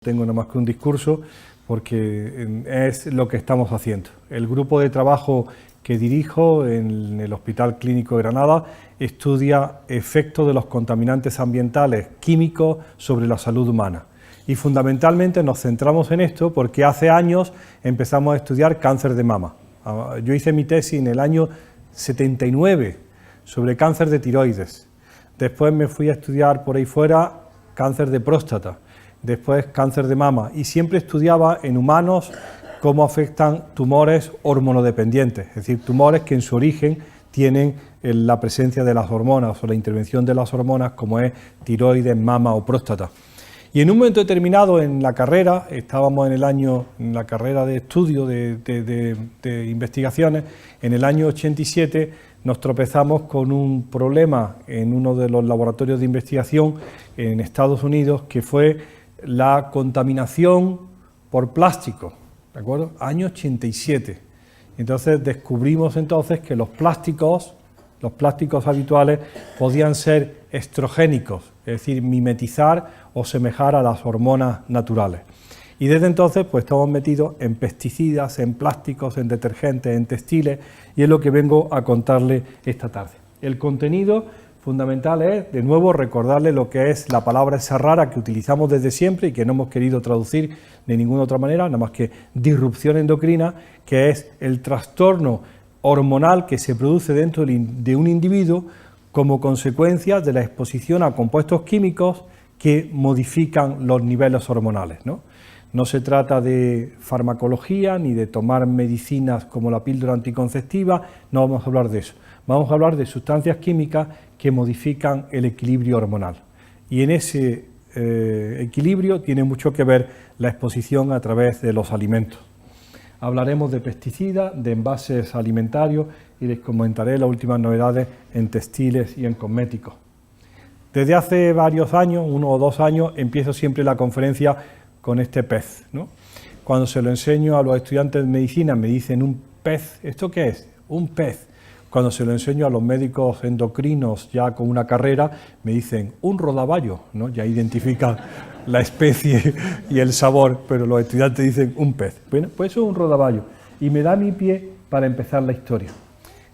Tengo nada más que un discurso porque es lo que estamos haciendo. El grupo de trabajo que dirijo en el Hospital Clínico de Granada estudia efectos de los contaminantes ambientales químicos sobre la salud humana. Y fundamentalmente nos centramos en esto porque hace años empezamos a estudiar cáncer de mama. Yo hice mi tesis en el año 79 sobre cáncer de tiroides. Después me fui a estudiar por ahí fuera cáncer de próstata. Después cáncer de mama, y siempre estudiaba en humanos cómo afectan tumores hormonodependientes, es decir, tumores que en su origen tienen la presencia de las hormonas o la intervención de las hormonas, como es tiroides, mama o próstata. Y en un momento determinado en la carrera, estábamos en la carrera de estudio de investigaciones, en el año 87 nos tropezamos con un problema en uno de los laboratorios de investigación en Estados Unidos, que fue la contaminación por plástico, ¿de acuerdo? Año 87. Entonces descubrimos que los plásticos habituales podían ser estrogénicos, es decir, mimetizar o semejar a las hormonas naturales. Y desde entonces pues estamos metidos en pesticidas, en plásticos, en detergentes, en textiles, y es lo que vengo a contarle esta tarde. El contenido fundamental es, de nuevo, recordarle lo que es la palabra esa rara que utilizamos desde siempre y que no hemos querido traducir de ninguna otra manera, nada más que disrupción endocrina, que es el trastorno hormonal que se produce dentro de un individuo como consecuencia de la exposición a compuestos químicos que modifican los niveles hormonales, No se trata de farmacología ni de tomar medicinas como la píldora anticonceptiva, no vamos a hablar de eso. Vamos a hablar de sustancias químicas que modifican el equilibrio hormonal. Y en ese equilibrio tiene mucho que ver la exposición a través de los alimentos. Hablaremos de pesticidas, de envases alimentarios y les comentaré las últimas novedades en textiles y en cosméticos. Desde hace varios años, 1 o 2 años, empiezo siempre la conferencia con este pez, Cuando se lo enseño a los estudiantes de medicina me dicen un pez, ¿esto qué es? Un pez. Cuando se lo enseño a los médicos endocrinos ya con una carrera me dicen un rodaballo, Ya identifican la especie y el sabor, pero los estudiantes dicen un pez. Bueno, pues eso es un rodaballo y me da mi pie para empezar la historia.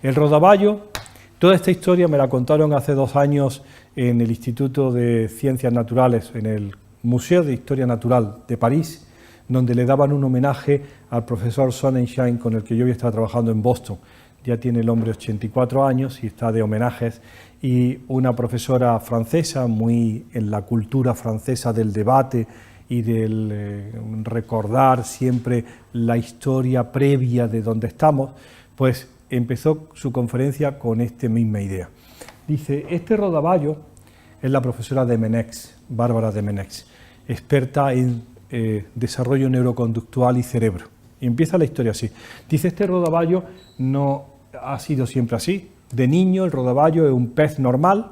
El rodaballo, toda esta historia me la contaron hace 2 años en el Instituto de Ciencias Naturales, en el Museo de Historia Natural de París, donde le daban un homenaje al profesor Sonnenschein, con el que yo había estado trabajando en Boston. Ya tiene el hombre 84 años y está de homenajes, y una profesora francesa, muy en la cultura francesa del debate y del recordar siempre la historia previa de donde estamos, pues empezó su conferencia con esta misma idea. Dice, este rodaballo es la profesora Demenex, Bárbara Demenex, experta en desarrollo neuroconductual y cerebro. Y empieza la historia así. Dice, este rodaballo no ha sido siempre así. De niño el rodaballo es un pez normal,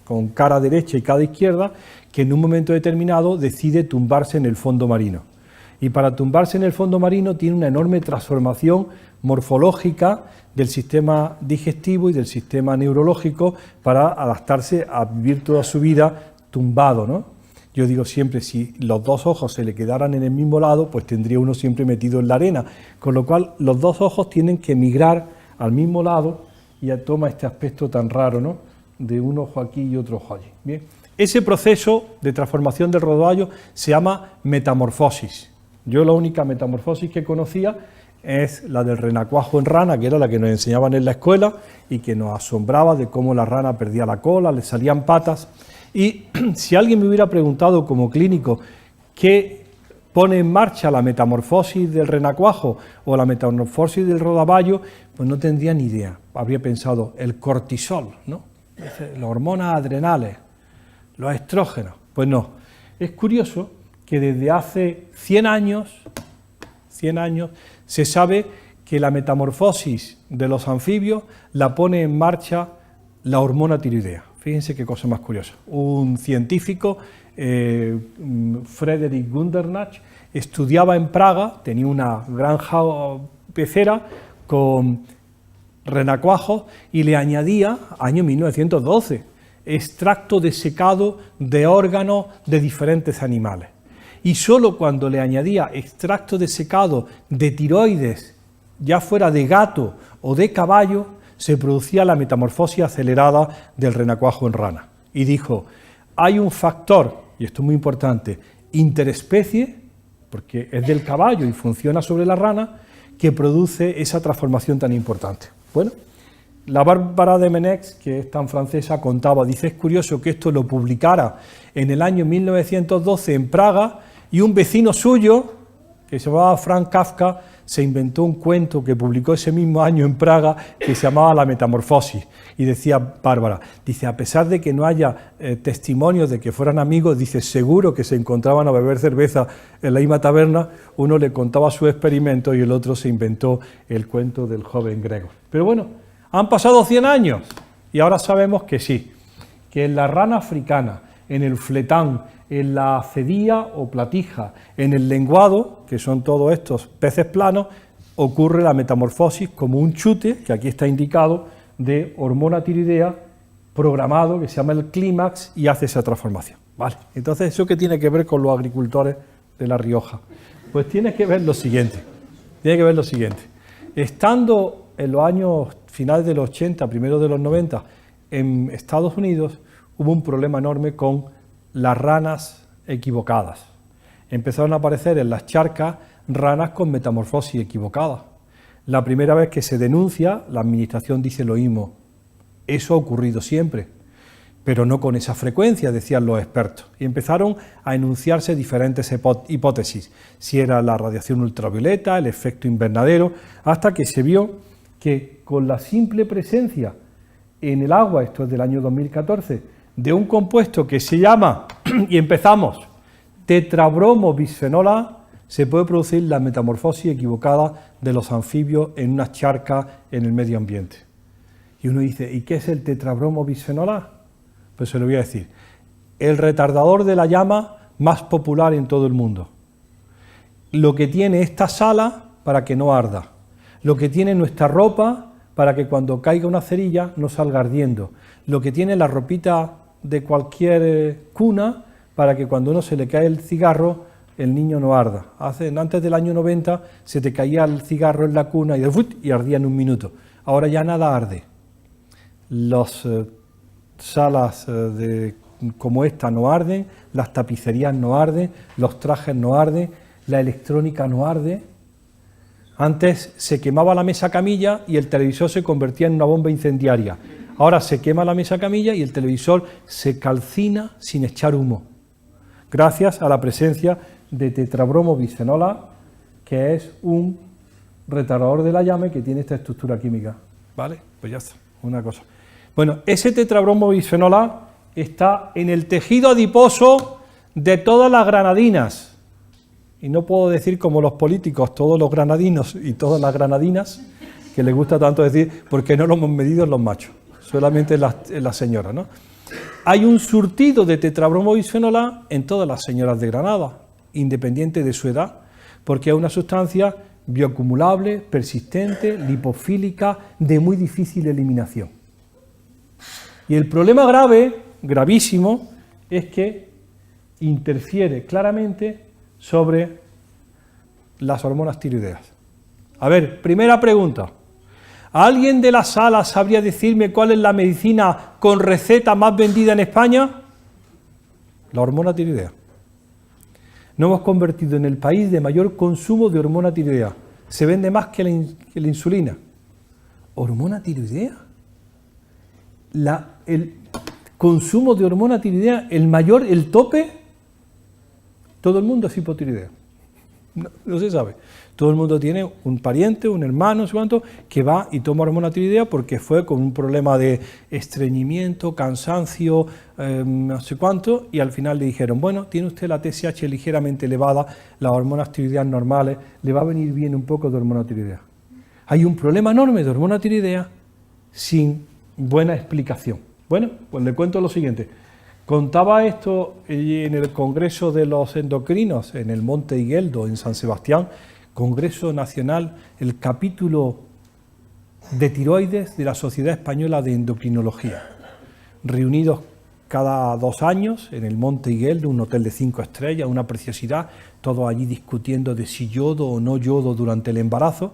con cara derecha y cara izquierda, que en un momento determinado decide tumbarse en el fondo marino. Y para tumbarse en el fondo marino tiene una enorme transformación morfológica del sistema digestivo y del sistema neurológico para adaptarse a vivir toda su vida tumbado, Yo digo siempre, si los 2 ojos se le quedaran en el mismo lado, pues tendría uno siempre metido en la arena, con lo cual los 2 ojos tienen que migrar al mismo lado y ya toma este aspecto tan raro, de un ojo aquí y otro ojo allí. Bien, ese proceso de transformación del rodaballo se llama metamorfosis. Yo la única metamorfosis que conocía es la del renacuajo en rana, que era la que nos enseñaban en la escuela y que nos asombraba de cómo la rana perdía la cola, le salían patas. Y si alguien me hubiera preguntado como clínico qué pone en marcha la metamorfosis del renacuajo o la metamorfosis del rodaballo, pues no tendría ni idea. Habría pensado el cortisol, las hormonas adrenales, los estrógenos. Pues no. Es curioso que desde hace 100 años se sabe que la metamorfosis de los anfibios la pone en marcha la hormona tiroidea. Fíjense qué cosa más curiosa. Un científico, Frederick Gundernach, estudiaba en Praga, tenía una granja pecera con renacuajos y le añadía, año 1912, extracto de secado de órganos de diferentes animales. y solo cuando le añadía extracto de secado de tiroides, ya fuera de gato o de caballo, se producía la metamorfosis acelerada del renacuajo en rana. Y dijo, hay un factor, y esto es muy importante, interespecie, porque es del caballo y funciona sobre la rana, que produce esa transformación tan importante. Bueno, la Bárbara de Menex, que es tan francesa, contaba, dice, es curioso que esto lo publicara en el año 1912 en Praga, y un vecino suyo, que se llamaba Franz Kafka, se inventó un cuento que publicó ese mismo año en Praga, que se llamaba La Metamorfosis. Y decía Bárbara, dice, a pesar de que no haya testimonios de que fueran amigos, dice, seguro que se encontraban a beber cerveza en la misma taberna, uno le contaba su experimento y el otro se inventó el cuento del joven Gregor. Pero bueno, han pasado 100 años y ahora sabemos que sí, que en la rana africana, en el fletán, en la cedilla o platija, en el lenguado, que son todos estos peces planos, ocurre la metamorfosis como un chute, que aquí está indicado, de hormona tiroidea programado, que se llama el clímax, y hace esa transformación. Vale. Entonces, ¿eso qué tiene que ver con los agricultores de La Rioja? Pues tiene que ver lo siguiente. Estando en los años finales de los 80, primeros de los 90, en Estados Unidos, hubo un problema enorme con las ranas equivocadas. Empezaron a aparecer en las charcas ranas con metamorfosis equivocada. La primera vez que se denuncia, la administración dice lo mismo. Eso ha ocurrido siempre, pero no con esa frecuencia, decían los expertos. Y empezaron a enunciarse diferentes hipótesis, si era la radiación ultravioleta, el efecto invernadero, hasta que se vio que con la simple presencia en el agua, esto es del año 2014, de un compuesto que se llama, y empezamos, tetrabromo-bisfenol A, se puede producir la metamorfosis equivocada de los anfibios en una charca en el medio ambiente. Y uno dice, ¿y qué es el tetrabromo-bisfenol A? Pues se lo voy a decir. El retardador de la llama más popular en todo el mundo. Lo que tiene esta sala para que no arda. Lo que tiene nuestra ropa para que cuando caiga una cerilla no salga ardiendo. Lo que tiene la ropita de cualquier cuna para que cuando uno se le cae el cigarro el niño no arda. Antes del año 90 se te caía el cigarro en la cuna y ardía en un minuto. Ahora ya nada arde. Las salas como esta no arden, las tapicerías no arden, los trajes no arden, la electrónica no arde. Antes se quemaba la mesa camilla y el televisor se convertía en una bomba incendiaria. Ahora se quema la mesa camilla y el televisor se calcina sin echar humo, gracias a la presencia de tetrabromo-bisfenol A, que es un retardador de la llama que tiene esta estructura química. ¿Vale? Pues ya está, una cosa. Bueno, ese tetrabromo-bisfenol A está en el tejido adiposo de todas las granadinas. Y no puedo decir como los políticos, todos los granadinos y todas las granadinas, que les gusta tanto decir, porque no lo hemos medido en los machos, solamente en las señoras, ¿no? Hay un surtido de tetrabromo-bisfenol A en todas las señoras de Granada, independiente de su edad, porque es una sustancia bioacumulable, persistente, lipofílica, de muy difícil eliminación. Y el problema grave, gravísimo, es que interfiere claramente sobre las hormonas tiroideas. A ver, primera pregunta. ¿Alguien de la sala sabría decirme cuál es la medicina con receta más vendida en España? La hormona tiroidea. Nos hemos convertido en el país de mayor consumo de hormona tiroidea. Se vende más que la insulina. ¿Hormona tiroidea? El consumo de hormona tiroidea, el mayor, el tope, todo el mundo es hipotiroideo. No se sabe. Todo el mundo tiene un pariente, un hermano, no sé cuánto, que va y toma hormona tiroidea porque fue con un problema de estreñimiento, cansancio, no sé cuánto, y al final le dijeron, bueno, tiene usted la TSH ligeramente elevada, las hormonas tiroideas normales, le va a venir bien un poco de hormona tiroidea. Hay un problema enorme de hormona tiroidea sin buena explicación. Bueno, pues le cuento lo siguiente. Contaba esto en el Congreso de los Endocrinos, en el Monte Higueldo, en San Sebastián, Congreso Nacional, el capítulo de tiroides de la Sociedad Española de Endocrinología. Reunidos cada 2 años en el Monte Higuel, de un hotel de 5 estrellas, una preciosidad, todos allí discutiendo de si yodo o no yodo durante el embarazo.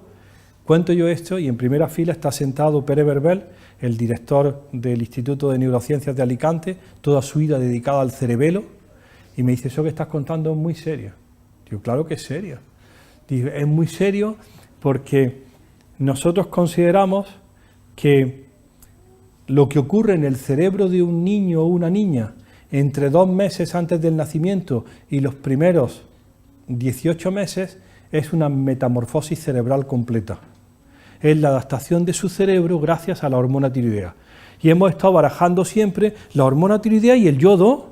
Cuento yo esto y en primera fila está sentado Pere Verbel, el director del Instituto de Neurociencias de Alicante, toda su vida dedicada al cerebelo, y me dice, eso que estás contando es muy serio. Digo, claro que es serio. Digo, es muy serio porque nosotros consideramos que lo que ocurre en el cerebro de un niño o una niña entre 2 meses antes del nacimiento y los primeros 18 meses es una metamorfosis cerebral completa. Es la adaptación de su cerebro gracias a la hormona tiroidea. Y hemos estado barajando siempre la hormona tiroidea y el yodo,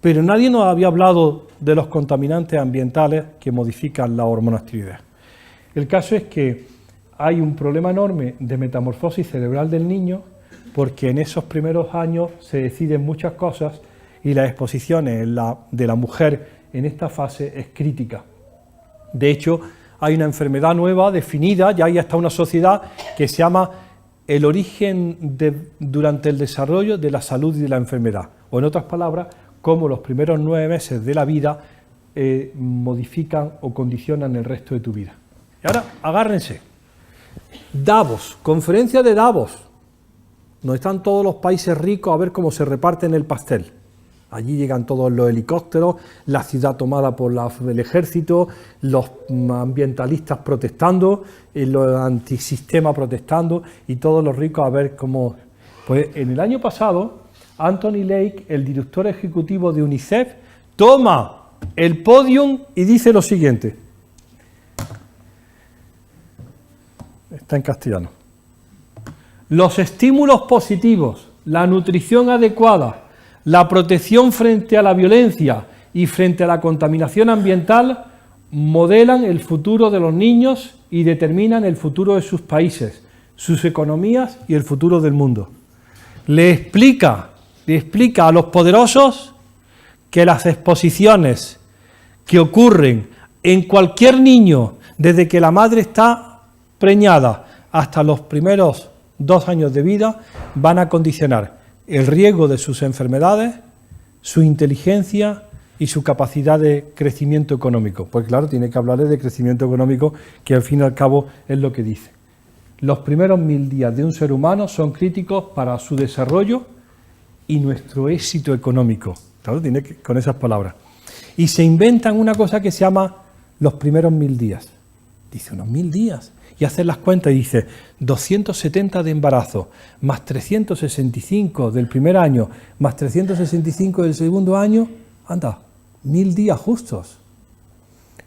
pero nadie nos había hablado de los contaminantes ambientales que modifican las hormonas tiroideas. El caso es que hay un problema enorme de metamorfosis cerebral del niño, porque en esos primeros años se deciden muchas cosas y las exposiciones de la mujer en esta fase es crítica. De hecho, hay una enfermedad nueva definida, ya hay hasta una sociedad que se llama el origen durante el desarrollo de la salud y de la enfermedad. O en otras palabras, cómo los primeros 9 meses de la vida modifican o condicionan el resto de tu vida. Y ahora, agárrense. Davos, conferencia de Davos, donde están todos los países ricos a ver cómo se reparten el pastel. Allí llegan todos los helicópteros, la ciudad tomada por el ejército, los ambientalistas protestando, los antisistemas protestando y todos los ricos a ver cómo... Pues en el año pasado, Anthony Lake, el director ejecutivo de UNICEF, toma el podium y dice lo siguiente. Está en castellano. Los estímulos positivos, la nutrición adecuada, la protección frente a la violencia y frente a la contaminación ambiental modelan el futuro de los niños y determinan el futuro de sus países, sus economías y el futuro del mundo. Le explica a los poderosos que las exposiciones que ocurren en cualquier niño desde que la madre está preñada hasta los primeros 2 años de vida van a condicionar el riesgo de sus enfermedades, su inteligencia y su capacidad de crecimiento económico. Pues claro, tiene que hablarles de crecimiento económico, que al fin y al cabo es lo que dice. Los primeros 1000 días de un ser humano son críticos para su desarrollo y nuestro éxito económico. Claro, tiene que, con esas palabras. Y se inventan una cosa que se llama los primeros 1000 días. Dice, unos 1000 días. Y hacen las cuentas y dice, 270 de embarazo, más 365 del primer año, más 365 del segundo año, anda, 1000 días justos.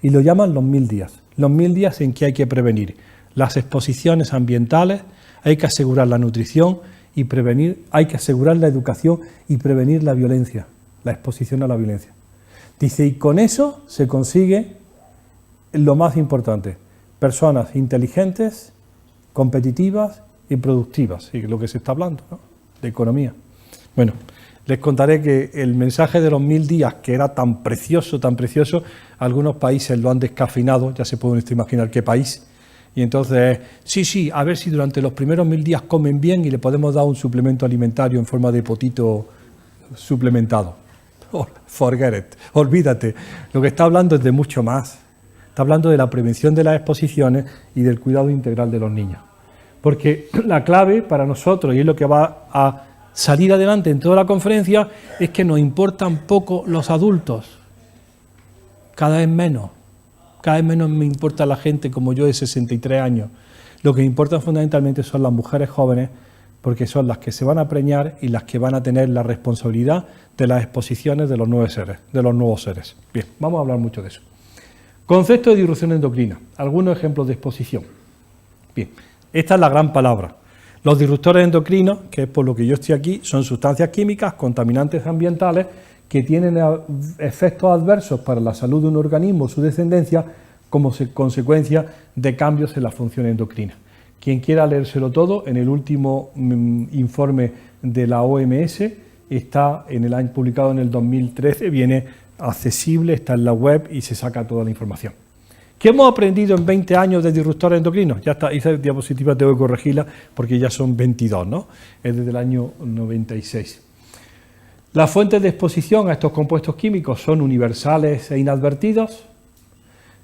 Y lo llaman los 1000 días. Los 1000 días en que hay que prevenir las exposiciones ambientales, hay que asegurar la nutrición y prevenir, hay que asegurar la educación y prevenir la violencia, la exposición a la violencia. Dice, y con eso se consigue lo más importante, personas inteligentes, competitivas y productivas, y lo que se está hablando, ¿no?, de economía. Bueno, les contaré que el mensaje de los 1000 días, que era tan precioso, algunos países lo han descafeinado, ya se pueden imaginar qué país, y entonces, sí, a ver si durante los primeros 1000 días comen bien y le podemos dar un suplemento alimentario en forma de potito suplementado. Oh, forget it, olvídate, lo que está hablando es de mucho más. Está hablando de la prevención de las exposiciones y del cuidado integral de los niños. Porque la clave para nosotros, y es lo que va a salir adelante en toda la conferencia, es que nos importan poco los adultos. Cada vez menos me importa la gente como yo de 63 años. Lo que me importa fundamentalmente son las mujeres jóvenes, porque son las que se van a preñar y las que van a tener la responsabilidad de las exposiciones de los nuevos seres. Bien, vamos a hablar mucho de eso. Concepto de disrupción endocrina, algunos ejemplos de exposición. Bien, esta es la gran palabra. Los disruptores endocrinos, que es por lo que yo estoy aquí, son sustancias químicas, contaminantes ambientales, que tienen efectos adversos para la salud de un organismo o su descendencia como consecuencia de cambios en la función endocrina. Quien quiera leérselo todo, en el último informe de la OMS, está en el año publicado en el 2013, viene accesible, está en la web y se saca toda la información. ¿Qué hemos aprendido en 20 años de disruptores endocrinos? Ya está, esa diapositiva tengo que corregirla porque ya son 22, ¿no? Es desde el año 96. Las fuentes de exposición a estos compuestos químicos son universales e inadvertidos.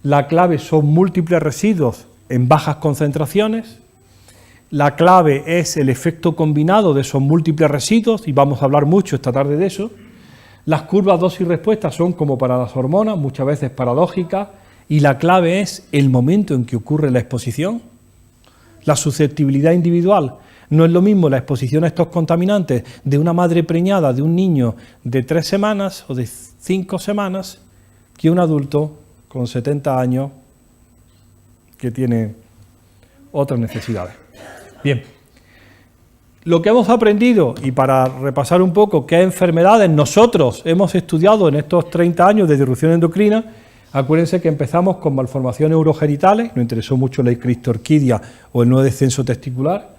La clave son múltiples residuos en bajas concentraciones. La clave es el efecto combinado de esos múltiples residuos, y vamos a hablar mucho esta tarde de eso. Las curvas dosis-respuesta son como para las hormonas, muchas veces paradójicas, y la clave es el momento en que ocurre la exposición. La susceptibilidad individual. No es lo mismo la exposición a estos contaminantes de una madre preñada de un niño de 3 semanas o de 5 semanas que un adulto con 70 años que tiene otras necesidades. Bien, lo que hemos aprendido, y para repasar un poco qué enfermedades nosotros hemos estudiado en estos 30 años de disrupción endocrina, acuérdense que empezamos con malformaciones urogenitales, nos interesó mucho la cristorquidia o el no descenso testicular.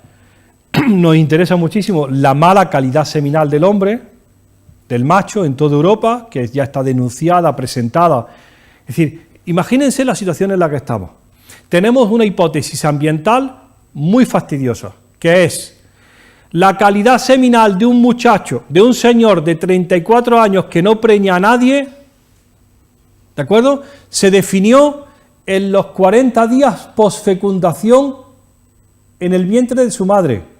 Nos interesa muchísimo la mala calidad seminal del hombre, del macho en toda Europa, que ya está denunciada, presentada. Es decir, imagínense la situación en la que estamos. Tenemos una hipótesis ambiental muy fastidiosa, que es la calidad seminal de un muchacho, de un señor de 34 años que no preña a nadie, ¿de acuerdo? Se definió en los 40 días posfecundación en el vientre de su madre.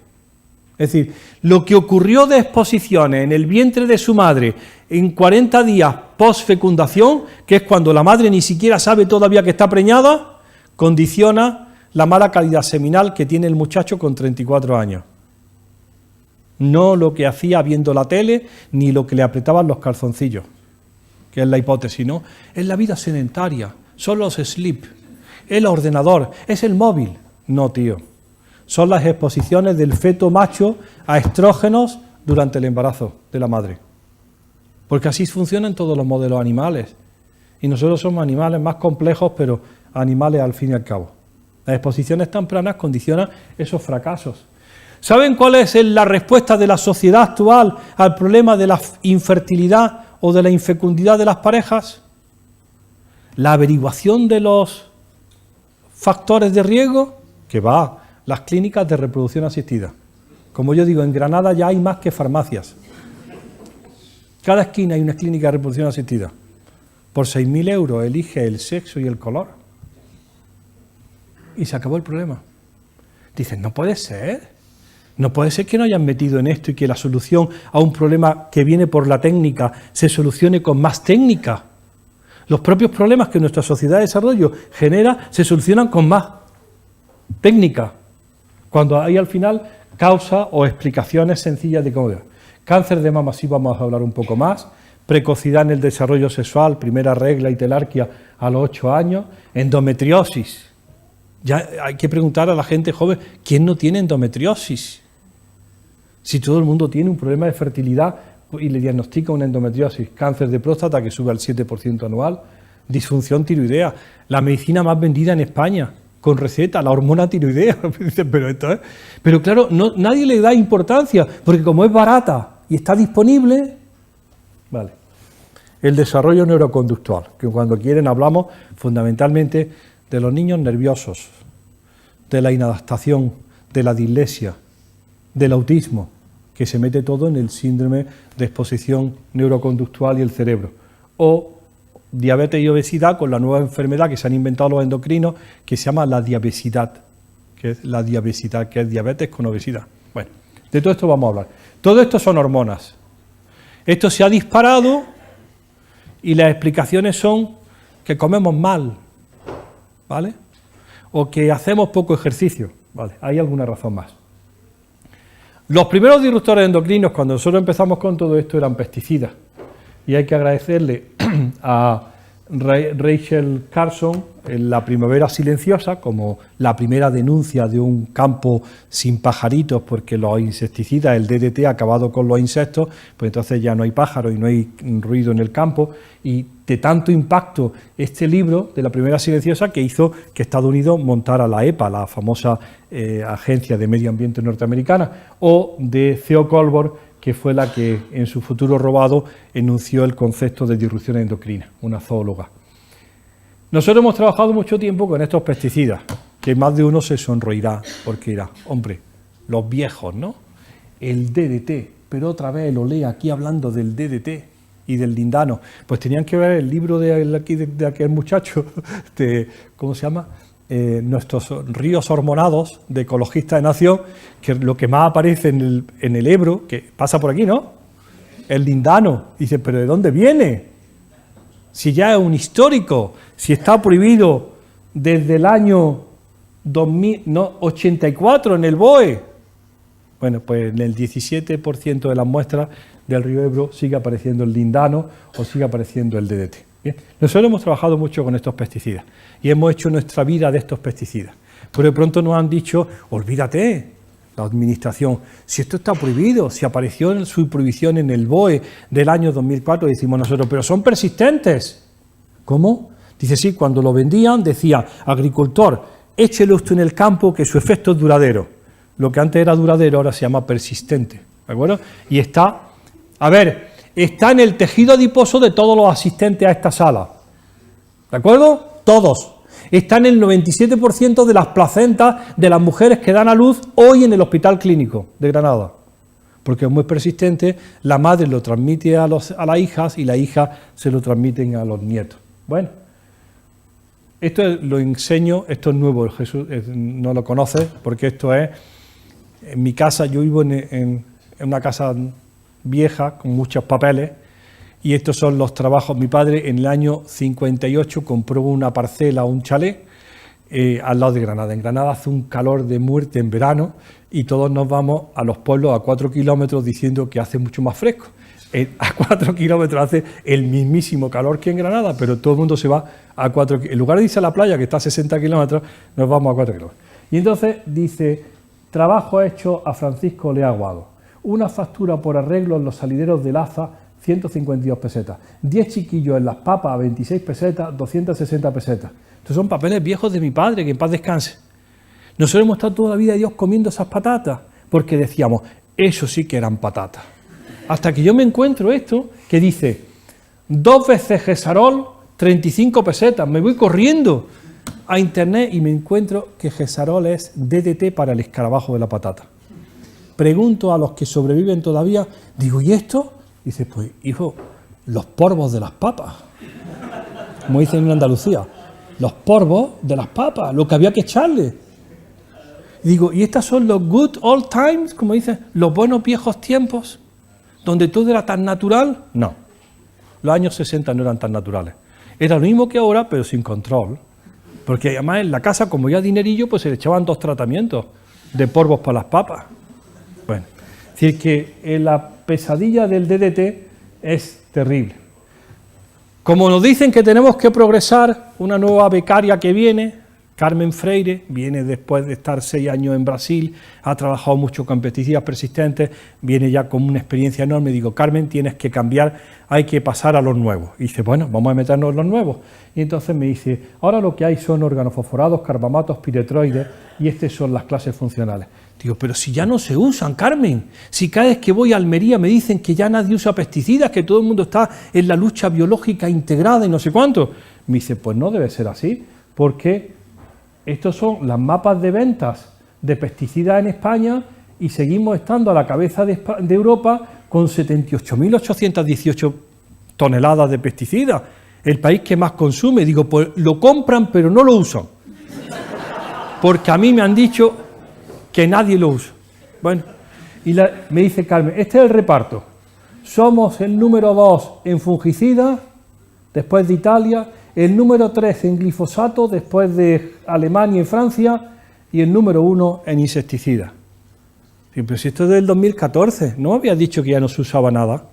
Es decir, lo que ocurrió de exposiciones en el vientre de su madre en 40 días posfecundación, que es cuando la madre ni siquiera sabe todavía que está preñada, condiciona la mala calidad seminal que tiene el muchacho con 34 años. No lo que hacía viendo la tele, ni lo que le apretaban los calzoncillos, que es la hipótesis, ¿no? Es la vida sedentaria, son los sleep, es el ordenador, es el móvil. No, tío. Son las exposiciones del feto macho a estrógenos durante el embarazo de la madre. Porque así funcionan todos los modelos animales. Y nosotros somos animales más complejos, pero animales al fin y al cabo. Las exposiciones tempranas condicionan esos fracasos. ¿Saben cuál es la respuesta de la sociedad actual al problema de la infertilidad o de la infecundidad de las parejas? La averiguación de los factores de riesgo, que va las clínicas de reproducción asistida. Como yo digo, en Granada ya hay más que farmacias. Cada esquina hay una clínica de reproducción asistida. Por 6.000 euros elige el sexo y el color. Y se acabó el problema. Dicen, no puede ser. No puede ser que no hayan metido en esto y que la solución a un problema que viene por la técnica se solucione con más técnica. Los propios problemas que nuestra sociedad de desarrollo genera se solucionan con más técnica. Cuando hay al final causa o explicaciones sencillas de cómo. Cáncer de mama sí vamos a hablar un poco más, precocidad en el desarrollo sexual, primera regla y telarquia a los 8 años, endometriosis. Ya hay que preguntar a la gente joven, ¿quién no tiene endometriosis? Si todo el mundo tiene un problema de fertilidad y le diagnostica una endometriosis, cáncer de próstata que sube al 7% anual, disfunción tiroidea, la medicina más vendida en España, con receta, la hormona tiroidea. Pero claro, nadie le da importancia, porque como es barata y está disponible, vale. El desarrollo neuroconductual, que cuando quieren hablamos fundamentalmente de los niños nerviosos, de la inadaptación, de la dislexia, del autismo, que se mete todo en el síndrome de exposición neuroconductual y el cerebro, o diabetes y obesidad con la nueva enfermedad que se han inventado los endocrinos, que se llama la diabesidad, que es diabetes con obesidad. Bueno, de todo esto vamos a hablar. Todo esto son hormonas. Esto se ha disparado y las explicaciones son que comemos mal, ¿vale? O que hacemos poco ejercicio, ¿vale? Hay alguna razón más. Los primeros disruptores endocrinos, cuando nosotros empezamos con todo esto, eran pesticidas. Y hay que agradecerle a Rachel Carson en La primavera silenciosa, como la primera denuncia de un campo sin pajaritos, porque los insecticidas, el DDT, ha acabado con los insectos, pues entonces ya no hay pájaros y no hay ruido en el campo. Y de tanto impacto este libro de La primavera silenciosa que hizo que Estados Unidos montara la EPA, la famosa agencia de medio ambiente norteamericana, o de Theo Colborn, que fue la que en su Futuro robado enunció el concepto de disrupción endocrina, una zoóloga. Nosotros hemos trabajado mucho tiempo con estos pesticidas, que más de uno se sonreirá, porque dirá, hombre, los viejos, ¿no? El DDT, pero otra vez lo lee aquí hablando del DDT y del lindano. Pues tenían que ver el libro de aquel muchacho, ¿cómo se llama? Nuestros ríos hormonados de Ecologistas de Nación, que lo que más aparece en el Ebro, que pasa por aquí, ¿no? El lindano. Dice, ¿pero de dónde viene? Si ya es un histórico, si está prohibido desde el año 84 en el BOE. Bueno, pues en el 17% de las muestras del río Ebro sigue apareciendo el lindano o sigue apareciendo el DDT. Bien. Nosotros hemos trabajado mucho con estos pesticidas y hemos hecho nuestra vida de estos pesticidas. Pero de pronto nos han dicho, olvídate, la administración, si esto está prohibido, si apareció en su prohibición en el BOE del año 2004, decimos nosotros, pero son persistentes. ¿Cómo? Dice, sí, cuando lo vendían decía, agricultor, échele usted en el campo que su efecto es duradero. Lo que antes era duradero ahora se llama persistente, ¿de acuerdo? Y está, está en el tejido adiposo de todos los asistentes a esta sala, ¿de acuerdo? Todos. Está en el 97% de las placentas de las mujeres que dan a luz hoy en el Hospital Clínico de Granada, porque es muy persistente, la madre lo transmite a las hijas y las hijas se lo transmiten a los nietos. Bueno, esto lo enseño, esto es nuevo, Jesús no lo conoce, porque esto es, en mi casa, yo vivo en una casa vieja, con muchos papeles, y estos son los trabajos. Mi padre en el año 58 compró una parcela, un chalet, al lado de Granada. En Granada hace un calor de muerte en verano y todos nos vamos a los pueblos a 4 kilómetros diciendo que hace mucho más fresco. A 4 kilómetros hace el mismísimo calor que en Granada, pero todo el mundo se va a 4 kilómetros. En lugar de irse a la playa, que está a 60 kilómetros, nos vamos a 4 kilómetros. Y entonces dice, trabajo hecho a Francisco Lea Aguado. Una factura por arreglo en los salideros de Laza, 152 pesetas. 10 chiquillos en las papas a 26 pesetas, 260 pesetas. Estos son papeles viejos de mi padre, que en paz descanse. Nosotros hemos estado toda la vida de Dios comiendo esas patatas, porque decíamos, eso sí que eran patatas. Hasta que yo me encuentro esto, que dice, 2 veces Gesarol, 35 pesetas. Me voy corriendo a internet y me encuentro que Gesarol es DDT para el escarabajo de la patata. Pregunto a los que sobreviven todavía, digo, ¿y esto? Dice, pues, hijo, los porvos de las papas. Como dicen en Andalucía, los porvos de las papas, lo que había que echarle. Digo, ¿y estas son los good old times? Como dicen, los buenos viejos tiempos, donde todo era tan natural. No, los años 60 no eran tan naturales. Era lo mismo que ahora, pero sin control. Porque además en la casa, como ya dinerillo, pues se le echaban 2 tratamientos de porvos para las papas. Bueno, es decir, que la pesadilla del DDT es terrible. Como nos dicen que tenemos que progresar, una nueva becaria que viene, Carmen Freire, viene después de estar 6 años en Brasil, ha trabajado mucho con pesticidas persistentes, viene ya con una experiencia enorme. Digo, Carmen, tienes que cambiar, hay que pasar a los nuevos. Y dice, bueno, vamos a meternos en los nuevos. Y entonces me dice, ahora lo que hay son organofosforados, carbamatos, piretroides, y estas son las clases funcionales. Digo, pero si ya no se usan, Carmen, si cada vez que voy a Almería me dicen que ya nadie usa pesticidas, que todo el mundo está en la lucha biológica integrada y no sé cuánto. Me dice, pues no debe ser así, porque estos son las mapas de ventas de pesticidas en España y seguimos estando a la cabeza de Europa con 78.818 toneladas de pesticidas, el país que más consume. Digo, pues lo compran pero no lo usan, porque a mí me han dicho que nadie lo usa. Bueno, y me dice Carmen, este es el reparto. Somos el número 2 en fungicidas, después de Italia, el número 3 en glifosato, después de Alemania y Francia, y el número 1 en insecticidas. Sí, pero si esto es del 2014, ¿no había dicho que ya no se usaba nada?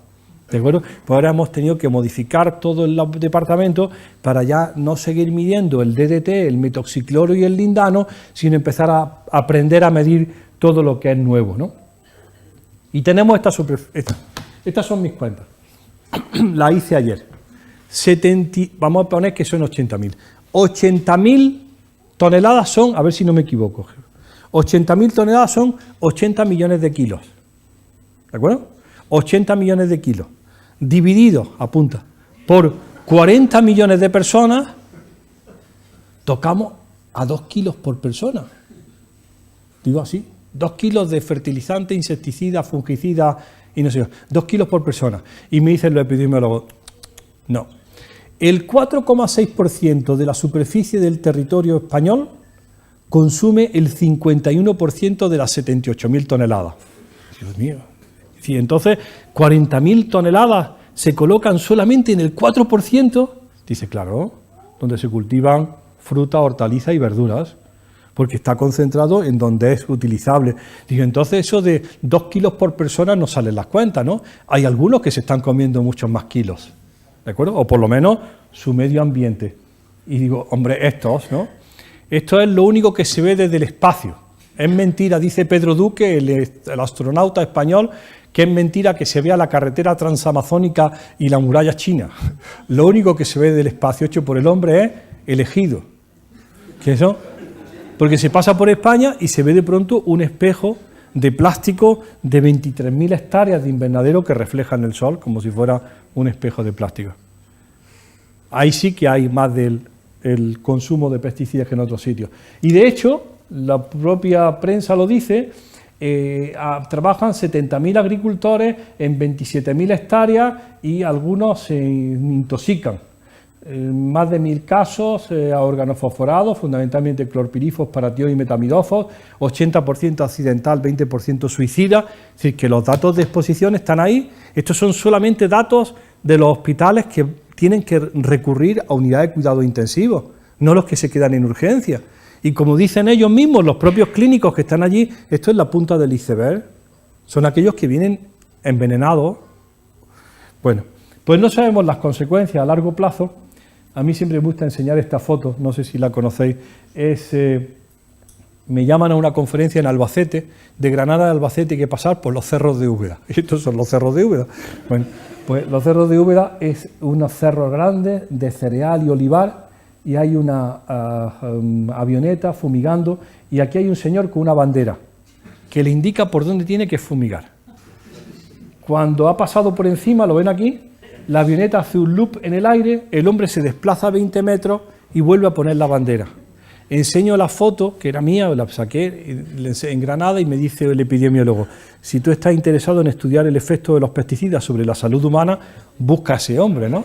¿De acuerdo? Pues ahora hemos tenido que modificar todo el departamento para ya no seguir midiendo el DDT, el metoxicloro y el lindano, sino empezar a aprender a medir todo lo que es nuevo, ¿no? Y tenemos estas son mis cuentas. Las hice ayer. Vamos a poner que son 80.000. 80.000 toneladas son, a ver si no me equivoco, 80.000 toneladas son 80 millones de kilos. ¿De acuerdo? 80 millones de kilos. Divididos, apunta, por 40 millones de personas, tocamos a 2 kilos por persona. Digo así, 2 kilos de fertilizante, insecticida, fungicida y no sé, 2 kilos por persona. Y me dicen los epidemiólogos, no. El 4,6% de la superficie del territorio español consume el 51% de las 78.000 toneladas. Dios mío. Sí, entonces, 40.000 toneladas se colocan solamente en el 4%. Dice, claro, donde se cultivan frutas, hortalizas y verduras, porque está concentrado en donde es utilizable. Digo, entonces eso de 2 kilos por persona no salen las cuentas, ¿no? Hay algunos que se están comiendo muchos más kilos, ¿de acuerdo? O por lo menos su medio ambiente. Y digo, hombre, estos, ¿no? Esto es lo único que se ve desde el espacio. Es mentira, dice Pedro Duque, el astronauta español, que es mentira que se vea la carretera transamazónica y la muralla china. Lo único que se ve del espacio hecho por el hombre es el ejido. ¿Qué es eso? Porque se pasa por España y se ve de pronto un espejo de plástico de 23.000 hectáreas de invernadero que reflejan el sol como si fuera un espejo de plástico. Ahí sí que hay más del consumo de pesticidas que en otros sitios. Y de hecho, la propia prensa lo dice, trabajan 70.000 agricultores en 27.000 hectáreas y algunos se intoxican. Más de 1.000 casos a órganos fosforados, fundamentalmente clorpirifos, paratión y metamidofos, 80% accidental, 20% suicida. Es decir, que los datos de exposición están ahí. Estos son solamente datos de los hospitales que tienen que recurrir a unidades de cuidado intensivo, no los que se quedan en urgencia. Y como dicen ellos mismos, los propios clínicos que están allí, esto es la punta del iceberg, son aquellos que vienen envenenados. Bueno, pues no sabemos las consecuencias a largo plazo. A mí siempre me gusta enseñar esta foto, no sé si la conocéis, me llaman a una conferencia en Albacete, de Granada a Albacete hay que pasar por los cerros de Úbeda. Estos son los cerros de Úbeda. Bueno, pues los cerros de Úbeda es unos cerros grandes de cereal y olivar, y hay una avioneta fumigando, y aquí hay un señor con una bandera que le indica por dónde tiene que fumigar. Cuando ha pasado por encima, lo ven aquí, la avioneta hace un loop en el aire, el hombre se desplaza 20 metros y vuelve a poner la bandera. Enseño la foto, que era mía, la saqué en Granada, y me dice el epidemiólogo, si tú estás interesado en estudiar el efecto de los pesticidas sobre la salud humana, busca a ese hombre, ¿no?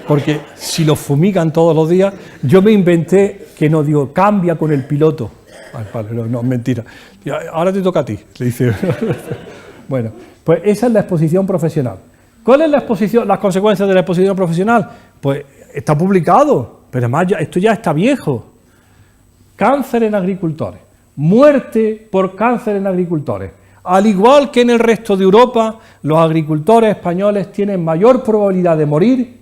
Porque si lo fumigan todos los días, yo me inventé que no, digo, cambia con el piloto. Ay, vale, no, mentira. Ahora te toca a ti, le dice. Bueno, pues esa es la exposición profesional. ¿Cuál es las consecuencias de la exposición profesional? Pues está publicado, pero además esto ya está viejo. Cáncer en agricultores, muerte por cáncer en agricultores. Al igual que en el resto de Europa, los agricultores españoles tienen mayor probabilidad de morir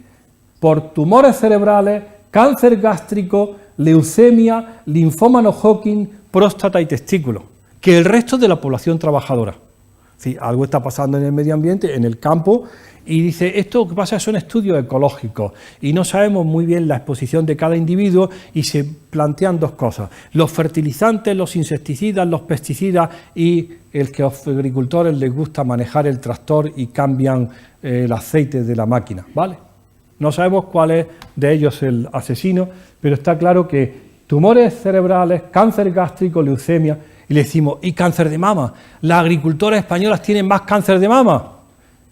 por tumores cerebrales, cáncer gástrico, leucemia, linfoma no-Hodgkin, próstata y testículo, que el resto de la población trabajadora. Sí, algo está pasando en el medio ambiente, en el campo, y dice, esto que pasa son estudios ecológicos y no sabemos muy bien la exposición de cada individuo, y se plantean dos cosas, los fertilizantes, los insecticidas, los pesticidas, y el que a los agricultores les gusta manejar el tractor y cambian el aceite de la máquina, ¿vale? No sabemos cuál es de ellos el asesino, pero está claro que tumores cerebrales, cáncer gástrico, leucemia, y le decimos, ¿y cáncer de mama? ¿Las agricultoras españolas tienen más cáncer de mama?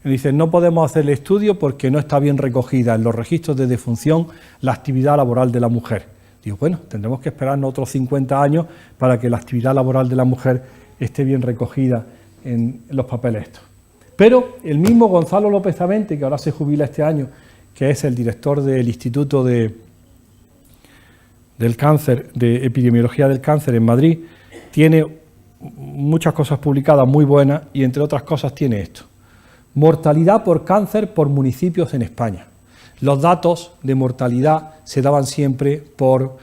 Y dicen, no podemos hacer el estudio porque no está bien recogida en los registros de defunción la actividad laboral de la mujer. Digo, bueno, tendremos que esperarnos otros 50 años para que la actividad laboral de la mujer esté bien recogida en los papeles estos. Pero el mismo Gonzalo López Avente, que ahora se jubila este año, que es el director del Instituto del Cáncer, de Epidemiología del Cáncer en Madrid, tiene muchas cosas publicadas muy buenas, y entre otras cosas tiene esto. Mortalidad por cáncer por municipios en España. Los datos de mortalidad se daban siempre por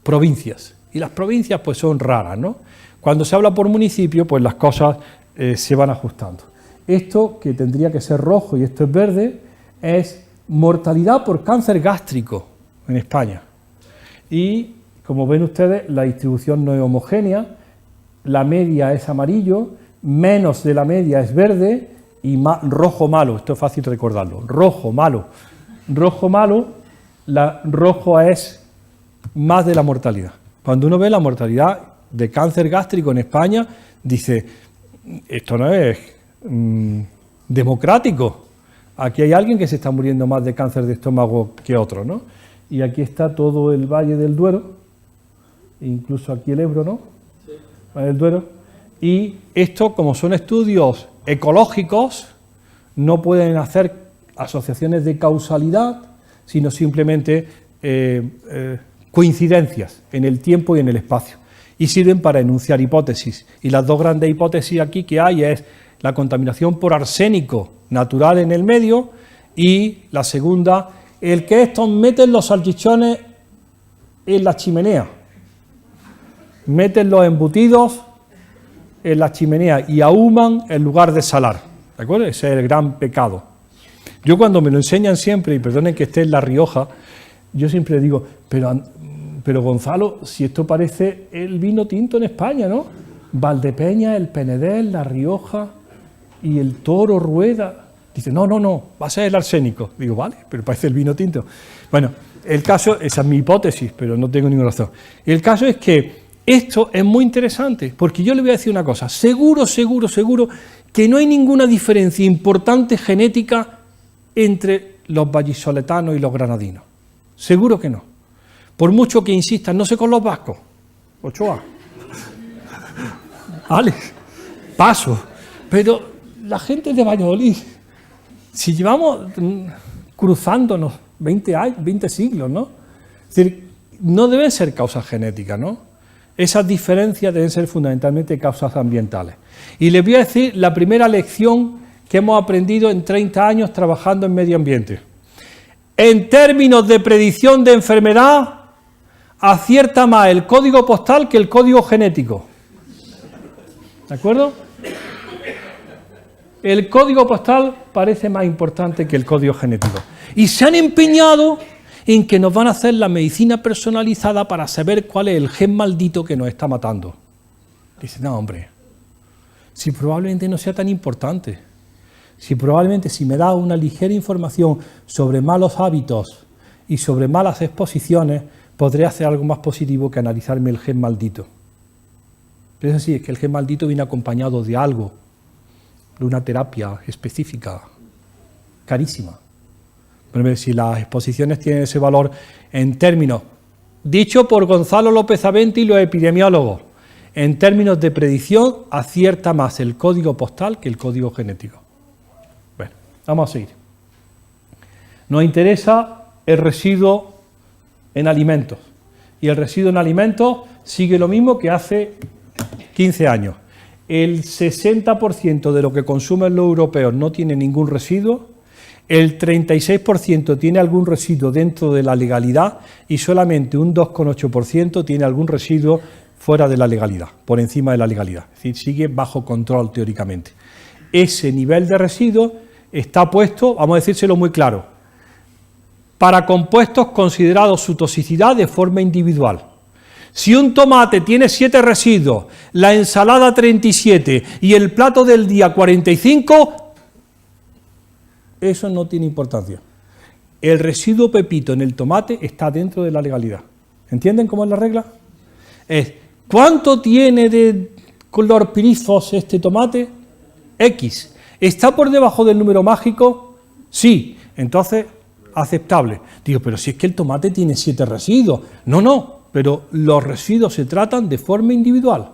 provincias, y las provincias pues son raras, ¿no? Cuando se habla por municipio, pues las cosas se van ajustando. Esto, que tendría que ser rojo y esto es verde, es mortalidad por cáncer gástrico en España. Y como ven ustedes, la distribución no es homogénea, la media es amarillo, menos de la media es verde y rojo malo. Esto es fácil recordarlo. Rojo malo. Rojo malo, rojo es más de la mortalidad. Cuando uno ve la mortalidad de cáncer gástrico en España, dice, esto no es democrático. Aquí hay alguien que se está muriendo más de cáncer de estómago que otro, ¿no? Y aquí está todo el Valle del Duero, incluso aquí el Ebro, ¿no? Sí. Valle del Duero. Y esto, como son estudios ecológicos, no pueden hacer asociaciones de causalidad, sino simplemente coincidencias en el tiempo y en el espacio. Y sirven para enunciar hipótesis. Y las dos grandes hipótesis aquí que hay es la contaminación por arsénico natural en el medio y la segunda, el que estos meten los salchichones en la chimenea, meten los embutidos en la chimenea y ahuman en lugar de salar, ¿de acuerdo? Ese es el gran pecado. Yo cuando me lo enseñan siempre, y perdonen que esté en La Rioja, yo siempre digo, pero Gonzalo, si esto parece el vino tinto en España, ¿no? Valdepeña, el Penedel, La Rioja y el Toro Rueda. Dice, no, va a ser el arsénico. Digo, vale, pero parece el vino tinto. Bueno, el caso, esa es mi hipótesis, pero no tengo ninguna razón. El caso es que esto es muy interesante, porque yo le voy a decir una cosa, seguro que no hay ninguna diferencia importante genética entre los vallisoletanos y los granadinos. Seguro que no. Por mucho que insistan, no sé con los vascos. Ochoa. Alex, paso. Pero la gente de Valladolid, si llevamos cruzándonos 20 siglos, ¿no? Es decir, no deben ser causas genéticas, ¿no? Esas diferencias deben ser fundamentalmente causas ambientales. Y les voy a decir la primera lección que hemos aprendido en 30 años trabajando en medio ambiente. En términos de predicción de enfermedad, acierta más el código postal que el código genético. ¿De acuerdo? El código postal parece más importante que el código genético. Y se han empeñado en que nos van a hacer la medicina personalizada para saber cuál es el gen maldito que nos está matando. Dice, no, hombre, si probablemente no sea tan importante. Si probablemente si me da una ligera información sobre malos hábitos y sobre malas exposiciones, podré hacer algo más positivo que analizarme el gen maldito. Pero eso sí, es que el gen maldito viene acompañado de algo, de una terapia específica, carísima. Pero si las exposiciones tienen ese valor en términos, dicho por Gonzalo López Aventi y los epidemiólogos, en términos de predicción, acierta más el código postal que el código genético. Bueno, vamos a seguir. Nos interesa el residuo en alimentos. Y el residuo en alimentos sigue lo mismo que hace 15 años. El 60% de lo que consumen los europeos no tiene ningún residuo, el 36% tiene algún residuo dentro de la legalidad y solamente un 2,8% tiene algún residuo fuera de la legalidad, por encima de la legalidad. Es decir, sigue bajo control teóricamente. Ese nivel de residuo está puesto, vamos a decírselo muy claro, para compuestos considerados su toxicidad de forma individual. Si un tomate tiene 7 residuos, la ensalada 37 y el plato del día 45, eso no tiene importancia. El residuo pepito en el tomate está dentro de la legalidad. ¿Entienden cómo es la regla? Es, ¿cuánto tiene de clorpirifos este tomate? X. ¿Está por debajo del número mágico? Sí. Entonces, aceptable. Digo, pero si es que el tomate tiene 7 residuos. No. Pero los residuos se tratan de forma individual,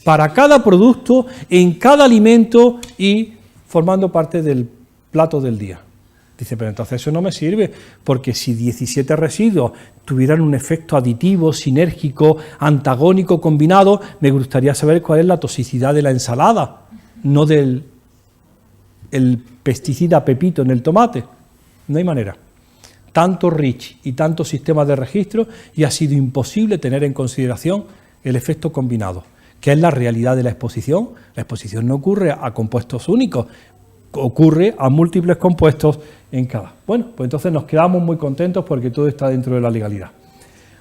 para cada producto, en cada alimento y formando parte del plato del día. Dice, pero entonces eso no me sirve, porque si 17 residuos tuvieran un efecto aditivo, sinérgico, antagónico, combinado, me gustaría saber cuál es la toxicidad de la ensalada, no del pesticida pepito en el tomate. No hay manera. Tanto REACH y tantos sistemas de registro y ha sido imposible tener en consideración el efecto combinado, que es la realidad de la exposición. La exposición no ocurre a compuestos únicos, ocurre a múltiples compuestos en cada. Bueno, pues entonces nos quedamos muy contentos porque todo está dentro de la legalidad.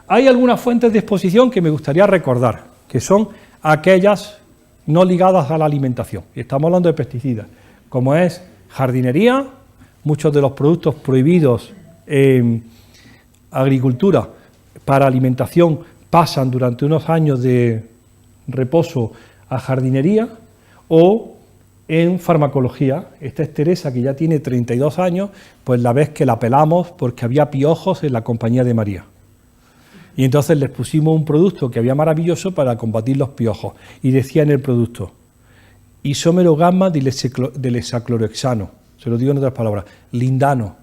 Hay algunas fuentes de exposición que me gustaría recordar, que son aquellas no ligadas a la alimentación. Y estamos hablando de pesticidas, como es jardinería, muchos de los productos prohibidos agricultura para alimentación pasan durante unos años de reposo a jardinería, O en farmacología, esta es Teresa, que ya tiene 32 años, pues la ves que la pelamos porque había piojos en la compañía de María. Y entonces les pusimos un producto que había maravilloso para combatir los piojos. Y decía en el producto, isómero gamma del hexaclorohexano, se lo digo en otras palabras, lindano.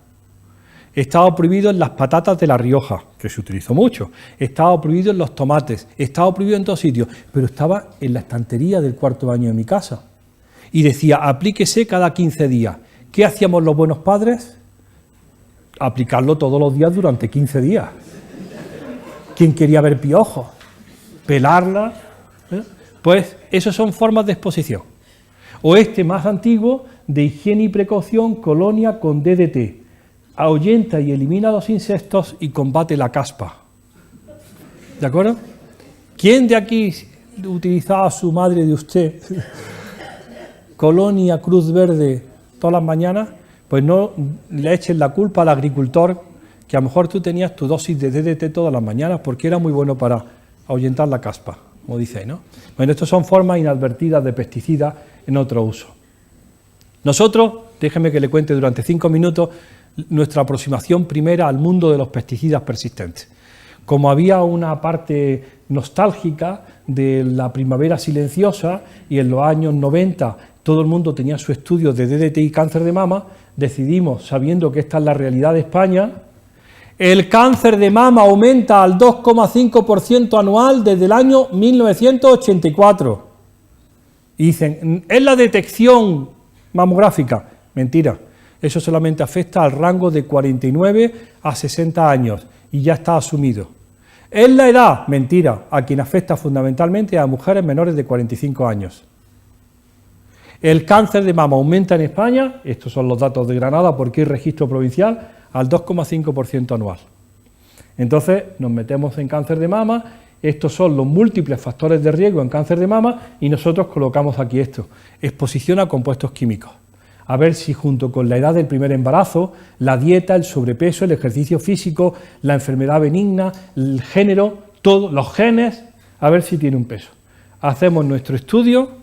Estaba prohibido en las patatas de La Rioja, que se utilizó mucho. Estaba prohibido en los tomates, estaba prohibido en todos sitios, pero estaba en la estantería del cuarto baño de mi casa. Y decía, aplíquese cada 15 días. ¿Qué hacíamos los buenos padres? Aplicarlo todos los días durante 15 días. ¿Quién quería ver piojos? Pelarla. Pues esas son formas de exposición. O este más antiguo, de higiene y precaución, colonia con DDT. Ahuyenta y elimina los insectos y combate la caspa. ¿De acuerdo? ¿Quién de aquí utilizaba a su madre de usted colonia Cruz Verde todas las mañanas? Pues no le echen la culpa al agricultor, que a lo mejor tú tenías tu dosis de DDT todas las mañanas porque era muy bueno para ahuyentar la caspa, como dice ahí, ¿no? Bueno, estas son formas inadvertidas de pesticidas en otro uso. Nosotros, déjeme que le cuente durante 5 minutos nuestra aproximación primera al mundo de los pesticidas persistentes. Como había una parte nostálgica de la primavera silenciosa y en los años 90 todo el mundo tenía su estudio de DDT y cáncer de mama, decidimos, sabiendo que esta es la realidad de España, el cáncer de mama aumenta al 2,5% anual desde el año 1984. Y dicen, ¿es la detección mamográfica? Mentira. Eso solamente afecta al rango de 49 a 60 años y ya está asumido. ¿Es la edad? Mentira. A quien afecta fundamentalmente a mujeres menores de 45 años. El cáncer de mama aumenta en España, estos son los datos de Granada porque hay registro provincial, al 2,5% anual. Entonces nos metemos en cáncer de mama, estos son los múltiples factores de riesgo en cáncer de mama y nosotros colocamos aquí esto, exposición a compuestos químicos. A ver si junto con la edad del primer embarazo, la dieta, el sobrepeso, el ejercicio físico, la enfermedad benigna, el género, todos los genes, a ver si tiene un peso. Hacemos nuestro estudio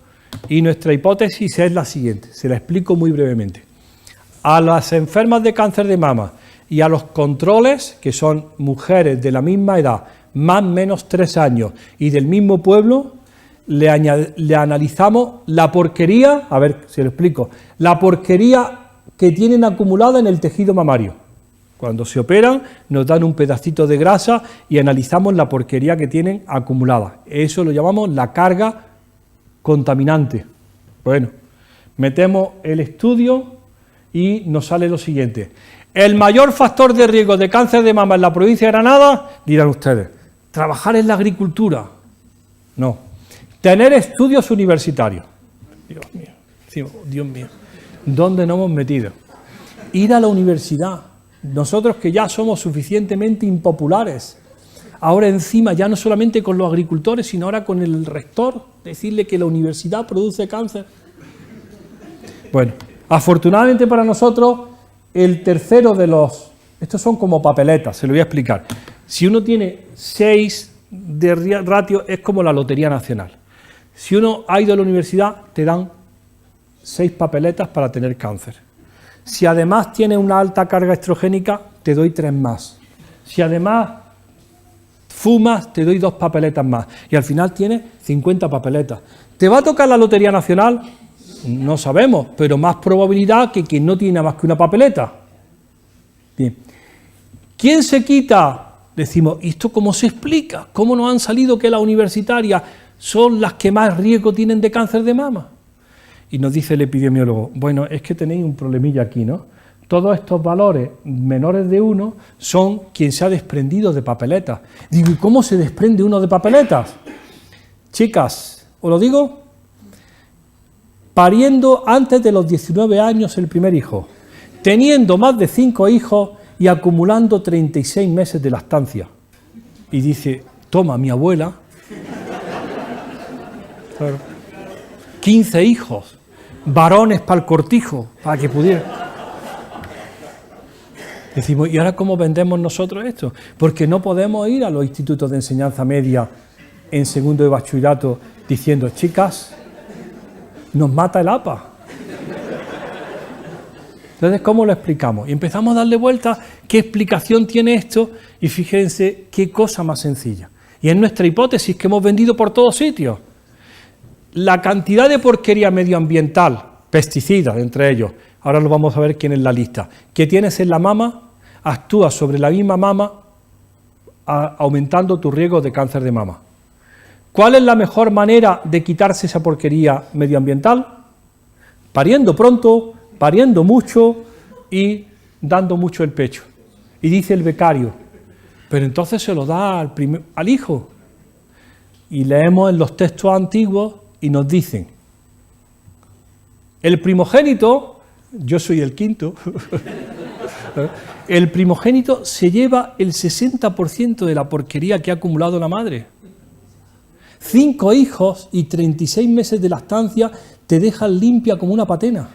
y nuestra hipótesis es la siguiente, se la explico muy brevemente. A las enfermas de cáncer de mama y a los controles, que son mujeres de la misma edad, más o menos 3 años y del mismo pueblo, le analizamos la porquería, a ver, se lo explico, la porquería que tienen acumulada en el tejido mamario. Cuando se operan nos dan un pedacito de grasa y analizamos la porquería que tienen acumulada. Eso lo llamamos la carga contaminante. Bueno, metemos el estudio y nos sale lo siguiente. El mayor factor de riesgo de cáncer de mama en la provincia de Granada, dirán ustedes, trabajar en la agricultura. No. Tener estudios universitarios. Dios mío, ¿dónde nos hemos metido? Ir a la universidad. Nosotros que ya somos suficientemente impopulares. Ahora encima, ya no solamente con los agricultores, sino ahora con el rector, decirle que la universidad produce cáncer. Bueno, afortunadamente para nosotros, el tercero de los... Estos son como papeletas, se lo voy a explicar. Si uno tiene 6 de ratio, es como la Lotería Nacional. Si uno ha ido a la universidad, te dan 6 papeletas para tener cáncer. Si además tienes una alta carga estrogénica, te doy 3 más. Si además fumas, te doy 2 papeletas más. Y al final tienes 50 papeletas. ¿Te va a tocar la Lotería Nacional? No sabemos, pero más probabilidad que quien no tiene nada más que una papeleta. Bien. ¿Quién se quita? Decimos, ¿y esto cómo se explica? ¿Cómo nos han salido que las universitarias son las que más riesgo tienen de cáncer de mama? Y nos dice el epidemiólogo, bueno, es que tenéis un problemilla aquí, ¿no? Todos estos valores menores de 1 son quien se ha desprendido de papeletas. Digo, ¿y cómo se desprende uno de papeletas? Chicas, ¿os lo digo? Pariendo antes de los 19 años el primer hijo, teniendo más de 5 hijos y acumulando 36 meses de lactancia. Y dice, toma, mi abuela, 15 hijos, varones para el cortijo, para que pudiera. Decimos, ¿y ahora cómo vendemos nosotros esto? Porque no podemos ir a los institutos de enseñanza media en segundo de bachillerato diciendo, chicas, nos mata el APA. Entonces, ¿cómo lo explicamos? Y empezamos a darle vueltas, ¿qué explicación tiene esto? Y fíjense qué cosa más sencilla. Y es nuestra hipótesis que hemos vendido por todos sitios. La cantidad de porquería medioambiental, pesticidas entre ellos, ahora lo vamos a ver quién es la lista, que tienes en la mama, actúa sobre la misma mama, aumentando tu riesgo de cáncer de mama. ¿Cuál es la mejor manera de quitarse esa porquería medioambiental? Pariendo pronto, pariendo mucho y dando mucho el pecho. Y dice el becario, pero entonces se lo da al hijo. Y leemos en los textos antiguos y nos dicen, el primogénito, yo soy el quinto, el primogénito se lleva el 60% de la porquería que ha acumulado la madre. 5 hijos y 36 meses de lactancia te dejan limpia como una patena.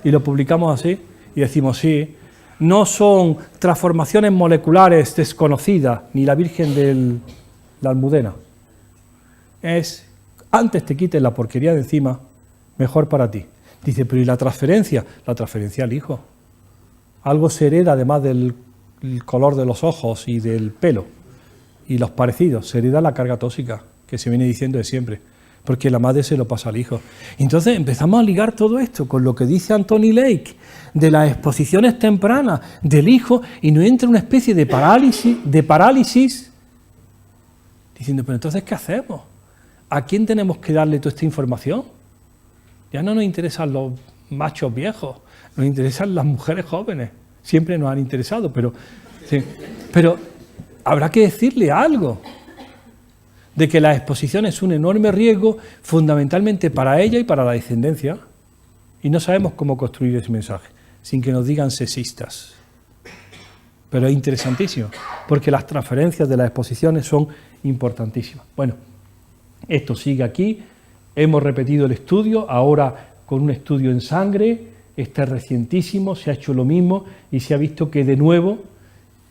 Y lo publicamos así y decimos, sí, no son transformaciones moleculares desconocidas, ni la Virgen de la Almudena. Es, antes te quites la porquería de encima, mejor para ti. Dice, pero ¿y la transferencia? La transferencia al hijo. Algo se hereda además del color de los ojos y del pelo. Y los parecidos, se hereda la carga tóxica, que se viene diciendo de siempre, porque la madre se lo pasa al hijo. Entonces empezamos a ligar todo esto con lo que dice Anthony Lake, de las exposiciones tempranas del hijo, y nos entra una especie de parálisis, diciendo, pero entonces, ¿qué hacemos? ¿A quién tenemos que darle toda esta información? Ya no nos interesan los machos viejos, nos interesan las mujeres jóvenes, siempre nos han interesado, pero habrá que decirle algo de que la exposición es un enorme riesgo fundamentalmente para ella y para la descendencia, y no sabemos cómo construir ese mensaje sin que nos digan sexistas. Pero es interesantísimo, porque las transferencias de las exposiciones son importantísimas. Bueno, esto sigue aquí, hemos repetido el estudio, ahora con un estudio en sangre, este es recientísimo, se ha hecho lo mismo y se ha visto que de nuevo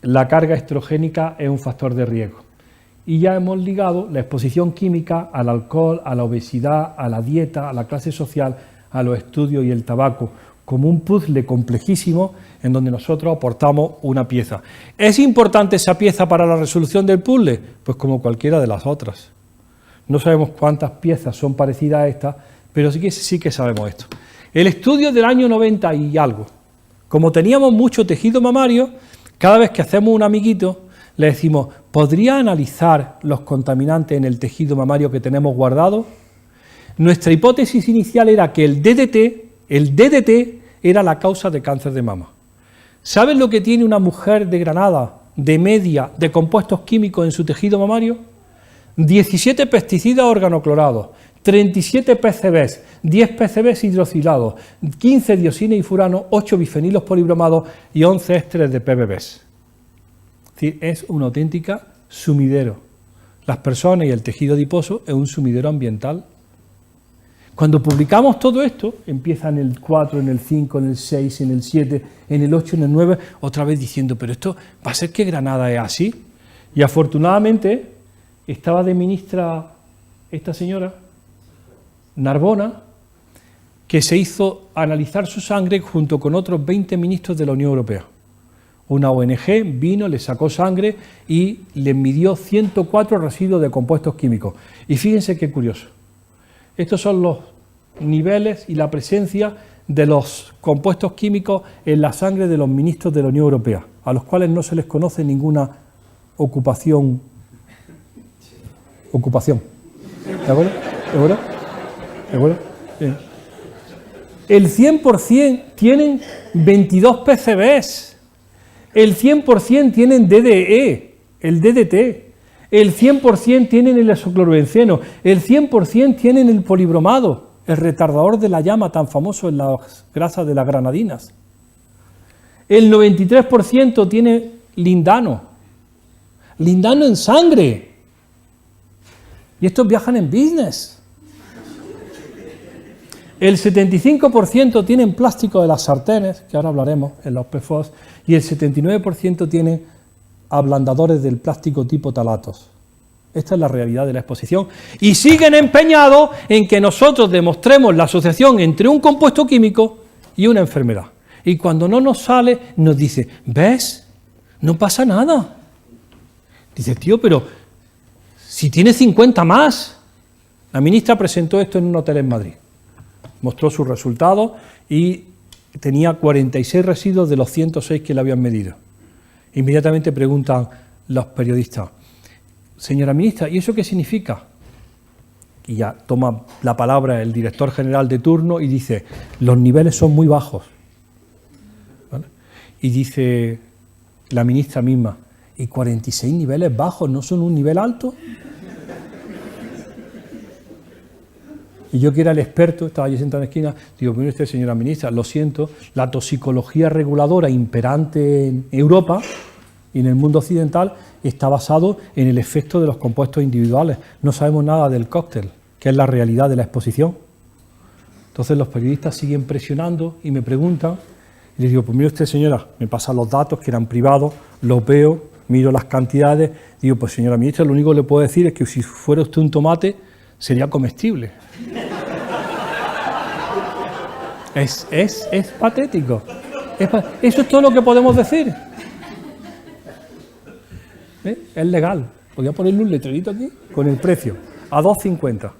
la carga estrogénica es un factor de riesgo. Y ya hemos ligado la exposición química al alcohol, a la obesidad, a la dieta, a la clase social, a los estudios y el tabaco, como un puzzle complejísimo en donde nosotros aportamos una pieza. ¿Es importante esa pieza para la resolución del puzzle? Pues como cualquiera de las otras. No sabemos cuántas piezas son parecidas a esta, pero sí que sabemos esto. El estudio del año 90 y algo. Como teníamos mucho tejido mamario, cada vez que hacemos un amiguito, le decimos, ¿podría analizar los contaminantes en el tejido mamario que tenemos guardado? Nuestra hipótesis inicial era que el DDT era la causa de cáncer de mama. ¿Saben lo que tiene una mujer de Granada, de media, de compuestos químicos en su tejido mamario? 17 pesticidas organoclorados, 37 PCBs, 10 PCBs hidroxilados, 15 dioxina y furano, 8 bifenilos polibromados y 11 ésteres de PBBs. Es decir, es una auténtica sumidero. Las personas y el tejido adiposo es un sumidero ambiental. Cuando publicamos todo esto, empieza en el 4, en el 5, en el 6, en el 7, en el 8, en el 9, otra vez diciendo, pero esto va a ser que Granada es así. Y afortunadamente estaba de ministra esta señora, Narbona, que se hizo analizar su sangre junto con otros 20 ministros de la Unión Europea. Una ONG vino, le sacó sangre y le midió 104 residuos de compuestos químicos. Y fíjense qué curioso. Estos son los niveles y la presencia de los compuestos químicos en la sangre de los ministros de la Unión Europea, a los cuales no se les conoce ninguna ocupación. ¿De acuerdo? ¿De acuerdo? ¿De acuerdo? Bien. El 100% tienen 22 PCBs, el 100% tienen DDE, el DDT, el 100% tienen el isoclorobenceno, el 100% tienen el polibromado, el retardador de la llama tan famoso en las grasas de las granadinas. El 93% tiene lindano en sangre. Y estos viajan en business. El 75% tienen plástico de las sartenes, que ahora hablaremos en los PFOS, y el 79% tiene ablandadores del plástico tipo talatos. Esta es la realidad de la exposición. Y siguen empeñados en que nosotros demostremos la asociación entre un compuesto químico y una enfermedad. Y cuando no nos sale, nos dice, ¿ves? No pasa nada. Dice, tío, pero si tiene 50 más. La ministra presentó esto en un hotel en Madrid. Mostró sus resultados y tenía 46 residuos de los 106 que le habían medido. Inmediatamente preguntan los periodistas, señora ministra, ¿y eso qué significa? Y ya toma la palabra el director general de turno y dice, los niveles son muy bajos. ¿Vale? Y dice la ministra misma, ¿y 46 niveles bajos no son un nivel alto? Y yo, que era el experto, estaba allí sentado en la esquina, digo, mire usted, señora ministra, lo siento, la toxicología reguladora imperante en Europa y en el mundo occidental está basado en el efecto de los compuestos individuales. No sabemos nada del cóctel, que es la realidad de la exposición. Entonces los periodistas siguen presionando y me preguntan, y les digo, pues mire usted, señora, me pasan los datos que eran privados, los veo, miro las cantidades, digo, pues señora ministra, lo único que le puedo decir es que si fuera usted un tomate, sería comestible. Es patético. Eso es todo lo que podemos decir. Es legal. Podría ponerle un letrerito aquí con el precio, a 2,50.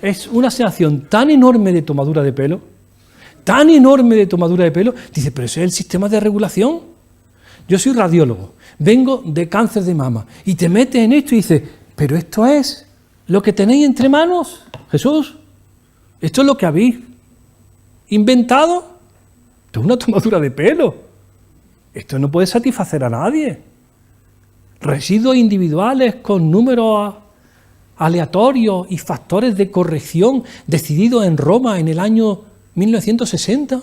Es una sensación tan enorme de tomadura de pelo, dice, pero ese es el sistema de regulación. Yo soy radiólogo, vengo de cáncer de mama, y te metes en esto y dices, pero esto es lo que tenéis entre manos, Jesús. Esto es lo que habéis inventado. Esto es una tomadura de pelo. Esto no puede satisfacer a nadie. Residuos individuales con números aleatorios y factores de corrección decididos en Roma en el año 1960.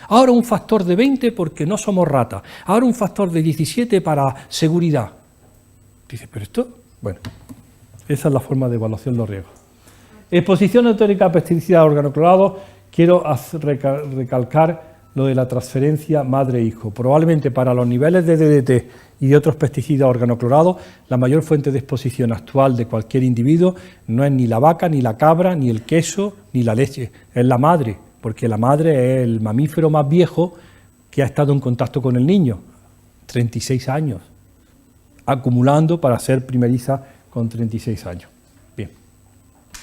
Ahora un factor de 20 porque no somos ratas. Ahora un factor de 17 para seguridad. Dice, pero esto... Bueno, esa es la forma de evaluación de los riesgos. Exposición autórica a pesticidas organoclorados. Quiero recalcar lo de la transferencia madre-hijo. Probablemente para los niveles de DDT y de otros pesticidas organoclorados, la mayor fuente de exposición actual de cualquier individuo no es ni la vaca, ni la cabra, ni el queso, ni la leche. Es la madre, porque la madre es el mamífero más viejo que ha estado en contacto con el niño. 36 años. Acumulando para ser primeriza con 36 años. Bien.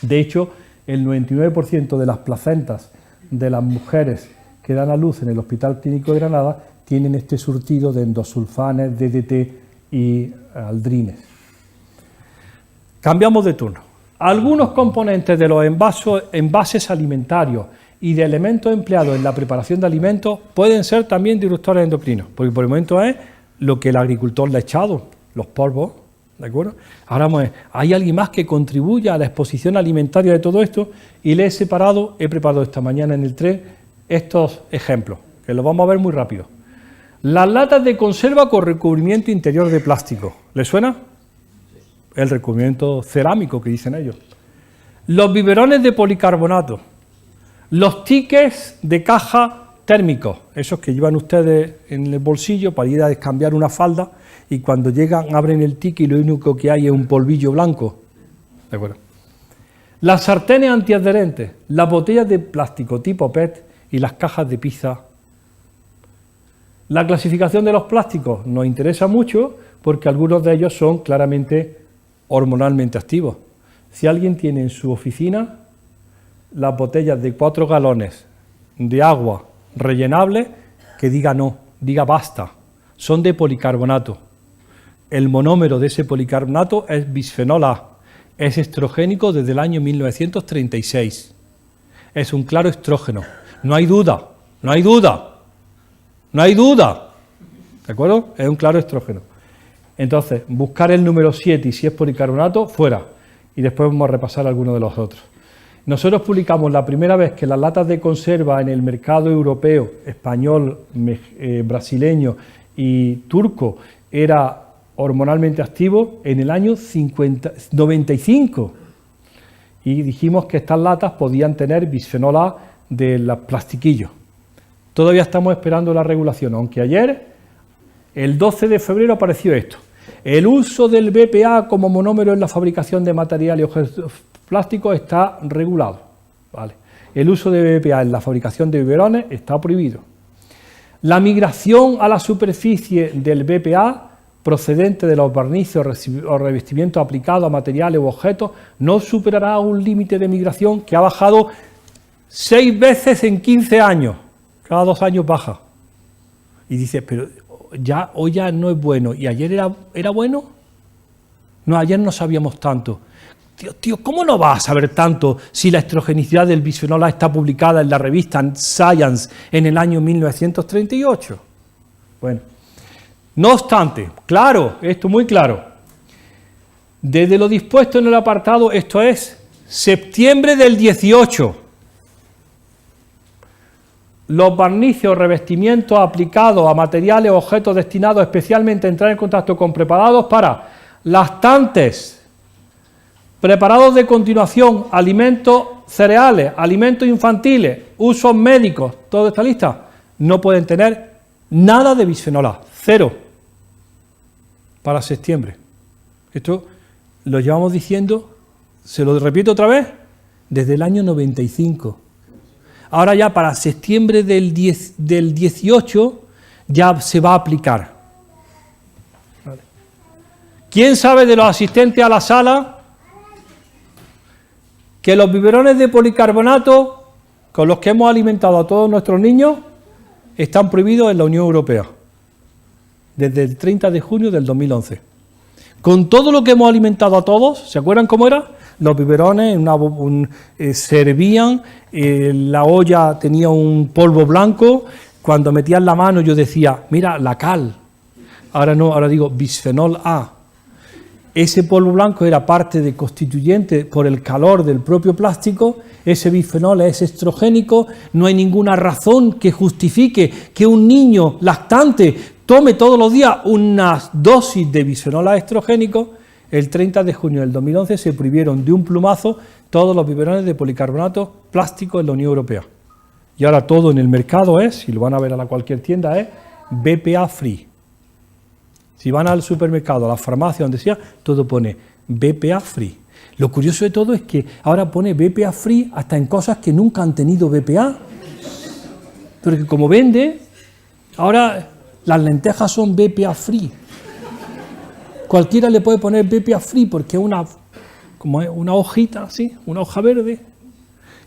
De hecho, el 99% de las placentas de las mujeres que dan a luz en el Hospital Clínico de Granada tienen este surtido de endosulfanes, DDT y aldrines. Cambiamos de turno. Algunos componentes de los envases alimentarios y de elementos empleados en la preparación de alimentos pueden ser también disruptores endocrinos, porque por el momento es lo que el agricultor le ha echado, los polvos, ¿de acuerdo? Ahora vamos a ver, ¿hay alguien más que contribuya a la exposición alimentaria de todo esto? Y le he preparado esta mañana en el tren estos ejemplos, que los vamos a ver muy rápido. Las latas de conserva con recubrimiento interior de plástico, ¿les suena? El recubrimiento cerámico que dicen ellos. Los biberones de policarbonato, los tickets de caja térmicos, esos que llevan ustedes en el bolsillo para ir a descambiar una falda, y cuando llegan abren el ticket y lo único que hay es un polvillo blanco. ¿De acuerdo? Las sartenes antiadherentes, las botellas de plástico tipo PET y las cajas de pizza. La clasificación de los plásticos nos interesa mucho porque algunos de ellos son claramente hormonalmente activos. Si alguien tiene en su oficina las botellas de 4 galones de agua rellenables, que diga no, diga basta, son de policarbonato. El monómero de ese policarbonato es bisfenol A, es estrogénico desde el año 1936. Es un claro estrógeno, no hay duda, no hay duda, no hay duda, ¿de acuerdo? Es un claro estrógeno. Entonces, buscar el número 7 y si es policarbonato, fuera. Y después vamos a repasar algunos de los otros. Nosotros publicamos la primera vez que las latas de conserva en el mercado europeo, español, brasileño y turco era hormonalmente activo en el año 95. Y dijimos que estas latas podían tener bisfenol A de los plastiquillos. Todavía estamos esperando la regulación, aunque ayer, el 12 de febrero, apareció esto. El uso del BPA como monómero en la fabricación de materiales y objetos plásticos está regulado. ¿Vale? El uso de BPA en la fabricación de biberones está prohibido. La migración a la superficie del BPA procedente de los barnices o revestimientos aplicados a materiales u objetos no superará un límite de migración que ha bajado 6 veces en 15 años. Cada 2 años baja. Y dice, pero ya hoy ya no es bueno. ¿Y ayer era bueno? No, ayer no sabíamos tanto. Tío, ¿cómo no vas a saber tanto si la estrogenicidad del bisfenol A está publicada en la revista Science en el año 1938? Bueno, no obstante, claro, esto muy claro, desde lo dispuesto en el apartado, esto es septiembre del 18, los barnices o revestimientos aplicados a materiales o objetos destinados especialmente a entrar en contacto con preparados para lactantes, preparados de continuación, alimentos cereales, alimentos infantiles, usos médicos, toda esta lista, no pueden tener nada de bisfenol A, 0, para septiembre. Esto lo llevamos diciendo, se lo repito otra vez, desde el año 95. Ahora ya para septiembre del 18 ya se va a aplicar. Vale. ¿Quién sabe de los asistentes a la sala que los biberones de policarbonato con los que hemos alimentado a todos nuestros niños están prohibidos en la Unión Europea desde el 30 de junio del 2011? Con todo lo que hemos alimentado a todos, ¿se acuerdan cómo era? Los biberones servían, la olla tenía un polvo blanco, cuando metían la mano yo decía, mira, la cal. Ahora no, ahora digo bisfenol A. Ese polvo blanco era parte de constituyente por el calor del propio plástico, ese bisfenol es estrogénico, no hay ninguna razón que justifique que un niño lactante tome todos los días una dosis de bisfenol A estrogénico. El 30 de junio del 2011 se prohibieron de un plumazo todos los biberones de policarbonato plástico en la Unión Europea. Y ahora todo en el mercado es, si lo van a ver a cualquier tienda, es BPA free. Si van al supermercado, a la farmacia, donde sea, todo pone BPA free. Lo curioso de todo es que ahora pone BPA free hasta en cosas que nunca han tenido BPA. Porque como vende, ahora las lentejas son BPA free. Cualquiera le puede poner BPA free porque es como es una hojita así, una hoja verde.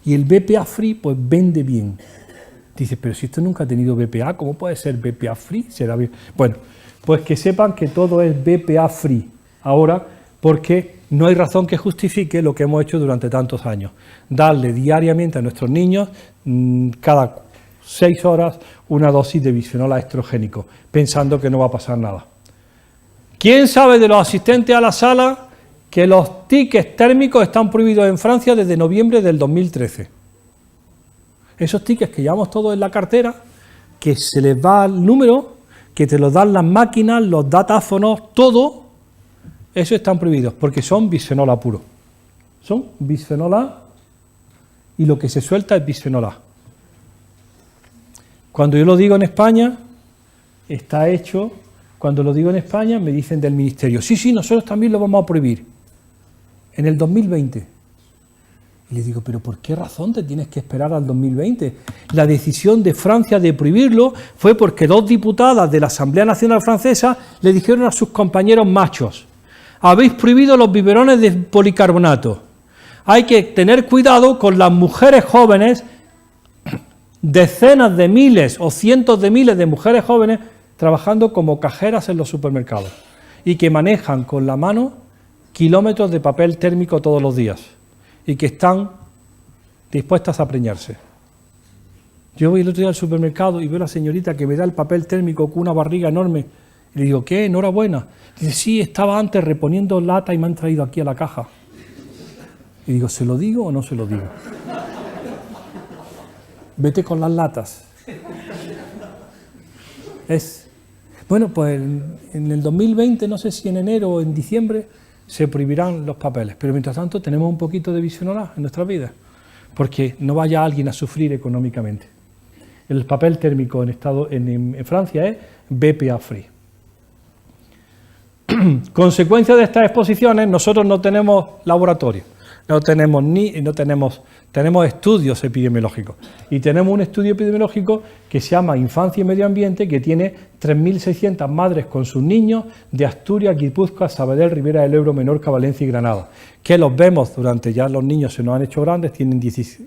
Y el BPA free pues vende bien. Dices, pero si esto nunca ha tenido BPA, ¿cómo puede ser BPA free? ¿Será bien? Bueno, pues que sepan que todo es BPA free ahora, porque no hay razón que justifique lo que hemos hecho durante tantos años. Darle diariamente a nuestros niños, cada 6 horas, una dosis de bisfenol A estrogénico, pensando que no va a pasar nada. ¿Quién sabe de los asistentes a la sala que los tickets térmicos están prohibidos en Francia desde noviembre del 2013? Esos tickets que llevamos todos en la cartera, que se les va el número, que te los dan las máquinas, los datáfonos, todo, eso están prohibidos, porque son bisfenol A puro. Son bisfenol A y lo que se suelta es bisfenol A. Cuando yo lo digo en España, está hecho, cuando lo digo en España me dicen del Ministerio, sí, nosotros también lo vamos a prohibir, en el 2020. Y les digo, ¿pero por qué razón te tienes que esperar al 2020? La decisión de Francia de prohibirlo fue porque 2 diputadas de la Asamblea Nacional Francesa le dijeron a sus compañeros machos, habéis prohibido los biberones de policarbonato. Hay que tener cuidado con las mujeres jóvenes, decenas de miles o cientos de miles de mujeres jóvenes trabajando como cajeras en los supermercados y que manejan con la mano kilómetros de papel térmico todos los días y que están dispuestas a preñarse. Yo voy el otro día al supermercado y veo a la señorita que me da el papel térmico con una barriga enorme y le digo, ¿qué? Enhorabuena. Dice, sí, estaba antes reponiendo lata y me han traído aquí a la caja. Y digo, ¿se lo digo o no se lo digo? Vete con las latas. Bueno, pues en el 2020, no sé si en enero o en diciembre, se prohibirán los papeles. Pero mientras tanto tenemos un poquito de bisfenol A en nuestra vida, porque no vaya alguien a sufrir económicamente. El papel térmico en Francia es BPA free. Consecuencia de estas exposiciones, nosotros no tenemos laboratorio, tenemos estudios epidemiológicos. Y tenemos un estudio epidemiológico que se llama Infancia y Medio Ambiente, que tiene 3.600 madres con sus niños de Asturias, Guipúzcoa, Sabadell, Ribera del Ebro, Menorca, Valencia y Granada, que los vemos durante, ya los niños se nos han hecho grandes, tienen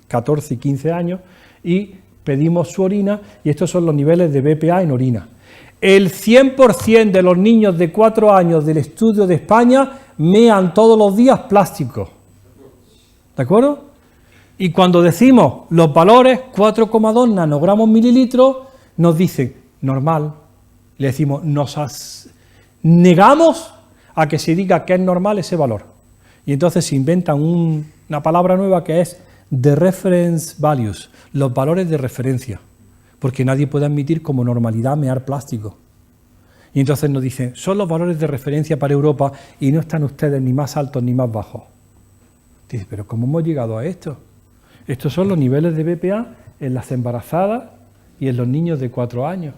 14 y 15 años, y pedimos su orina, y estos son los niveles de BPA en orina. El 100% de los niños de 4 años del estudio de España mean todos los días plástico. ¿De acuerdo? Y cuando decimos los valores, 4,2 nanogramos mililitros, nos dicen, normal. Le decimos, negamos a que se diga que es normal ese valor. Y entonces se inventan una palabra nueva que es the reference values, los valores de referencia. Porque nadie puede admitir como normalidad mear plástico. Y entonces nos dicen, son los valores de referencia para Europa y no están ustedes ni más altos ni más bajos. Dice, pero ¿cómo hemos llegado a esto? Estos son los niveles de BPA en las embarazadas y en los niños de 4 años.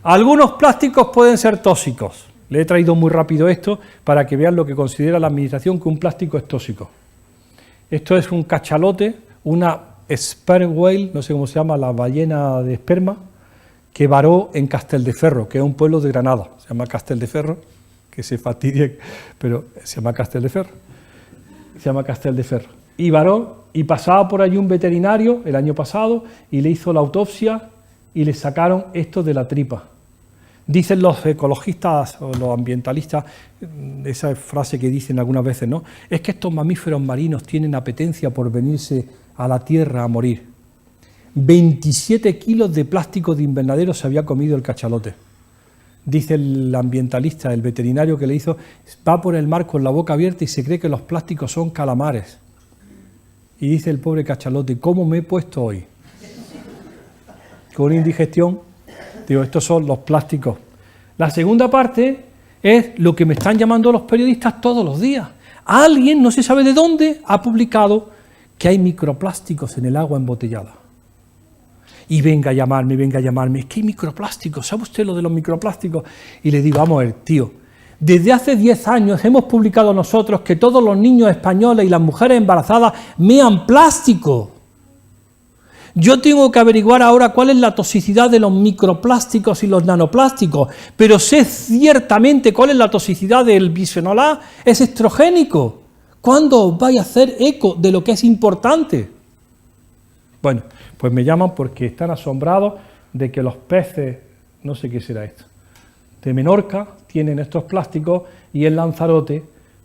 Algunos plásticos pueden ser tóxicos. Le he traído muy rápido esto para que vean lo que considera la administración que un plástico es tóxico. Esto es un cachalote, una sperm whale, no sé cómo se llama, la ballena de esperma, que varó en Castelldeferro, que es un pueblo de Granada. Se llama Castelldeferro, que se fastidie, pero se llama Castelldeferro. Se llama Castelldeferro. Y varó, y pasaba por allí un veterinario el año pasado y le hizo la autopsia y le sacaron esto de la tripa. Dicen los ecologistas o los ambientalistas, esa frase que dicen algunas veces, ¿no? Es que estos mamíferos marinos tienen apetencia por venirse a la tierra a morir. 27 kilos de plástico de invernadero se había comido el cachalote. Dice el ambientalista, el veterinario que le hizo, va por el mar con la boca abierta y se cree que los plásticos son calamares. Y dice el pobre cachalote, ¿cómo me he puesto hoy? Con una indigestión. Digo, estos son los plásticos. La segunda parte es lo que me están llamando los periodistas todos los días. Alguien, no se sabe de dónde, ha publicado que hay microplásticos en el agua embotellada. Y venga a llamarme, es que hay microplásticos, ¿sabe usted lo de los microplásticos? Y le digo, vamos a ver, tío, desde hace 10 años hemos publicado nosotros que todos los niños españoles y las mujeres embarazadas mean plástico. Yo tengo que averiguar ahora cuál es la toxicidad de los microplásticos y los nanoplásticos, pero sé ciertamente cuál es la toxicidad del bisfenol A, es estrogénico. ¿Cuándo os vais a hacer eco de lo que es importante? Bueno, pues me llaman porque están asombrados de que los peces, no sé qué será esto, de Menorca tienen estos plásticos y en Lanzarote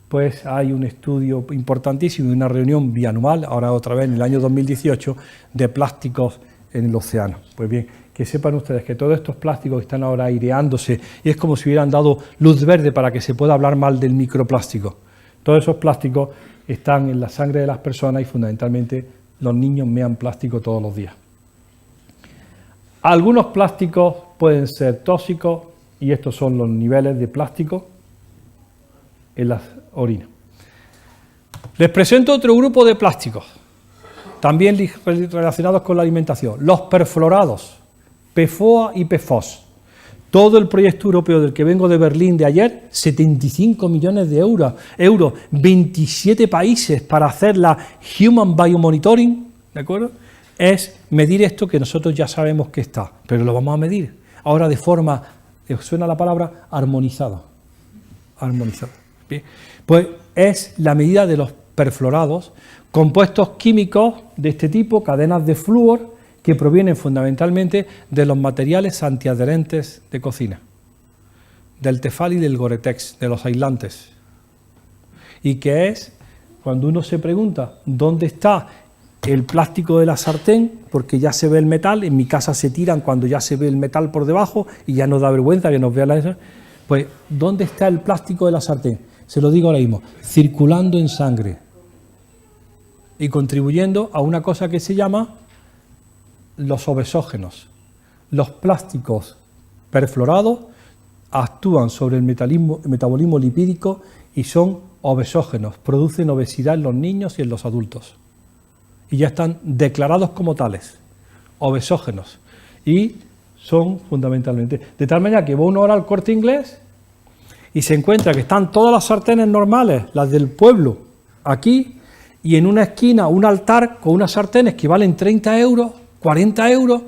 pues hay un estudio importantísimo y una reunión bianual, ahora otra vez en el año 2018, de plásticos en el océano. Pues bien, que sepan ustedes que todos estos plásticos están ahora aireándose y es como si hubieran dado luz verde para que se pueda hablar mal del microplástico. Todos esos plásticos están en la sangre de las personas y fundamentalmente los niños mean plástico todos los días. Algunos plásticos pueden ser tóxicos y estos son los niveles de plástico en las orinas. Les presento otro grupo de plásticos, también relacionados con la alimentación, los perfluorados, PFOA y PFOS. Todo el proyecto europeo del que vengo de Berlín de ayer, 75 millones de euros, 27 países para hacer la Human Biomonitoring, ¿de acuerdo? Es medir esto que nosotros ya sabemos que está, pero lo vamos a medir ahora de forma, suena la palabra, armonizada. Armonizada. Bien. Pues es la medida de los perfluorados, compuestos químicos de este tipo, cadenas de flúor, que provienen fundamentalmente de los materiales antiadherentes de cocina, del Tefal y del Gore-Tex, de los aislantes. Y que es, cuando uno se pregunta dónde está el plástico de la sartén, porque ya se ve el metal, en mi casa se tiran cuando ya se ve el metal por debajo y ya nos da vergüenza que nos vea la... Pues, ¿dónde está el plástico de la sartén? Se lo digo ahora mismo, circulando en sangre y contribuyendo a una cosa que se llama los obesógenos. Los plásticos perfluorados actúan sobre el metabolismo lipídico y son obesógenos, producen obesidad en los niños y en los adultos. Y ya están declarados como tales, obesógenos. Y son fundamentalmente, de tal manera que va uno ahora al Corte Inglés y se encuentra que están todas las sartenes normales, las del pueblo, aquí, y en una esquina un altar con unas sartenes que valen 30 euros, 40 euros,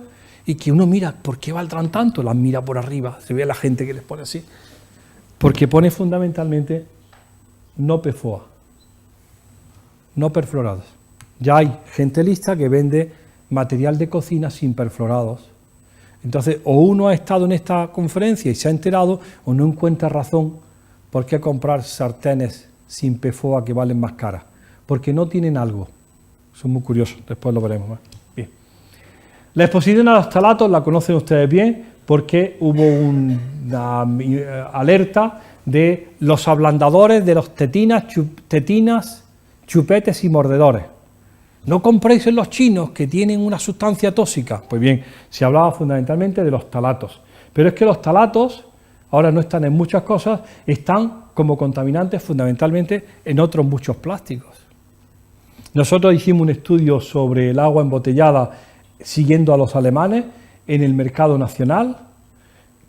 y que uno mira, ¿por qué valdrán tanto? Las mira por arriba, se ve a la gente que les pone así. Porque pone fundamentalmente no PFOA, no perfluorados. Ya hay gente lista que vende material de cocina sin perfluorados. Entonces, o uno ha estado en esta conferencia y se ha enterado, o no encuentra razón por qué comprar sartenes sin PFOA que valen más caras. Porque no tienen algo. Eso es muy curioso, después lo veremos más. Bien. La exposición a los ftalatos la conocen ustedes bien, porque hubo una alerta de los ablandadores de los tetinas, chupetes y mordedores. No compréis en los chinos que tienen una sustancia tóxica. Pues bien, se hablaba fundamentalmente de los ftalatos. Pero es que los ftalatos ahora no están en muchas cosas, están como contaminantes fundamentalmente en otros muchos plásticos. Nosotros hicimos un estudio sobre el agua embotellada siguiendo a los alemanes en el mercado nacional.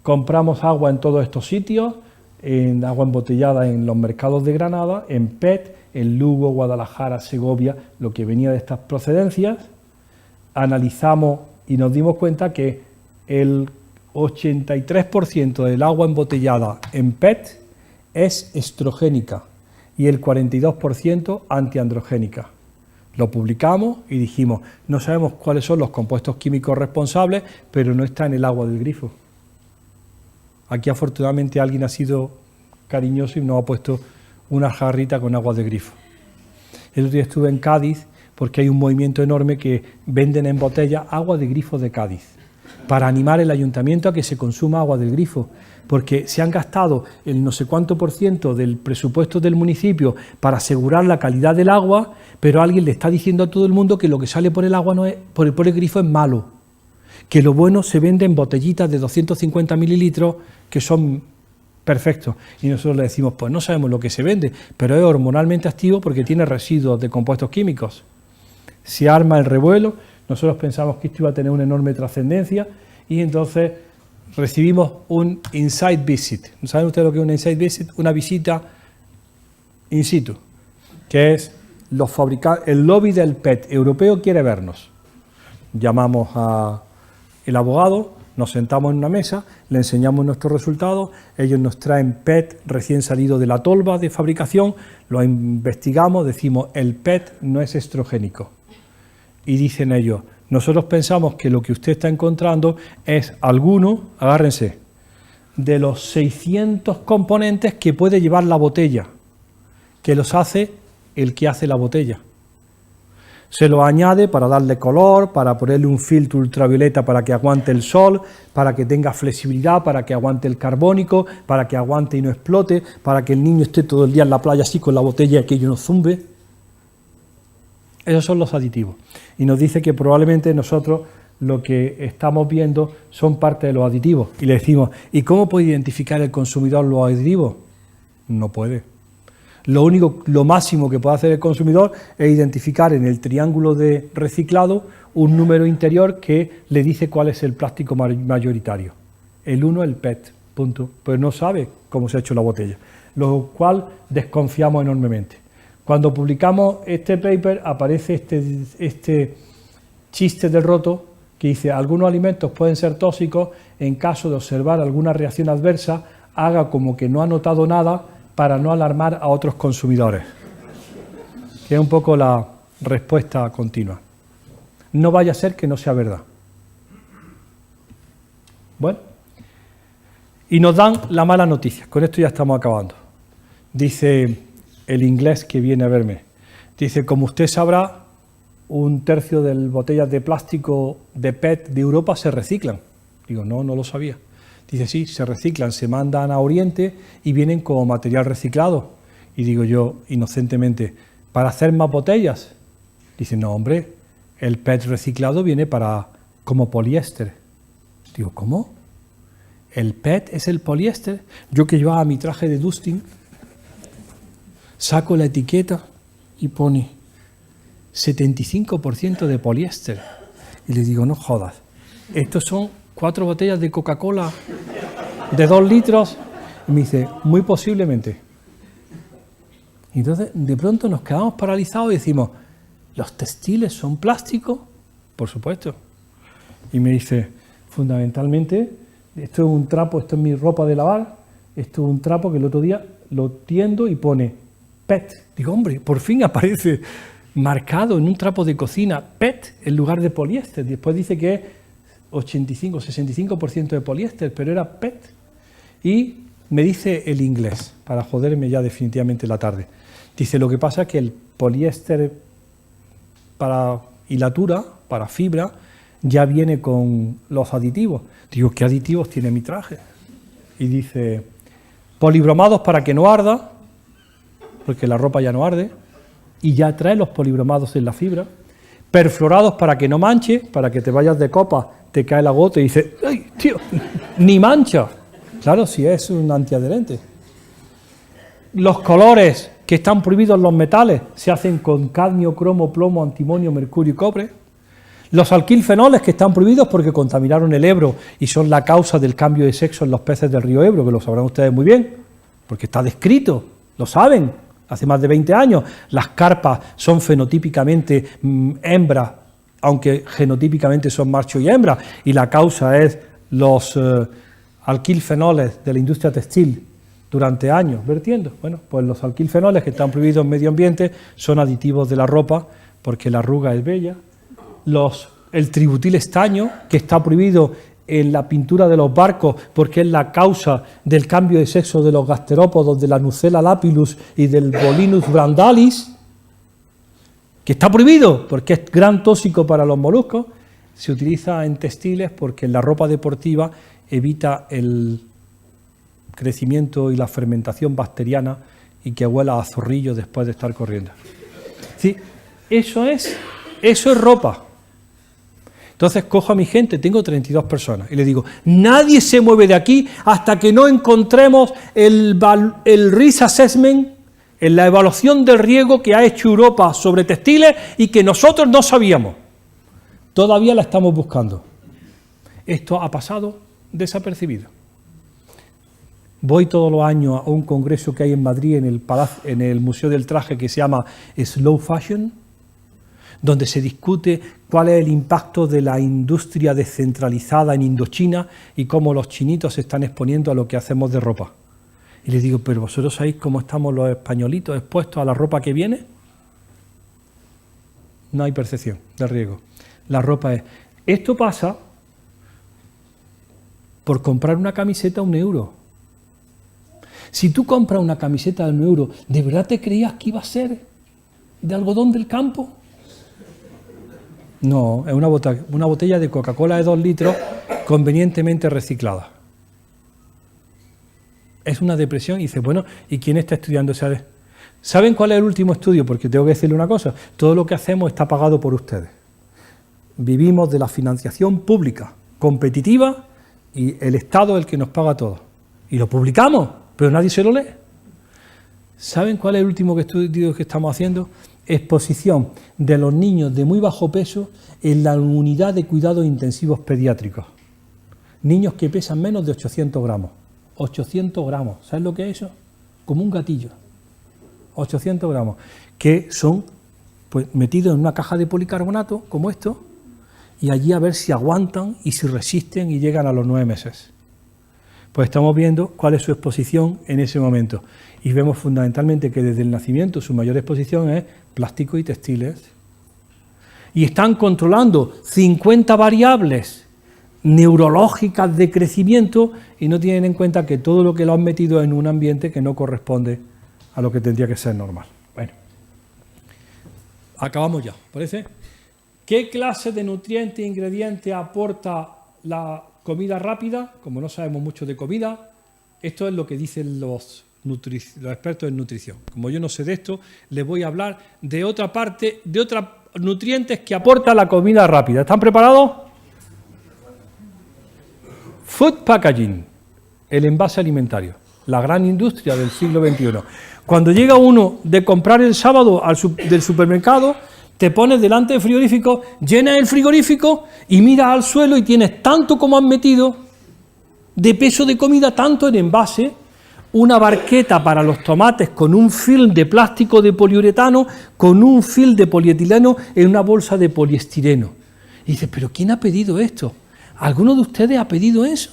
Compramos agua en todos estos sitios, en agua embotellada en los mercados de Granada, en PET, en Lugo, Guadalajara, Segovia, lo que venía de estas procedencias. Analizamos y nos dimos cuenta que el 83% del agua embotellada en PET es estrogénica y el 42% antiandrogénica. Lo publicamos y dijimos, no sabemos cuáles son los compuestos químicos responsables, pero no está en el agua del grifo. Aquí afortunadamente alguien ha sido cariñoso y nos ha puesto una jarrita con agua de grifo. El otro día estuve en Cádiz porque hay un movimiento enorme que venden en botella agua de grifo de Cádiz para animar el ayuntamiento a que se consuma agua del grifo, porque se han gastado el no sé cuánto % del presupuesto del municipio para asegurar la calidad del agua, pero alguien le está diciendo a todo el mundo que lo que sale por el agua no es, por el grifo es malo, que lo bueno se vende en botellitas de 250 mililitros que son perfectos. Y nosotros le decimos, pues no sabemos lo que se vende, pero es hormonalmente activo porque tiene residuos de compuestos químicos. Se arma el revuelo, nosotros pensamos que esto iba a tener una enorme trascendencia y entonces recibimos un inside visit. ¿Saben ustedes lo que es un inside visit? Una visita in situ, que es los fabricantes, el lobby del PET europeo quiere vernos. Llamamos al abogado, nos sentamos en una mesa, le enseñamos nuestros resultados, ellos nos traen PET recién salido de la tolva de fabricación, lo investigamos, decimos el PET no es estrogénico. Y dicen ellos, nosotros pensamos que lo que usted está encontrando es alguno, agárrense, de los 600 componentes que puede llevar la botella, que los hace el que hace la botella. Se lo añade para darle color, para ponerle un filtro ultravioleta para que aguante el sol, para que tenga flexibilidad, para que aguante el carbónico, para que aguante y no explote, para que el niño esté todo el día en la playa así con la botella y aquello no zumbe. Esos son los aditivos. Y nos dice que probablemente nosotros lo que estamos viendo son parte de los aditivos. Y le decimos, ¿y cómo puede identificar el consumidor los aditivos? No puede. Lo máximo que puede hacer el consumidor es identificar en el triángulo de reciclado un número interior que le dice cuál es el plástico mayoritario. El 1 el PET, punto. Pero no sabe cómo se ha hecho la botella, lo cual desconfiamos enormemente. Cuando publicamos este paper aparece este chiste del roto que dice, algunos alimentos pueden ser tóxicos, en caso de observar alguna reacción adversa, haga como que no ha notado nada para no alarmar a otros consumidores. Que es un poco la respuesta continua. No vaya a ser que no sea verdad. Bueno, y nos dan la mala noticia, con esto ya estamos acabando. Dice el inglés que viene a verme, dice, como usted sabrá, 1/3 de las botellas de plástico de PET de Europa se reciclan. Digo, no lo sabía. Dice, sí, se reciclan, se mandan a Oriente y vienen como material reciclado. Y digo yo, inocentemente, ¿para hacer más botellas? Dice, no, hombre, el PET reciclado viene como poliéster. Digo, ¿cómo? ¿El PET es el poliéster? Yo que llevaba mi traje de dusting, saco la etiqueta y pone 75% de poliéster. Y le digo, no jodas, estos son 4 botellas de Coca-Cola de 2 litros Y me dice, muy posiblemente. Y entonces, de pronto nos quedamos paralizados y decimos, ¿los textiles son plásticos? Por supuesto. Y me dice, fundamentalmente, esto es un trapo, esto es mi ropa de lavar, esto es un trapo que el otro día lo tiendo y pone PET. Digo, hombre, por fin aparece marcado en un trapo de cocina PET en lugar de poliéster. Después dice que es 65% de poliéster, pero era PET. Y me dice el inglés, para joderme ya definitivamente la tarde. Dice, lo que pasa es que el poliéster para hilatura, para fibra, ya viene con los aditivos. Digo, ¿qué aditivos tiene mi traje? Y dice, polibromados para que no arda, porque la ropa ya no arde, y ya trae los polibromados en la fibra, perfluorados para que no manche, para que te vayas de copa, te cae la gota y dices, ¡ay, tío! ¡Ni mancha! Claro, si es un antiadherente. Los colores que están prohibidos en los metales se hacen con cadmio, cromo, plomo, antimonio, mercurio y cobre. Los alquilfenoles que están prohibidos porque contaminaron el Ebro y son la causa del cambio de sexo en los peces del río Ebro, que lo sabrán ustedes muy bien, porque está descrito, lo saben, hace más de 20 años. Las carpas son fenotípicamente hembras, aunque genotípicamente son macho y hembra, y la causa es los alquilfenoles de la industria textil durante años vertiendo. Bueno, pues los alquilfenoles que están prohibidos en medio ambiente son aditivos de la ropa porque la arruga es bella. El tributil estaño, que está prohibido en la pintura de los barcos porque es la causa del cambio de sexo de los gasterópodos, de la Nucella lapillus y del Bolinus brandalis, que está prohibido porque es gran tóxico para los moluscos, se utiliza en textiles porque en la ropa deportiva evita el crecimiento y la fermentación bacteriana y que huela a zorrillo después de estar corriendo. Sí, eso es ropa. Entonces cojo a mi gente, tengo 32 personas, y le digo, nadie se mueve de aquí hasta que no encontremos el risk assessment, en la evaluación del riesgo que ha hecho Europa sobre textiles y que nosotros no sabíamos. Todavía la estamos buscando. Esto ha pasado desapercibido. Voy todos los años a un congreso que hay en Madrid, en el Museo del Traje, que se llama Slow Fashion, donde se discute cuál es el impacto de la industria descentralizada en Indochina y cómo los chinitos se están exponiendo a lo que hacemos de ropa. Y les digo, ¿pero vosotros sabéis cómo estamos los españolitos expuestos a la ropa que viene? No hay percepción del riesgo. La ropa es... Esto pasa por comprar una camiseta a €1. Si tú compras una camiseta de €1, ¿de verdad te creías que iba a ser de algodón del campo? No, es una botella de Coca-Cola de 2 litros convenientemente reciclada. Es una depresión y dice, bueno, ¿y quién está estudiando esa vez? ¿Saben cuál es el último estudio? Porque tengo que decirle una cosa, todo lo que hacemos está pagado por ustedes. Vivimos de la financiación pública, competitiva, y el Estado es el que nos paga todo. Y lo publicamos, pero nadie se lo lee. ¿Saben cuál es el último estudio que estamos haciendo? Exposición de los niños de muy bajo peso en la unidad de cuidados intensivos pediátricos. Niños que pesan menos de 800 gramos. 800 gramos, ¿sabes lo que es eso? Como un gatillo. 800 gramos, que son pues, metidos en una caja de policarbonato, como esto, y allí a ver si aguantan y si resisten y llegan a los 9 meses. Pues estamos viendo cuál es su exposición en ese momento. Y vemos fundamentalmente que desde el nacimiento su mayor exposición es plástico y textiles. Y están controlando 50 variables neurológicas de crecimiento y no tienen en cuenta que todo lo que lo han metido en un ambiente que no corresponde a lo que tendría que ser normal. Bueno, acabamos ya, ¿parece? ¿Qué clase de nutrientes e ingredientes aporta la comida rápida? Como no sabemos mucho de comida, esto es lo que dicen los expertos en nutrición. Como yo no sé de esto, les voy a hablar de otra parte, de otros nutrientes que aporta la comida rápida. ¿Están preparados? Food packaging, el envase alimentario, la gran industria del siglo XXI. Cuando llega uno de comprar el sábado del supermercado, te pones delante del frigorífico, llenas el frigorífico y miras al suelo y tienes tanto como has metido de peso de comida, tanto en envase una barqueta para los tomates con un film de plástico de poliuretano, con un film de polietileno en una bolsa de poliestireno. Y dices, ¿pero quién ha pedido esto? ¿Alguno de ustedes ha pedido eso?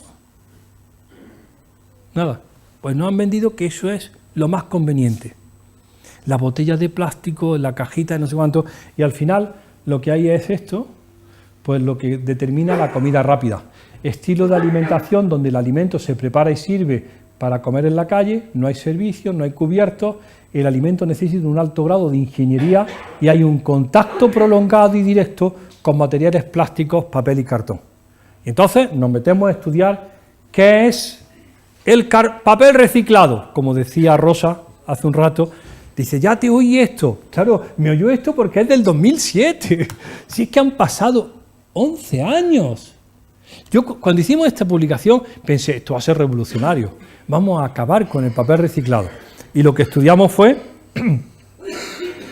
Nada, pues nos han vendido que eso es lo más conveniente. La botella de plástico, la cajita de no sé cuánto, y al final lo que hay es esto, pues lo que determina la comida rápida. Estilo de alimentación donde el alimento se prepara y sirve para comer en la calle, no hay servicios, no hay cubiertos, el alimento necesita un alto grado de ingeniería y hay un contacto prolongado y directo con materiales plásticos, papel y cartón. Y entonces nos metemos a estudiar qué es el papel reciclado, como decía Rosa hace un rato. Dice, ya te oí esto. Claro, me oyó esto porque es del 2007. Si es que han pasado 11 años. Yo cuando hicimos esta publicación pensé, esto va a ser revolucionario. Vamos a acabar con el papel reciclado. Y lo que estudiamos fue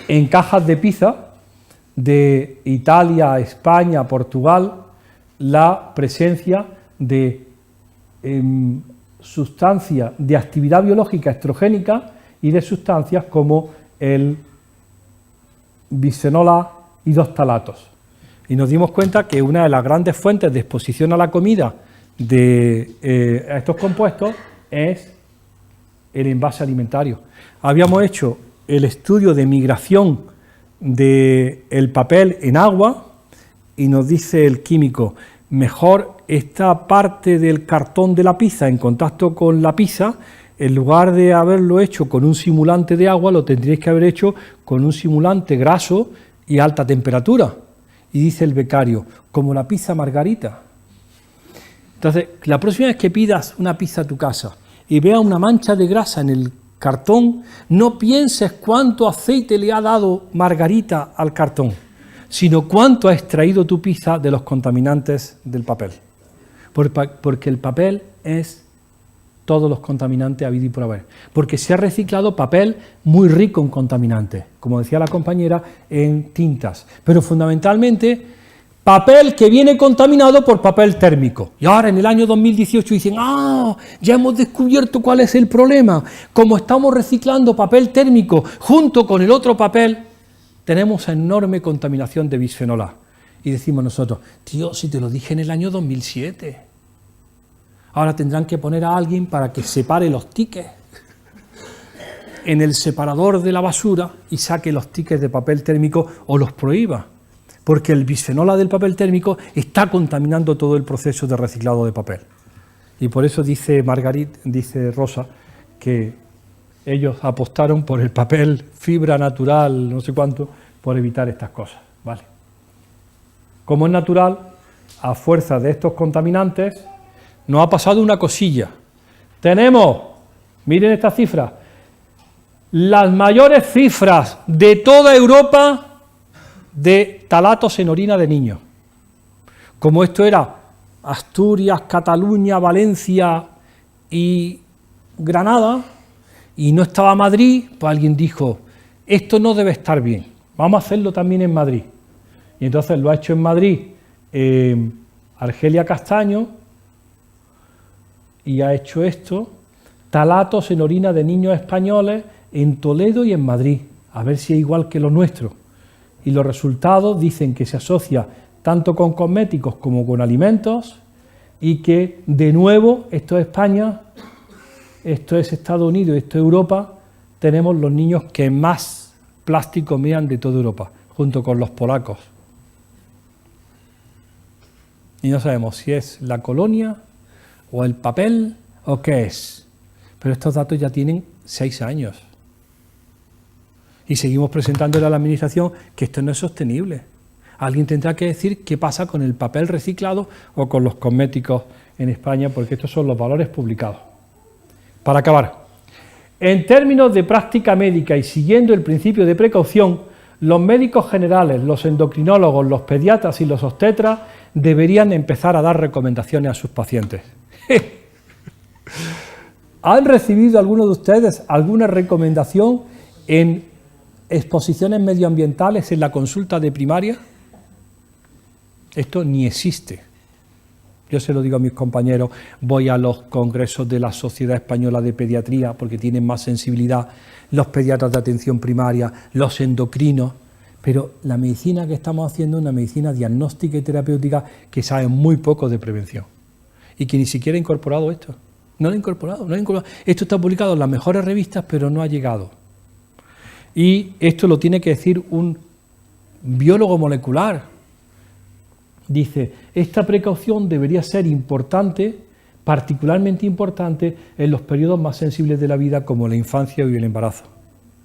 en cajas de pizza de Italia, España, Portugal, la presencia de sustancias de actividad biológica estrogénica y de sustancias como el bisfenol A y 2-talatos. Y nos dimos cuenta que una de las grandes fuentes de exposición a la comida de estos compuestos es el envase alimentario. Habíamos hecho el estudio de migración del papel en agua y nos dice el químico, mejor esta parte del cartón de la pizza en contacto con la pizza, en lugar de haberlo hecho con un simulante de agua, lo tendríais que haber hecho con un simulante graso y a alta temperatura. Y dice el becario, como la pizza margarita. Entonces, la próxima vez que pidas una pizza a tu casa y veas una mancha de grasa en el cartón, no pienses cuánto aceite le ha dado margarita al cartón, sino cuánto ha extraído tu pizza de los contaminantes del papel. Porque el papel es todos los contaminantes habidos y por haber. Porque se ha reciclado papel muy rico en contaminantes, como decía la compañera, en tintas. Pero fundamentalmente, papel que viene contaminado por papel térmico. Y ahora en el año 2018 dicen, ya hemos descubierto cuál es el problema. Como estamos reciclando papel térmico junto con el otro papel, tenemos enorme contaminación de bisfenol A. Y decimos nosotros, tío, si te lo dije en el año 2007. Ahora tendrán que poner a alguien para que separe los tickets en el separador de la basura y saque los tickets de papel térmico o los prohíba. Porque el bisfenol A del papel térmico está contaminando todo el proceso de reciclado de papel. Y por eso dice Rosa, que ellos apostaron por el papel, fibra natural, no sé cuánto, por evitar estas cosas. ¿Vale? Como es natural, a fuerza de estos contaminantes, nos ha pasado una cosilla. Tenemos, miren esta cifra, las mayores cifras de toda Europa de talatos en orina de niños. Como esto era Asturias, Cataluña, Valencia y Granada, y no estaba Madrid, pues alguien dijo, esto no debe estar bien, vamos a hacerlo también en Madrid. Y entonces lo ha hecho en Madrid Argelia Castaño, y ha hecho esto, talatos en orina de niños españoles en Toledo y en Madrid, a ver si es igual que lo nuestro. Y los resultados dicen que se asocia tanto con cosméticos como con alimentos y que, de nuevo, esto es España, esto es Estados Unidos, esto es Europa, tenemos los niños que más plástico mean de toda Europa, junto con los polacos. Y no sabemos si es la colonia o el papel o qué es. Pero estos datos ya tienen 6 años. Y seguimos presentándole a la Administración que esto no es sostenible. Alguien tendrá que decir qué pasa con el papel reciclado o con los cosméticos en España, porque estos son los valores publicados. Para acabar, en términos de práctica médica y siguiendo el principio de precaución, los médicos generales, los endocrinólogos, los pediatras y los obstetras deberían empezar a dar recomendaciones a sus pacientes. ¿Han recibido algunos de ustedes alguna recomendación en exposiciones medioambientales en la consulta de primaria? Esto ni existe. Yo se lo digo a mis compañeros, voy a los congresos de la Sociedad Española de Pediatría porque tienen más sensibilidad, los pediatras de atención primaria, los endocrinos, pero la medicina que estamos haciendo es una medicina diagnóstica y terapéutica que sabe muy poco de prevención y que ni siquiera ha incorporado esto. No lo ha incorporado, Esto está publicado en las mejores revistas, pero no ha llegado. Y esto lo tiene que decir un biólogo molecular. Dice, esta precaución debería ser importante, particularmente importante, en los periodos más sensibles de la vida, como la infancia y el embarazo.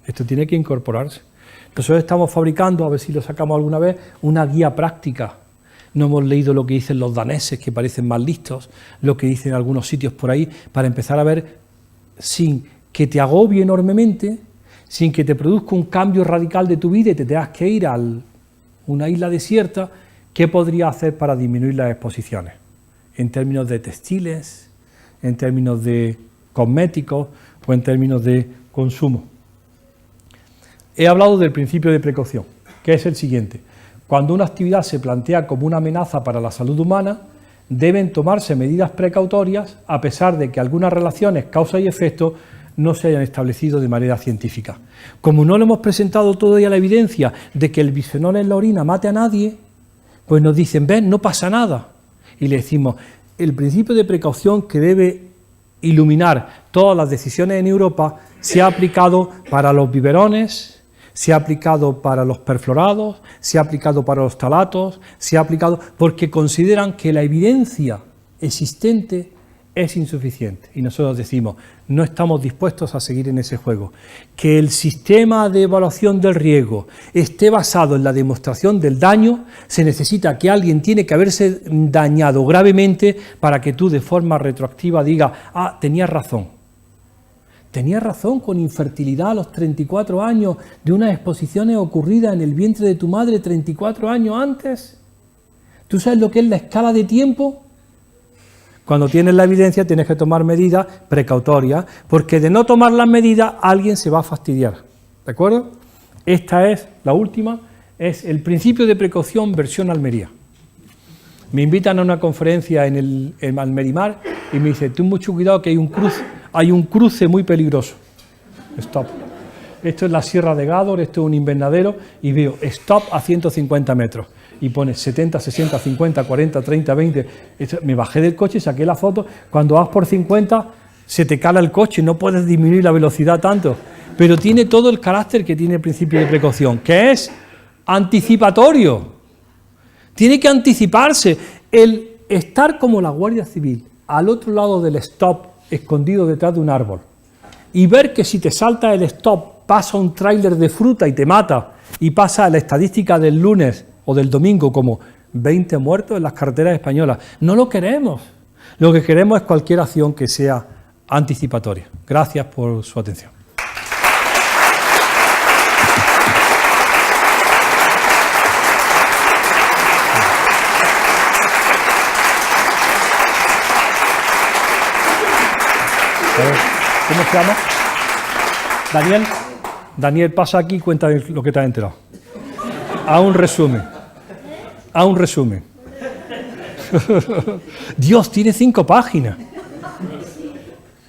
Esto tiene que incorporarse. Nosotros estamos fabricando, a ver si lo sacamos alguna vez, una guía práctica. No hemos leído lo que dicen los daneses, que parecen más listos, lo que dicen algunos sitios por ahí, para empezar a ver, sin que te agobie enormemente, sin que te produzca un cambio radical de tu vida y te tengas que ir a una isla desierta, ¿qué podría hacer para disminuir las exposiciones? En términos de textiles, en términos de cosméticos o en términos de consumo. He hablado del principio de precaución, que es el siguiente. Cuando una actividad se plantea como una amenaza para la salud humana, deben tomarse medidas precautorias a pesar de que algunas relaciones causa y efecto no se hayan establecido de manera científica. Como no le hemos presentado todavía la evidencia de que el bisfenol en la orina mate a nadie, pues nos dicen, ven, no pasa nada. Y le decimos, el principio de precaución que debe iluminar todas las decisiones en Europa se ha aplicado para los biberones, se ha aplicado para los perfluorados, se ha aplicado para los ftalatos, se ha aplicado porque consideran que la evidencia existente es insuficiente. Y nosotros decimos, no estamos dispuestos a seguir en ese juego. Que el sistema de evaluación del riesgo esté basado en la demostración del daño, se necesita que alguien tiene que haberse dañado gravemente para que tú de forma retroactiva digas, ah, tenías razón. Tenías razón con infertilidad a los 34 años de unas exposiciones ocurridas en el vientre de tu madre 34 años antes. ¿Tú sabes lo que es la escala de tiempo? Cuando tienes la evidencia tienes que tomar medidas precautorias, porque de no tomar las medidas alguien se va a fastidiar. ¿De acuerdo? Esta es la última, es el principio de precaución versión Almería. Me invitan a una conferencia en Almerimar y me dice, ten mucho cuidado que hay un cruce muy peligroso. Stop. Esto es la Sierra de Gádor, esto es un invernadero y veo stop a 150 metros. Y pone 70, 60, 50, 40, 30, 20. Me bajé del coche, saqué la foto. Cuando vas por 50 se te cala el coche, no puedes disminuir la velocidad tanto. Pero tiene todo el carácter que tiene el principio de precaución, que es anticipatorio. Tiene que anticiparse. El estar como la Guardia Civil al otro lado del stop, escondido detrás de un árbol, y ver que si te salta el stop pasa un tráiler de fruta y te mata, y pasa la estadística del lunes o del domingo como 20 muertos en las carreteras españolas. No lo queremos. Lo que queremos es cualquier acción que sea anticipatoria. Gracias por su atención. ¿Cómo se llama? Daniel. Daniel, pasa aquí y cuéntame lo que te has enterado. A un resumen. Dios, tiene 5 páginas.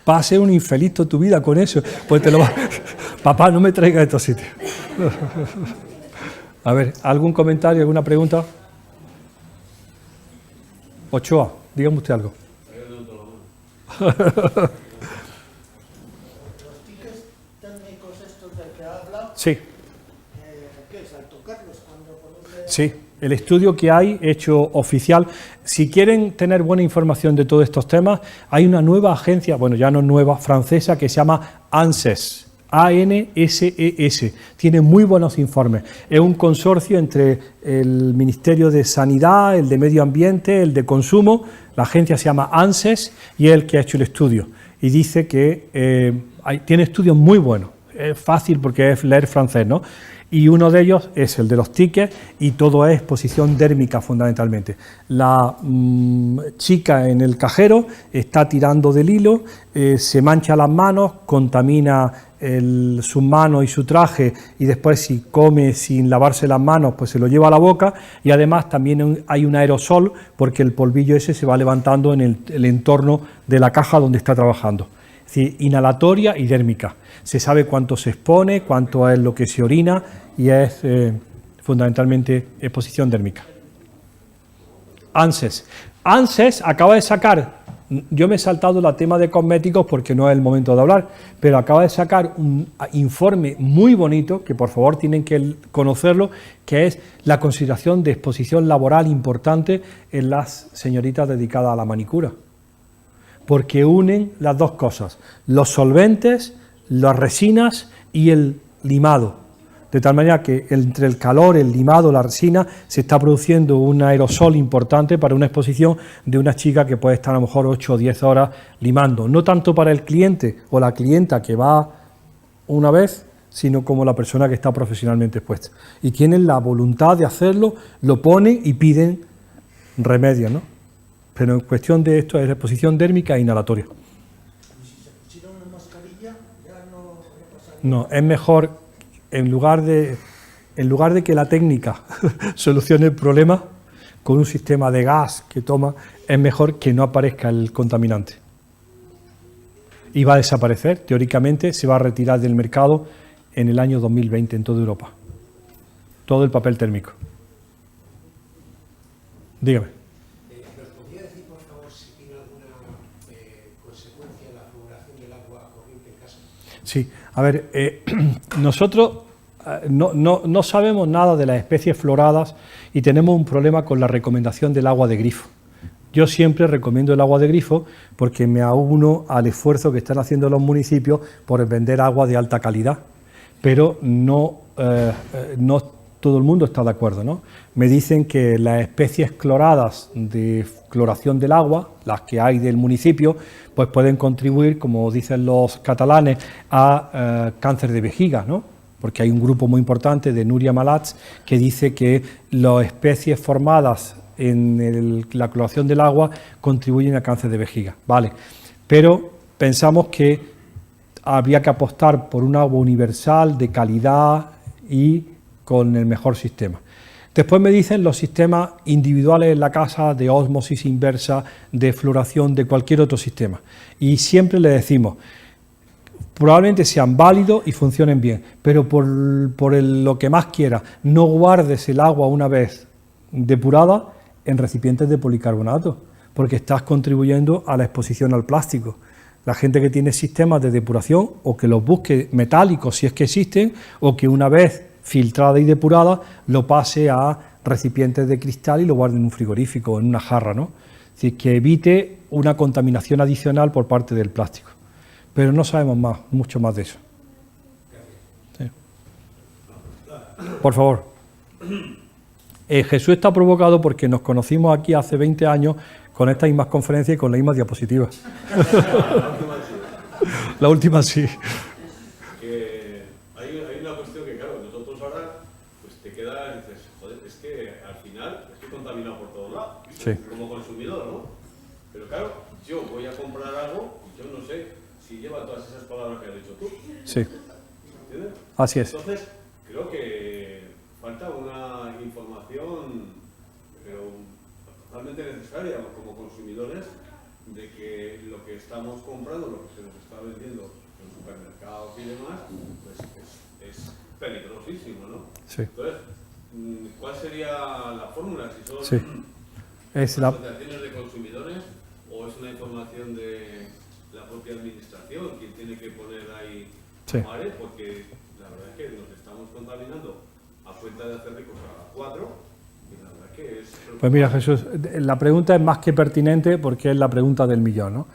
Va a ser un infeliz toda tu vida con eso. Pues te lo va... Papá, no me traigas a estos sitios. A ver, ¿algún comentario, alguna pregunta? Ochoa, dígame usted algo. Sí. ¿Qué es? ¿Al tocarlos? Sí, el estudio que hay hecho oficial. Si quieren tener buena información de todos estos temas, hay una nueva agencia, bueno, ya no nueva, francesa, que se llama ANSES. ANSES. Tiene muy buenos informes. Es un consorcio entre el Ministerio de Sanidad, el de Medio Ambiente, el de Consumo. La agencia se llama ANSES y es el que ha hecho el estudio. Y dice que tiene estudios muy buenos. es fácil porque es leer francés, ¿no? Y uno de ellos es el de los tickets y todo es exposición dérmica fundamentalmente. La chica en el cajero está tirando del hilo, se mancha las manos, contamina sus manos y su traje y después si come sin lavarse las manos pues se lo lleva a la boca y además también hay un aerosol porque el polvillo ese se va levantando en el entorno de la caja donde está trabajando. Es decir, inhalatoria y dérmica. Se sabe cuánto se expone, cuánto es lo que se orina y es fundamentalmente exposición dérmica. ANSES. ANSES acaba de sacar, yo me he saltado el tema de cosméticos porque no es el momento de hablar, pero acaba de sacar un informe muy bonito, que por favor tienen que conocerlo, que es la consideración de exposición laboral importante en las señoritas dedicadas a la manicura. Porque unen las dos cosas, los solventes, las resinas y el limado. De tal manera que entre el calor, el limado, la resina, se está produciendo un aerosol importante para una exposición de una chica que puede estar a lo mejor 8 o 10 horas limando. No tanto para el cliente o la clienta que va una vez, sino como la persona que está profesionalmente expuesta. Y tienen la voluntad de hacerlo, lo ponen y piden remedios, ¿no? Pero en cuestión de esto es exposición dérmica e inhalatoria. Y si se pusiera una mascarilla, ya no pasaría. No, es mejor, en lugar de que la técnica solucione el problema, con un sistema de gas que toma, es mejor que no aparezca el contaminante. Y va a desaparecer, teóricamente se va a retirar del mercado en el año 2020 en toda Europa. Todo el papel térmico. Dígame. Sí, a ver, nosotros no sabemos nada de las especies floradas y tenemos un problema con la recomendación del agua de grifo. Yo siempre recomiendo el agua de grifo porque me auno al esfuerzo que están haciendo los municipios por vender agua de alta calidad, pero no todo el mundo está de acuerdo, ¿no? Me dicen que las especies cloradas de cloración del agua, las que hay del municipio, pues pueden contribuir, como dicen los catalanes, a cáncer de vejiga, ¿no? Porque hay un grupo muy importante de Núria Malats que dice que las especies formadas en la cloración del agua contribuyen a cáncer de vejiga, vale. Pero pensamos que habría que apostar por un agua universal, de calidad y con el mejor sistema. Después me dicen los sistemas individuales en la casa de ósmosis inversa, de floración, de cualquier otro sistema. Y siempre le decimos, probablemente sean válidos y funcionen bien, pero por lo que más quiera, no guardes el agua una vez depurada en recipientes de policarbonato, porque estás contribuyendo a la exposición al plástico. La gente que tiene sistemas de depuración, o que los busque metálicos si es que existen, o que una vez filtrada y depurada, lo pase a recipientes de cristal y lo guarde en un frigorífico o en una jarra, ¿no? Es decir, que evite una contaminación adicional por parte del plástico. Pero no sabemos mucho más de eso. Sí. Por favor. Jesús está provocado porque nos conocimos aquí hace 20 años con estas mismas conferencias y con las mismas diapositivas. La última sí. Sí. Como consumidor, ¿no? Pero claro, yo voy a comprar algo y yo no sé si lleva todas esas palabras que has dicho tú. Sí. ¿Entiendes? Así es. Entonces, creo que falta una información, pero totalmente necesaria como consumidores, de que lo que estamos comprando, lo que se nos está vendiendo en supermercados y demás, pues es peligrosísimo, ¿no? Sí. Entonces, ¿cuál sería la fórmula? Si son Sí. asociaciones de consumidores o es una información de la propia administración quien tiene que poner ahí, sí, ¿vale? Porque la verdad es que nos estamos contaminando a cuenta de hacer ricos a 4 y la verdad es que es... Pues mira, Jesús, la pregunta es más que pertinente porque es la pregunta del millón, ¿no?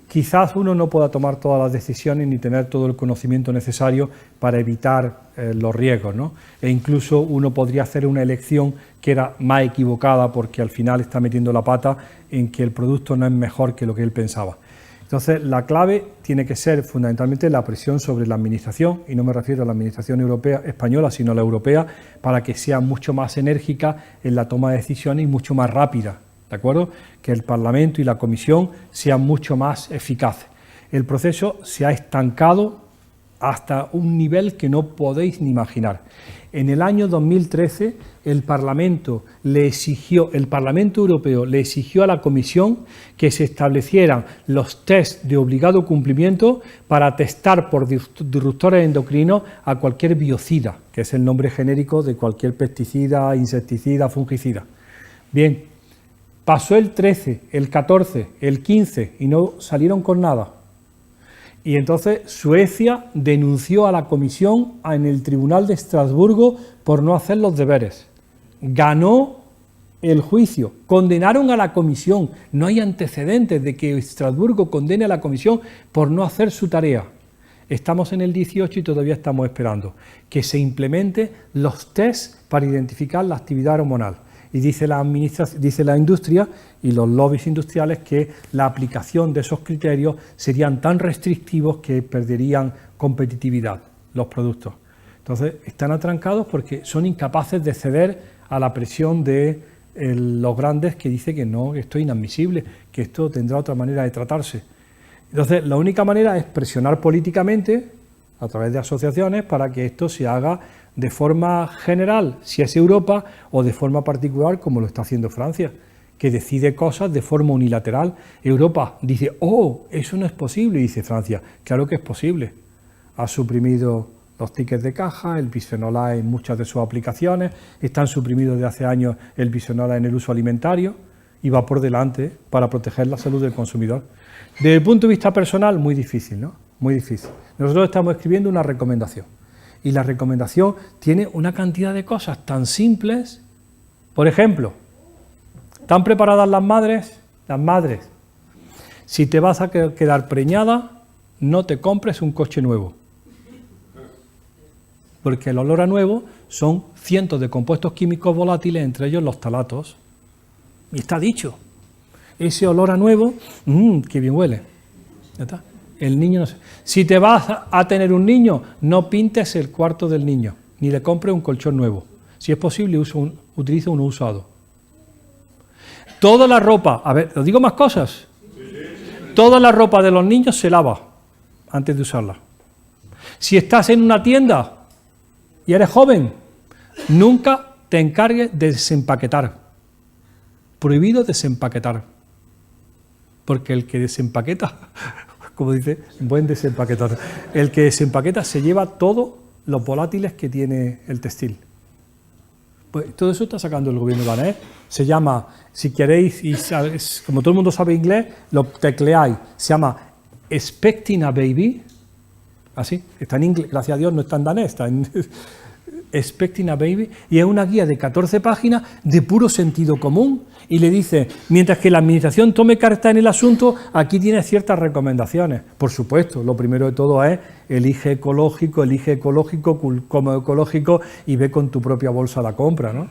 Quizás uno no pueda tomar todas las decisiones ni tener todo el conocimiento necesario para evitar los riesgos, ¿no? E incluso uno podría hacer una elección que era más equivocada porque al final está metiendo la pata en que el producto no es mejor que lo que él pensaba. Entonces, la clave tiene que ser fundamentalmente la presión sobre la administración, y no me refiero a la administración europea, española, sino a la europea, para que sea mucho más enérgica en la toma de decisiones y mucho más rápida, ¿de acuerdo? Que el Parlamento y la Comisión sean mucho más eficaces. El proceso se ha estancado hasta un nivel que no podéis ni imaginar. En el año 2013 el Parlamento Europeo le exigió a la Comisión que se establecieran los test de obligado cumplimiento para testar por disruptores endocrinos a cualquier biocida, que es el nombre genérico de cualquier pesticida, insecticida, fungicida. Bien, pasó el 13, el 14, el 15 y no salieron con nada. Y entonces Suecia denunció a la Comisión en el Tribunal de Estrasburgo por no hacer los deberes. Ganó el juicio, condenaron a la Comisión. No hay antecedentes de que Estrasburgo condene a la Comisión por no hacer su tarea. Estamos en el 18 y todavía estamos esperando que se implementen los tests para identificar la actividad hormonal. Y dice la industria y los lobbies industriales que la aplicación de esos criterios serían tan restrictivos que perderían competitividad los productos. Entonces, están atrancados porque son incapaces de ceder a la presión de los grandes que dice que no, que esto es inadmisible, que esto tendrá otra manera de tratarse. Entonces, la única manera es presionar políticamente a través de asociaciones para que esto se haga de forma general, si es Europa, o de forma particular, como lo está haciendo Francia, que decide cosas de forma unilateral. Europa dice, oh, eso no es posible, y dice Francia, claro que es posible. Ha suprimido los tickets de caja, el bisfenol A en muchas de sus aplicaciones, están suprimidos desde hace años el bisfenol A en el uso alimentario, y va por delante para proteger la salud del consumidor. Desde el punto de vista personal, muy difícil, ¿no? Muy difícil. Nosotros estamos escribiendo una recomendación. Y la recomendación tiene una cantidad de cosas tan simples. Por ejemplo, ¿están preparadas las madres? Las madres, si te vas a quedar preñada, no te compres un coche nuevo. Porque el olor a nuevo son cientos de compuestos químicos volátiles, entre ellos los ftalatos. Y está dicho. Ese olor a nuevo, qué bien huele. ¿Ya está? El niño no sé. Si te vas a tener un niño, no pintes el cuarto del niño, ni le compres un colchón nuevo. Si es posible, utiliza uno usado. Toda la ropa, a ver, ¿os digo más cosas? Toda la ropa de los niños se lava antes de usarla. Si estás en una tienda y eres joven, nunca te encargues de desempaquetar. Prohibido desempaquetar. Porque el que desempaqueta, como dice, buen desempaquetador, el que desempaqueta se lleva todos los volátiles que tiene el textil. Pues todo eso está sacando el gobierno danés. Se llama, si queréis, y como todo el mundo sabe inglés, lo tecleáis. Se llama Expecting a Baby. Así, está en inglés, gracias a Dios no está en danés, está en Expecting a Baby. Y es una guía de 14 páginas de puro sentido común. Y le dice, mientras que la administración tome carta en el asunto, aquí tiene ciertas recomendaciones. Por supuesto, lo primero de todo es elige ecológico, come ecológico y ve con tu propia bolsa la compra, ¿no?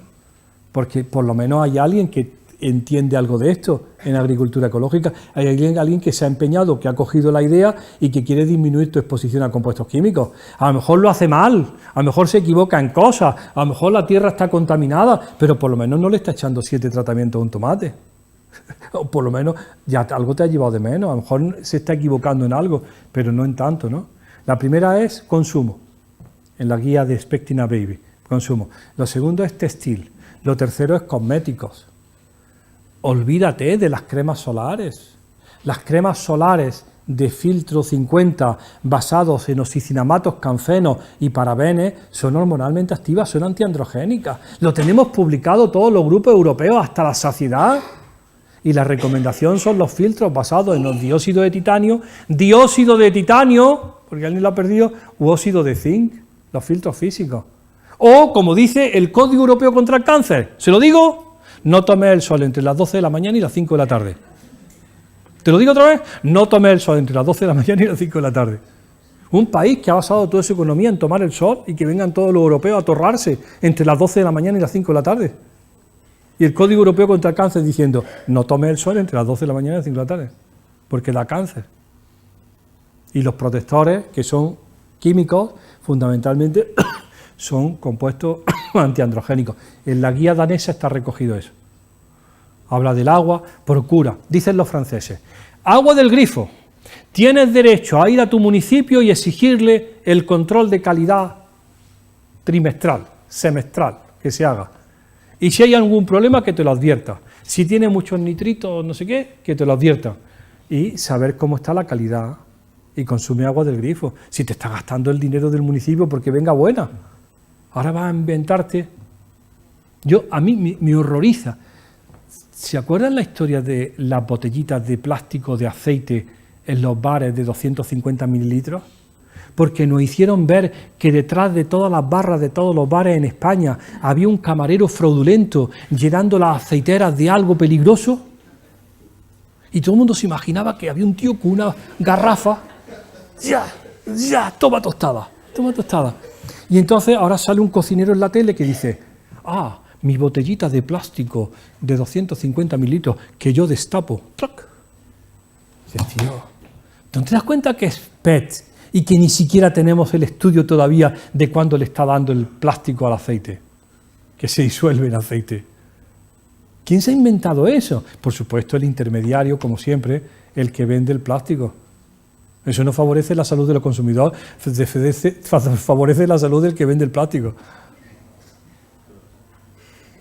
Porque por lo menos hay alguien que entiende algo de esto en agricultura ecológica. Hay alguien que se ha empeñado, que ha cogido la idea y que quiere disminuir tu exposición a compuestos químicos. A lo mejor lo hace mal, a lo mejor se equivoca en cosas, a lo mejor la tierra está contaminada, pero por lo menos no le está echando 7 tratamientos a un tomate. O por lo menos ya algo te ha llevado de menos, a lo mejor se está equivocando en algo, pero no en tanto, ¿no? La primera es consumo, en la guía de Expecting a Baby, consumo. Lo segundo es textil, lo tercero es cosméticos. Olvídate de las cremas solares. Las cremas solares de filtro 50 basados en oxicinamatos, canfenos y parabenes son hormonalmente activas, son antiandrogénicas. Lo tenemos publicado todos los grupos europeos hasta la saciedad. Y la recomendación son los filtros basados en los dióxido de titanio, porque alguien lo ha perdido, u óxido de zinc, los filtros físicos. O, como dice el Código Europeo contra el Cáncer, ¿se lo digo? No tomes el sol entre las 12 de la mañana y las 5 de la tarde. ¿Te lo digo otra vez? No tomes el sol entre las 12 de la mañana y las 5 de la tarde. Un país que ha basado toda su economía en tomar el sol y que vengan todos los europeos a torrarse entre las 12 de la mañana y las 5 de la tarde. Y el Código Europeo contra el Cáncer diciendo, no tomes el sol entre las 12 de la mañana y las 5 de la tarde, porque da cáncer. Y los protectores, que son químicos, fundamentalmente son compuestos antiandrogénicos. En la guía danesa está recogido eso. Habla del agua, procura, dicen los franceses, agua del grifo, tienes derecho a ir a tu municipio y exigirle el control de calidad trimestral, semestral, que se haga. Y si hay algún problema, que te lo advierta. Si tiene muchos nitritos o no sé qué, que te lo advierta. Y saber cómo está la calidad y consume agua del grifo. Si te está gastando el dinero del municipio porque venga buena. Ahora vas a inventarte. A mí me horroriza. ¿Se acuerdan la historia de las botellitas de plástico de aceite en los bares de 250 mililitros? Porque nos hicieron ver que detrás de todas las barras de todos los bares en España había un camarero fraudulento llenando las aceiteras de algo peligroso. Y todo el mundo se imaginaba que había un tío con una garrafa. Toma tostada, toma tostada. Y entonces ahora sale un cocinero en la tele que dice, mi botellita de plástico de 250 mililitros que yo destapo. ¡Trac! Dices, tío, ¿no te das cuenta que es PET y que ni siquiera tenemos el estudio todavía de cuándo le está dando el plástico al aceite? Que se disuelve en aceite. ¿Quién se ha inventado eso? Por supuesto el intermediario, como siempre, el que vende el plástico. Eso no favorece la salud de los consumidores, favorece la salud del que vende el plástico.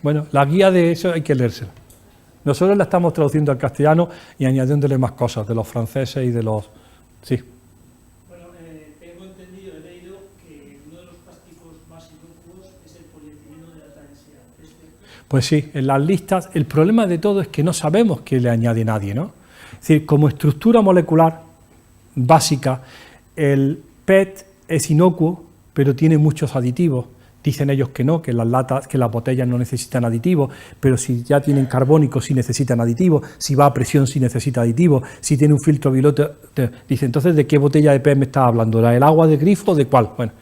Bueno, la guía de eso hay que leérsela. Nosotros la estamos traduciendo al castellano y añadiéndole más cosas de los franceses y de los... Sí. Bueno, tengo entendido, he leído que uno de los plásticos más inocuos es el polietileno de alta densidad. Pues sí, en las listas, el problema de todo es que no sabemos qué le añade nadie, ¿no? Es decir, como estructura molecular básica, el PET es inocuo, pero tiene muchos aditivos. Dicen ellos que no, que las latas, que las botellas no necesitan aditivos, pero si ya tienen carbónico sí necesitan aditivos, si va a presión sí necesita aditivos, si tiene un filtro violeta, dice, entonces ¿de qué botella de PET me estás hablando? ¿El agua de grifo o de cuál? Bueno,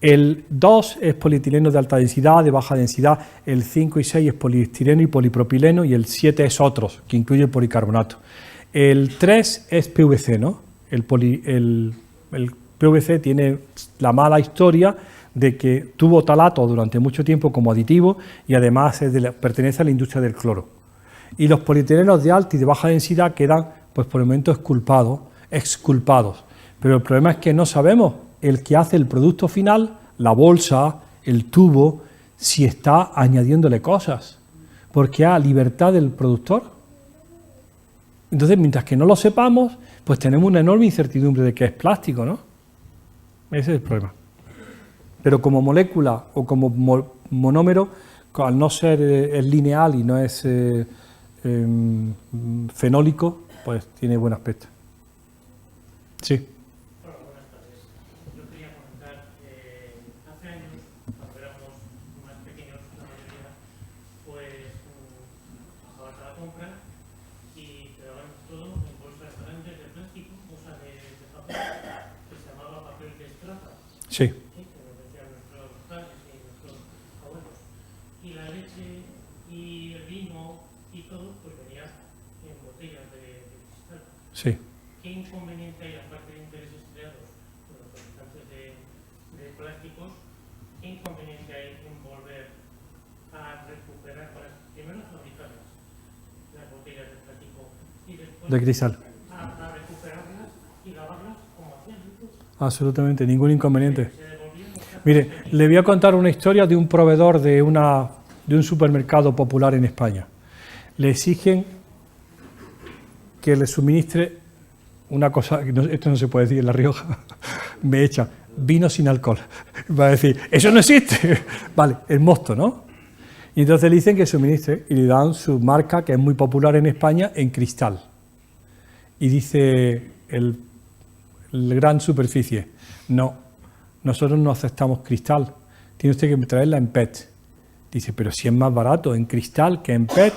el 2 es polietileno de alta densidad, de baja densidad, el 5 y 6 es poliestireno y polipropileno y el 7 es otros, que incluye el policarbonato. El 3 es PVC, ¿no? El PVC tiene la mala historia de que tuvo talato durante mucho tiempo como aditivo y además pertenece a la industria del cloro. Y los polietilenos de alta y de baja densidad quedan, pues por el momento, exculpados. Pero el problema es que no sabemos el que hace el producto final, la bolsa, el tubo, si está añadiéndole cosas, porque hay libertad del productor. Entonces, mientras que no lo sepamos, pues tenemos una enorme incertidumbre de que es plástico, ¿no? Ese es el problema. Pero como molécula o como monómero, al no ser lineal y no es fenólico, pues tiene buen aspecto. Sí. Hola, buenas tardes. Yo quería comentar, hace años, cuando éramos más pequeños, la mayoría, pues bajabas a la compra y te daban todo en bolsas grandes de plástico, bolsas de papel, que se llamaba papel de estraza. Sí. Y la leche y el vino y todo, pues venía en botellas de cristal. Sí. ¿Qué inconveniente hay, aparte de intereses creados por los fabricantes de plásticos, qué inconveniente hay en volver a recuperar, primero fabricarlas, las botellas de plástico, y después De cristal. a recuperarlas y lavarlas como hacían antes? Absolutamente, ningún inconveniente. Mire, le voy a contar una historia de un proveedor de un supermercado popular en España. Le exigen que le suministre una cosa, esto no se puede decir en La Rioja, me echa, vino sin alcohol. Va a decir, eso no existe. Vale, el mosto, ¿no? Y entonces le dicen que suministre y le dan su marca, que es muy popular en España, en cristal. Y dice el gran superficie, no. Nosotros no aceptamos cristal, tiene usted que traerla en PET. Dice, pero si es más barato en cristal que en PET.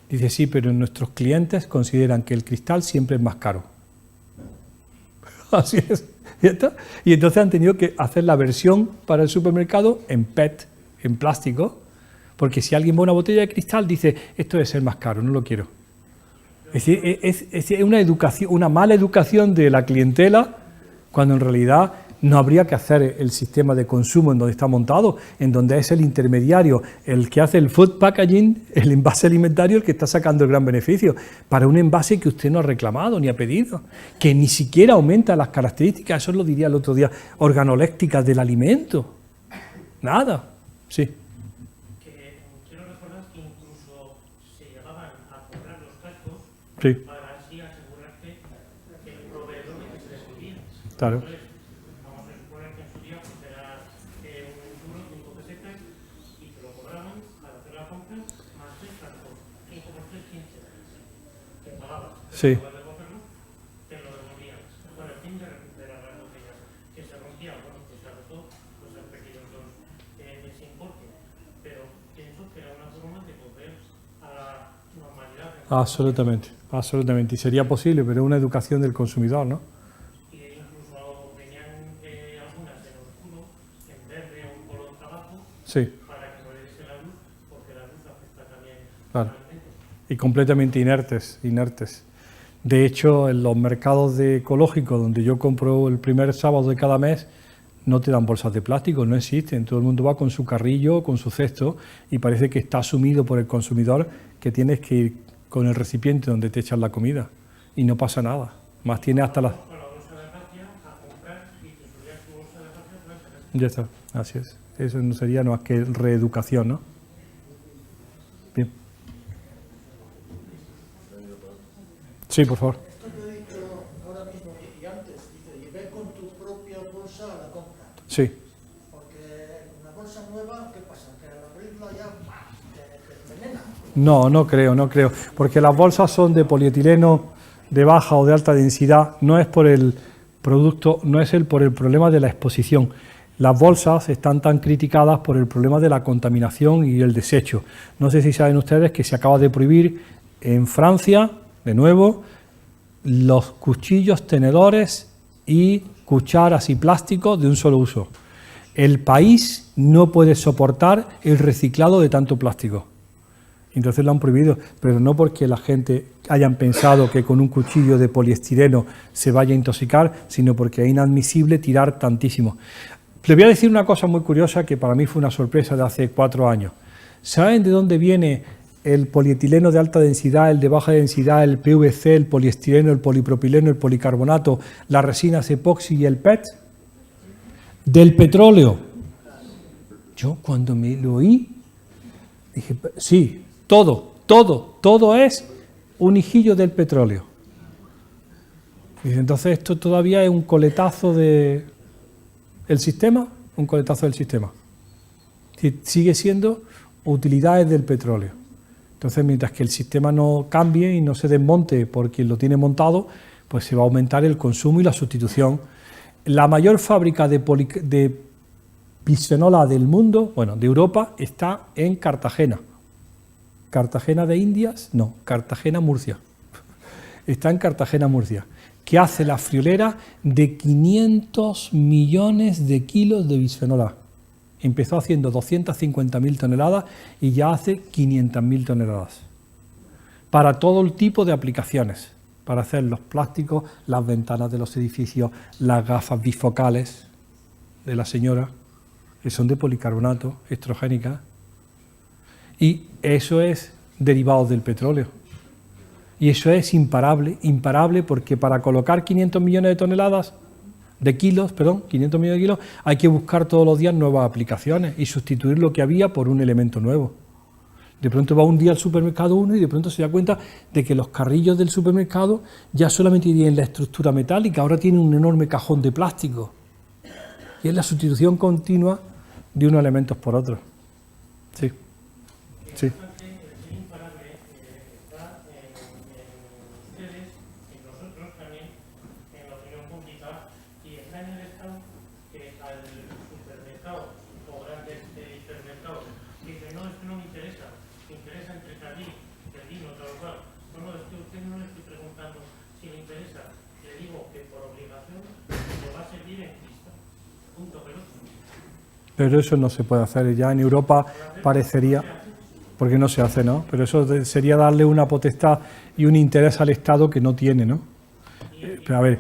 Dice, sí, pero nuestros clientes consideran que el cristal siempre es más caro. Así es. Y entonces han tenido que hacer la versión para el supermercado en PET, en plástico, porque si alguien ve una botella de cristal, dice, esto debe ser más caro, no lo quiero. Es decir, es una educación, una mala educación de la clientela cuando en realidad no habría que hacer el sistema de consumo en donde está montado, en donde es el intermediario, el que hace el food packaging, el envase alimentario, el que está sacando el gran beneficio, para un envase que usted no ha reclamado ni ha pedido, que ni siquiera aumenta las características, eso lo diría el otro día, organolépticas del alimento. Nada. Sí. Que quiero recordar que incluso se llegaban a comprar los cascos Sí. para así asegurarte que el proveedor de que se les olvida. Claro. Entonces, vamos a suponer que en su día pues era un euro, 5 pesetas, y te lo cobraban al hacer la compra, más 6 cascos, 5 por 3, 15 que pagabas. Sí. En lugar de cogerlo, te lo devolvían. Con el fin de recuperar las botellas que se rompían, bueno, pues se agotó, pues han perdido ese importe. Pero pienso que era una forma de volver a la normalidad. Absolutamente, absolutamente. Y sería posible, pero es una educación del consumidor, ¿no? Y incluso venían algunas en oscuro, en verde o un color trabajo, Sí, para que no le diese la luz, porque la luz afecta también claro. al alimento. Y completamente inertes. De hecho, en los mercados de ecológicos, donde yo compro el primer sábado de cada mes, no te dan bolsas de plástico, no existen. Todo el mundo va con su carrillo, con su cesto, y parece que está asumido por el consumidor que tienes que ir con el recipiente donde te echan la comida. Y no pasa nada. Más tiene hasta las... Con la bolsa de gracia a comprar y te subías tu bolsa de gracia para sacar. Ya está, así es. Eso no sería más que reeducación, ¿no? Bien. Sí, por favor. Esto que he dicho ahora mismo y antes, dice, y ve con tu propia bolsa a la compra. Sí. Porque una bolsa nueva, ¿qué pasa? Que al abrirla ya te envenena. No creo, porque las bolsas son de polietileno de baja o de alta densidad, no es por el producto, no es por el problema de la exposición. Las bolsas están tan criticadas por el problema de la contaminación y el desecho. No sé si saben ustedes que se acaba de prohibir en Francia, de nuevo, los cuchillos, tenedores y cucharas y plásticos de un solo uso. El país no puede soportar el reciclado de tanto plástico. Entonces lo han prohibido, pero no porque la gente hayan pensado que con un cuchillo de poliestireno se vaya a intoxicar, sino porque es inadmisible tirar tantísimo. Les voy a decir una cosa muy curiosa que para mí fue una sorpresa de hace 4 años. ¿Saben de dónde viene el polietileno de alta densidad, el de baja densidad, el PVC, el poliestireno, el polipropileno, el policarbonato, las resinas epoxi y el PET? Del petróleo. Yo cuando me lo oí, dije, sí, todo es un hijillo del petróleo. Y entonces esto todavía es un coletazo del sistema, un coletazo del sistema. Sigue siendo utilidades del petróleo. Entonces, mientras que el sistema no cambie y no se desmonte por quien lo tiene montado, pues se va a aumentar el consumo y la sustitución. La mayor fábrica de bisfenola del mundo, bueno, de Europa, está en Cartagena. ¿Cartagena de Indias? No, Cartagena, Murcia. Está en Cartagena, Murcia, que hace la friolera de 500 millones de kilos de bisfenola. Empezó haciendo 250.000 toneladas y ya hace 500.000 toneladas. Para todo el tipo de aplicaciones, para hacer los plásticos, las ventanas de los edificios, las gafas bifocales de la señora, que son de policarbonato, estrogénicas. Y eso es derivado del petróleo. Y eso es imparable porque para colocar 500 millones de toneladas, 500 millones de kilos, hay que buscar todos los días nuevas aplicaciones y sustituir lo que había por un elemento nuevo. De pronto va un día al supermercado uno y de pronto se da cuenta de que los carrillos del supermercado ya solamente tienen la estructura metálica, ahora tienen un enorme cajón de plástico. Y es la sustitución continua de unos elementos por otros. Sí. Sí. Pero eso no se puede hacer. Ya en Europa parecería, porque no se hace, ¿no? Pero eso sería darle una potestad y un interés al Estado que no tiene, ¿no? Pero a ver,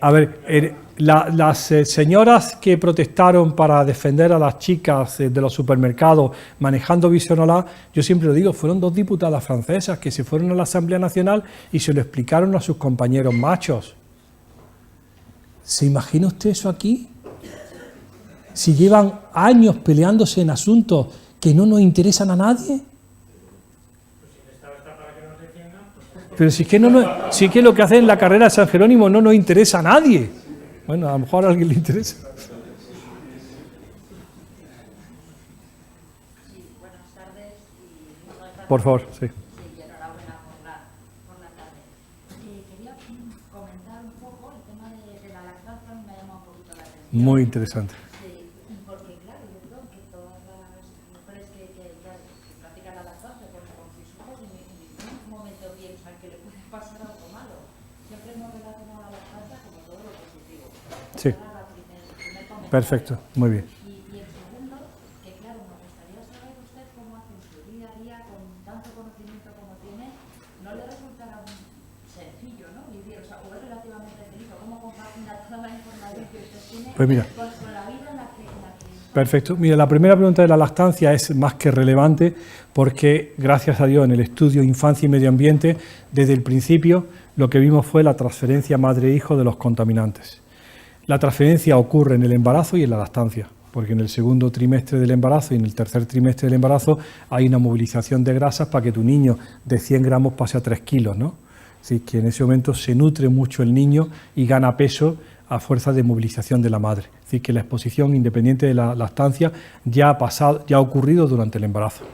A ver, las señoras que protestaron para defender a las chicas de los supermercados manejando Visionola, yo siempre lo digo, fueron 2 diputadas francesas que se fueron a la Asamblea Nacional y se lo explicaron a sus compañeros machos. ¿Se imagina usted eso aquí? Si llevan años peleándose en asuntos que no nos interesan a nadie. Pero si es que, si es que lo que hacen en la carrera de San Jerónimo no nos interesa a nadie. Bueno, a lo mejor a alguien le interesa. Sí, buenas tardes y muchas gracias. Por favor, sí. Sí, y enhorabuena por la tarde. Quería comentar un poco el tema de la lactancia, me ha llamado un poquito la atención. Muy interesante. Sí, porque claro, yo creo que todas las mujeres que practican la lactancia con sus hijos en ningún momento piensan que le puede pasar algo malo. Siempre hemos relacionado la lactancia como todo lo positivo. Sí. Perfecto, muy bien. Y el segundo, que claro, me gustaría saber usted cómo hace en su día a día, con tanto conocimiento como tiene, no le resultará sencillo, ¿no? Vivir, o sea, o es relativamente sencillo, cómo compagina toda la información que usted tiene Pues mira. con la vida en la que Perfecto. Mira, la primera pregunta de la lactancia es más que relevante porque, gracias a Dios, en el estudio Infancia y Medio Ambiente, desde el principio lo que vimos fue la transferencia madre-hijo de los contaminantes. La transferencia ocurre en el embarazo y en la lactancia, porque en el segundo trimestre del embarazo y en el tercer trimestre del embarazo hay una movilización de grasas para que tu niño de 100 gramos pase a 3 kilos, ¿no? Así que en ese momento se nutre mucho el niño y gana peso a fuerza de movilización de la madre. Es decir, que la exposición independiente de la lactancia ya ha ocurrido durante el embarazo.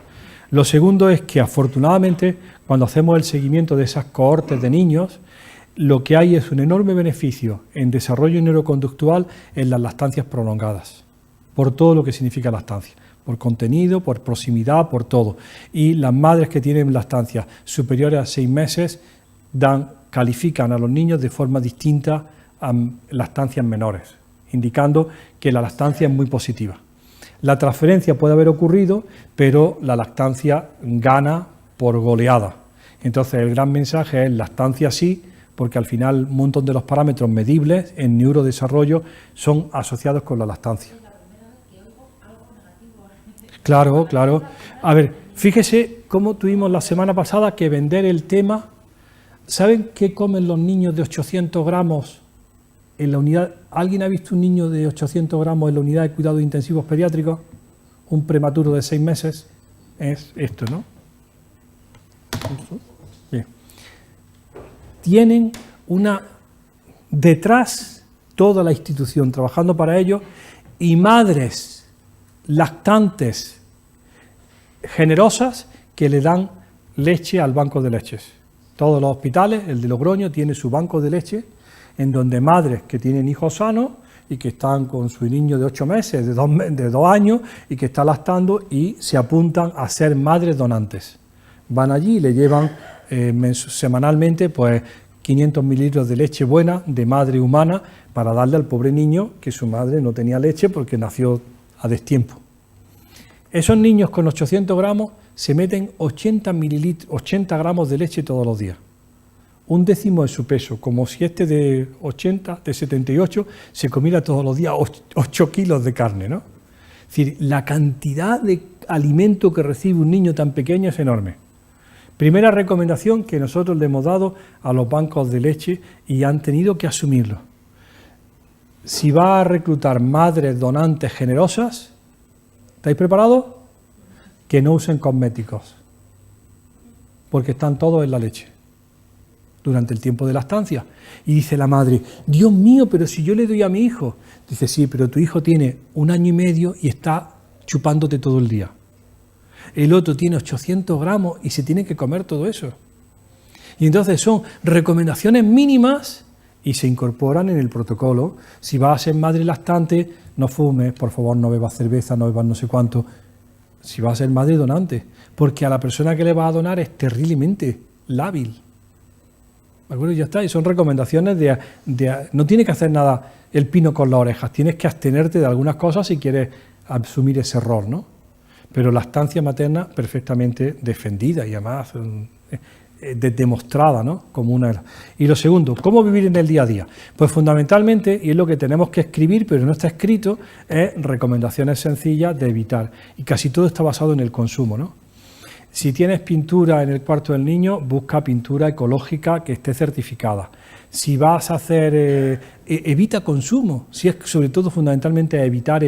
Lo segundo es que, afortunadamente, cuando hacemos el seguimiento de esas cohortes de niños, lo que hay es un enorme beneficio en desarrollo neuroconductual en las lactancias prolongadas, por todo lo que significa lactancia, por contenido, por proximidad, por todo. Y las madres que tienen lactancias superiores a 6 meses califican a los niños de forma distinta a lactancias menores, indicando que la lactancia es muy positiva. La transferencia puede haber ocurrido, pero la lactancia gana por goleada. Entonces el gran mensaje es lactancia sí, porque al final un montón de los parámetros medibles en neurodesarrollo son asociados con la lactancia. Claro, claro. A ver, fíjese cómo tuvimos la semana pasada que vender el tema. ¿Saben qué comen los niños de 800 gramos en la unidad? ¿Alguien ha visto un niño de 800 gramos en la unidad de cuidados intensivos pediátricos? Un prematuro de 6 meses. Es esto, ¿no? Bien. Tienen detrás toda la institución trabajando para ello y madres lactantes generosas que le dan leche al banco de leches. Todos los hospitales, el de Logroño, tiene su banco de leche en donde madres que tienen hijos sanos y que están con su niño de 8 meses, de 2 años y que está lactando y se apuntan a ser madres donantes. Van allí y le llevan semanalmente pues 500 mililitros de leche buena de madre humana para darle al pobre niño que su madre no tenía leche porque nació a destiempo. Esos niños con 800 gramos se meten 80 gramos de leche todos los días. 1/10 de su peso, como si este de 78 se comiera todos los días 8 kilos de carne, ¿no? Es decir, la cantidad de alimento que recibe un niño tan pequeño es enorme. Primera recomendación que nosotros le hemos dado a los bancos de leche y han tenido que asumirlo. Si va a reclutar madres donantes generosas, ¿estáis preparados? Que no usen cosméticos, porque están todos en la leche durante el tiempo de lactancia. Y dice la madre, Dios mío, pero si yo le doy a mi hijo. Dice, sí, pero tu hijo tiene 1 año y medio y está chupándote todo el día. El otro tiene 800 gramos y se tiene que comer todo eso. Y entonces son recomendaciones mínimas y se incorporan en el protocolo. Si vas a ser madre lactante, no fumes, por favor, no bebas cerveza, no bebas no sé cuánto. Si vas a ser madre donante, porque a la persona que le vas a donar es terriblemente lábil. ¿De acuerdo? Ya está, y son recomendaciones no tienes que hacer nada el pino con las orejas, tienes que abstenerte de algunas cosas si quieres asumir ese error, ¿no? Pero lactancia materna perfectamente defendida y además demostrada, ¿no? Como una. Y lo segundo, ¿cómo vivir en el día a día? Pues fundamentalmente, y es lo que tenemos que escribir, pero no está escrito, es recomendaciones sencillas de evitar. Y casi todo está basado en el consumo, ¿no? Si tienes pintura en el cuarto del niño, busca pintura ecológica que esté certificada. Si vas a hacer, evita consumo, si es sobre todo fundamentalmente evitar.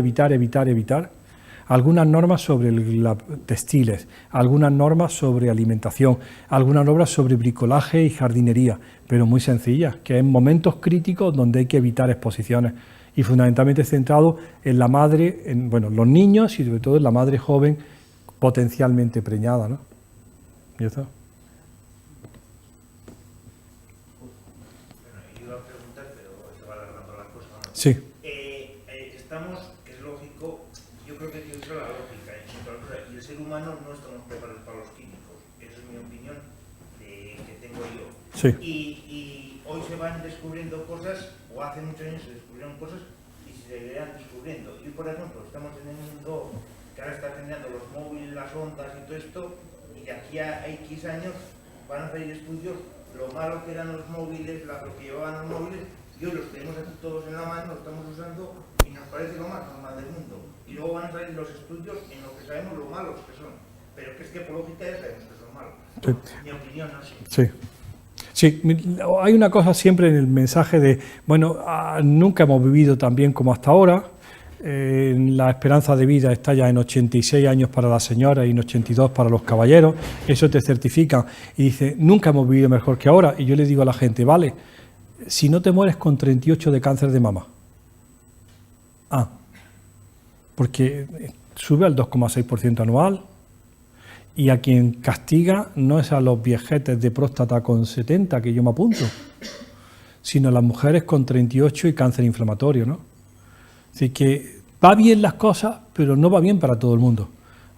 Algunas normas sobre textiles, algunas normas sobre alimentación, algunas normas sobre bricolaje y jardinería, pero muy sencillas, que en momentos críticos donde hay que evitar exposiciones y fundamentalmente centrado en la madre, los niños y sobre todo en la madre joven potencialmente preñada, ¿no? ¿Ya está? Sí. Estamos, que es lógico, yo creo que tiene que ser la lógica, y el ser humano no estamos preparados para los químicos. Esa es mi opinión que tengo yo. Sí. Y hoy se van descubriendo cosas, o hace muchos años se descubrieron cosas y se seguirán descubriendo. Y por ejemplo, estamos en un mundo que ahora está generando los móviles, las ondas y todo esto, y de aquí a X años van a hacer estudios lo malo que eran los móviles, lo que llevaban los móviles. Y hoy los tenemos aquí todos en la mano, los estamos usando y nos parece lo más normal del mundo. Y luego van a salir los estudios en lo que sabemos lo malos que son. Pero que es que por lógica ya sabemos que son malos. Sí. Mi opinión, no sé. Sí. Sí, hay una cosa siempre en el mensaje de, nunca hemos vivido tan bien como hasta ahora. La esperanza de vida está ya en 86 años para las señoras y en 82 para los caballeros. Eso te certifica. Y dice, nunca hemos vivido mejor que ahora. Y yo le digo a la gente, vale, si no te mueres con 38 de cáncer de mama. Porque sube al 2,6% anual y a quien castiga no es a los viejetes de próstata con 70, que yo me apunto, sino a las mujeres con 38 y cáncer inflamatorio, ¿no? Así que va bien las cosas, pero no va bien para todo el mundo.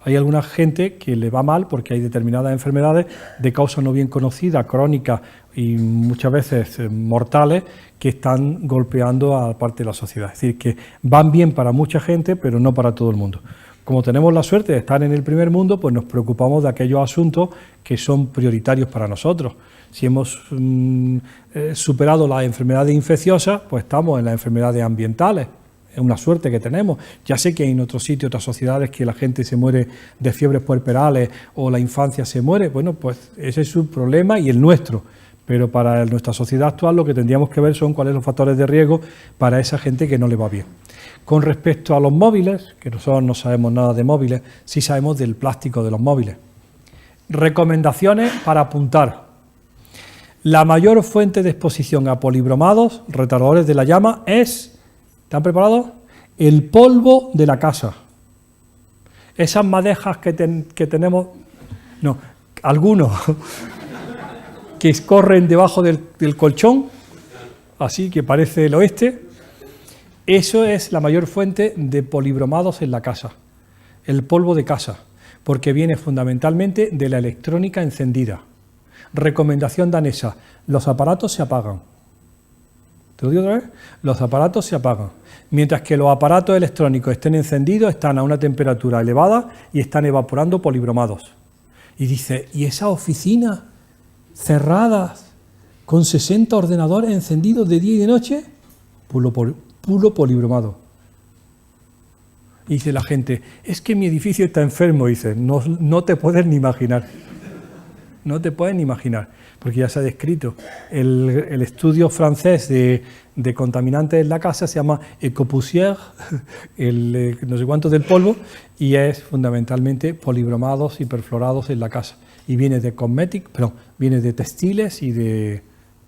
Hay alguna gente que le va mal porque hay determinadas enfermedades de causa no bien conocida, crónicas y muchas veces mortales, que están golpeando a parte de la sociedad. Es decir, que van bien para mucha gente, pero no para todo el mundo. Como tenemos la suerte de estar en el primer mundo, pues nos preocupamos de aquellos asuntos que son prioritarios para nosotros. Si hemos superado las enfermedades infecciosas, pues estamos en las enfermedades ambientales. Es una suerte que tenemos. Ya sé que hay en otros sitios, otras sociedades, que la gente se muere de fiebres puerperales o la infancia se muere. Bueno, pues ese es su problema y el nuestro. Pero para nuestra sociedad actual lo que tendríamos que ver son cuáles son los factores de riesgo para esa gente que no le va bien. Con respecto a los móviles, que nosotros no sabemos nada de móviles, sí sabemos del plástico de los móviles. Recomendaciones para apuntar. La mayor fuente de exposición a polibromados, retardadores de la llama, es... ¿Están preparados? El polvo de la casa. Esas madejas que tenemos, no, algunos que corren debajo del colchón, así que parece el oeste, eso es la mayor fuente de polibromados en la casa, el polvo de casa, porque viene fundamentalmente de la electrónica encendida. Recomendación danesa, los aparatos se apagan. ¿Te lo digo otra vez? Los aparatos se apagan. Mientras que los aparatos electrónicos estén encendidos, están a una temperatura elevada y están evaporando polibromados. Y dice, ¿y esas oficinas cerradas con 60 ordenadores encendidos de día y de noche? Puro polibromado. Y dice la gente, es que mi edificio está enfermo. Y dice, no te puedes ni imaginar. No te puedes ni imaginar, porque ya se ha descrito. El estudio francés de contaminantes en la casa se llama Ecopoussière, no sé cuánto del polvo, y es fundamentalmente polibromados y perfluorados en la casa. Y viene de viene de textiles y de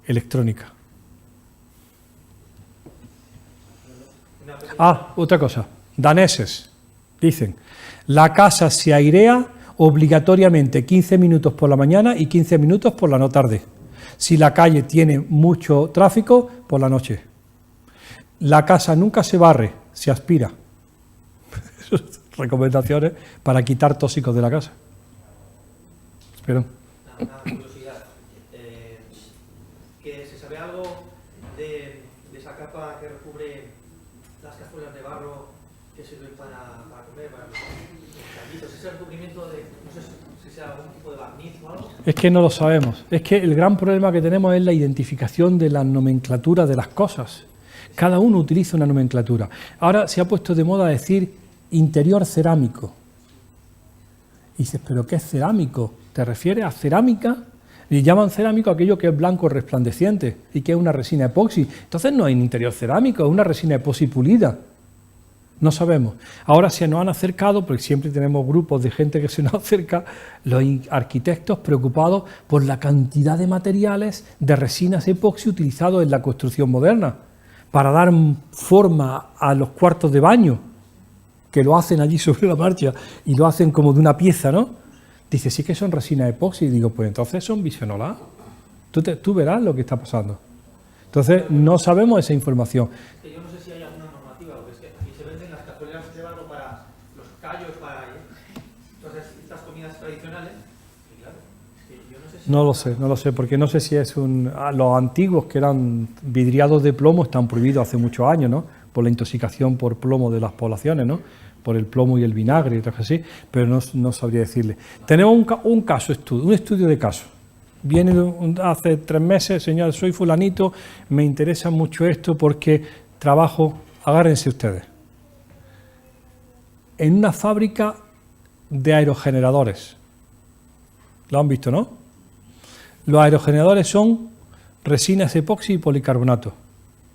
electrónica. Otra cosa. Daneses dicen, la casa se airea obligatoriamente 15 minutos por la mañana y 15 minutos por la tarde. Si la calle tiene mucho tráfico, por la noche. La casa nunca se barre, se aspira. Recomendaciones para quitar tóxicos de la casa. Espero. Una curiosidad. ¿Que se sabe algo de esa capa que recubre las cazuelas de barro que sirve para comer, para los callitos. Ese recubrimiento de, no sé si sea algún tipo de barniz o algo. Es que no lo sabemos. Es que el gran problema que tenemos es la identificación de la nomenclatura de las cosas. Cada uno utiliza una nomenclatura. Ahora se ha puesto de moda decir interior cerámico. Y dices, ¿pero qué es cerámico? ¿Te refieres a cerámica? Y llaman cerámico aquello que es blanco resplandeciente y que es una resina epoxi. Entonces no hay un interior cerámico, es una resina epoxi pulida. No sabemos. Ahora se nos han acercado, porque siempre tenemos grupos de gente que se nos acerca, los arquitectos preocupados por la cantidad de materiales de resinas epoxi utilizados en la construcción moderna, para dar forma a los cuartos de baño, que lo hacen allí sobre la marcha y lo hacen como de una pieza, ¿no? Dice, sí que son resinas epoxi. Y digo, pues entonces son bisfenol A. Tú verás lo que está pasando. Entonces, no sabemos esa información. Que yo no sé si hay alguna normativa, porque es que aquí se venden las cazuelas de barro para los callos, para todas estas comidas tradicionales. Y claro, es que yo no sé si... No lo sé, porque no sé si es los antiguos que eran vidriados de plomo están prohibidos hace muchos años, ¿no? Por la intoxicación por plomo de las poblaciones, ¿no? Por el plomo y el vinagre y cosas así, pero no sabría decirle. Tenemos un estudio de caso. Viene hace 3 meses, señor, soy fulanito, me interesa mucho esto porque trabajo, agárrense ustedes, en una fábrica de aerogeneradores. Lo han visto, ¿no? Los aerogeneradores son resinas epoxi y policarbonato.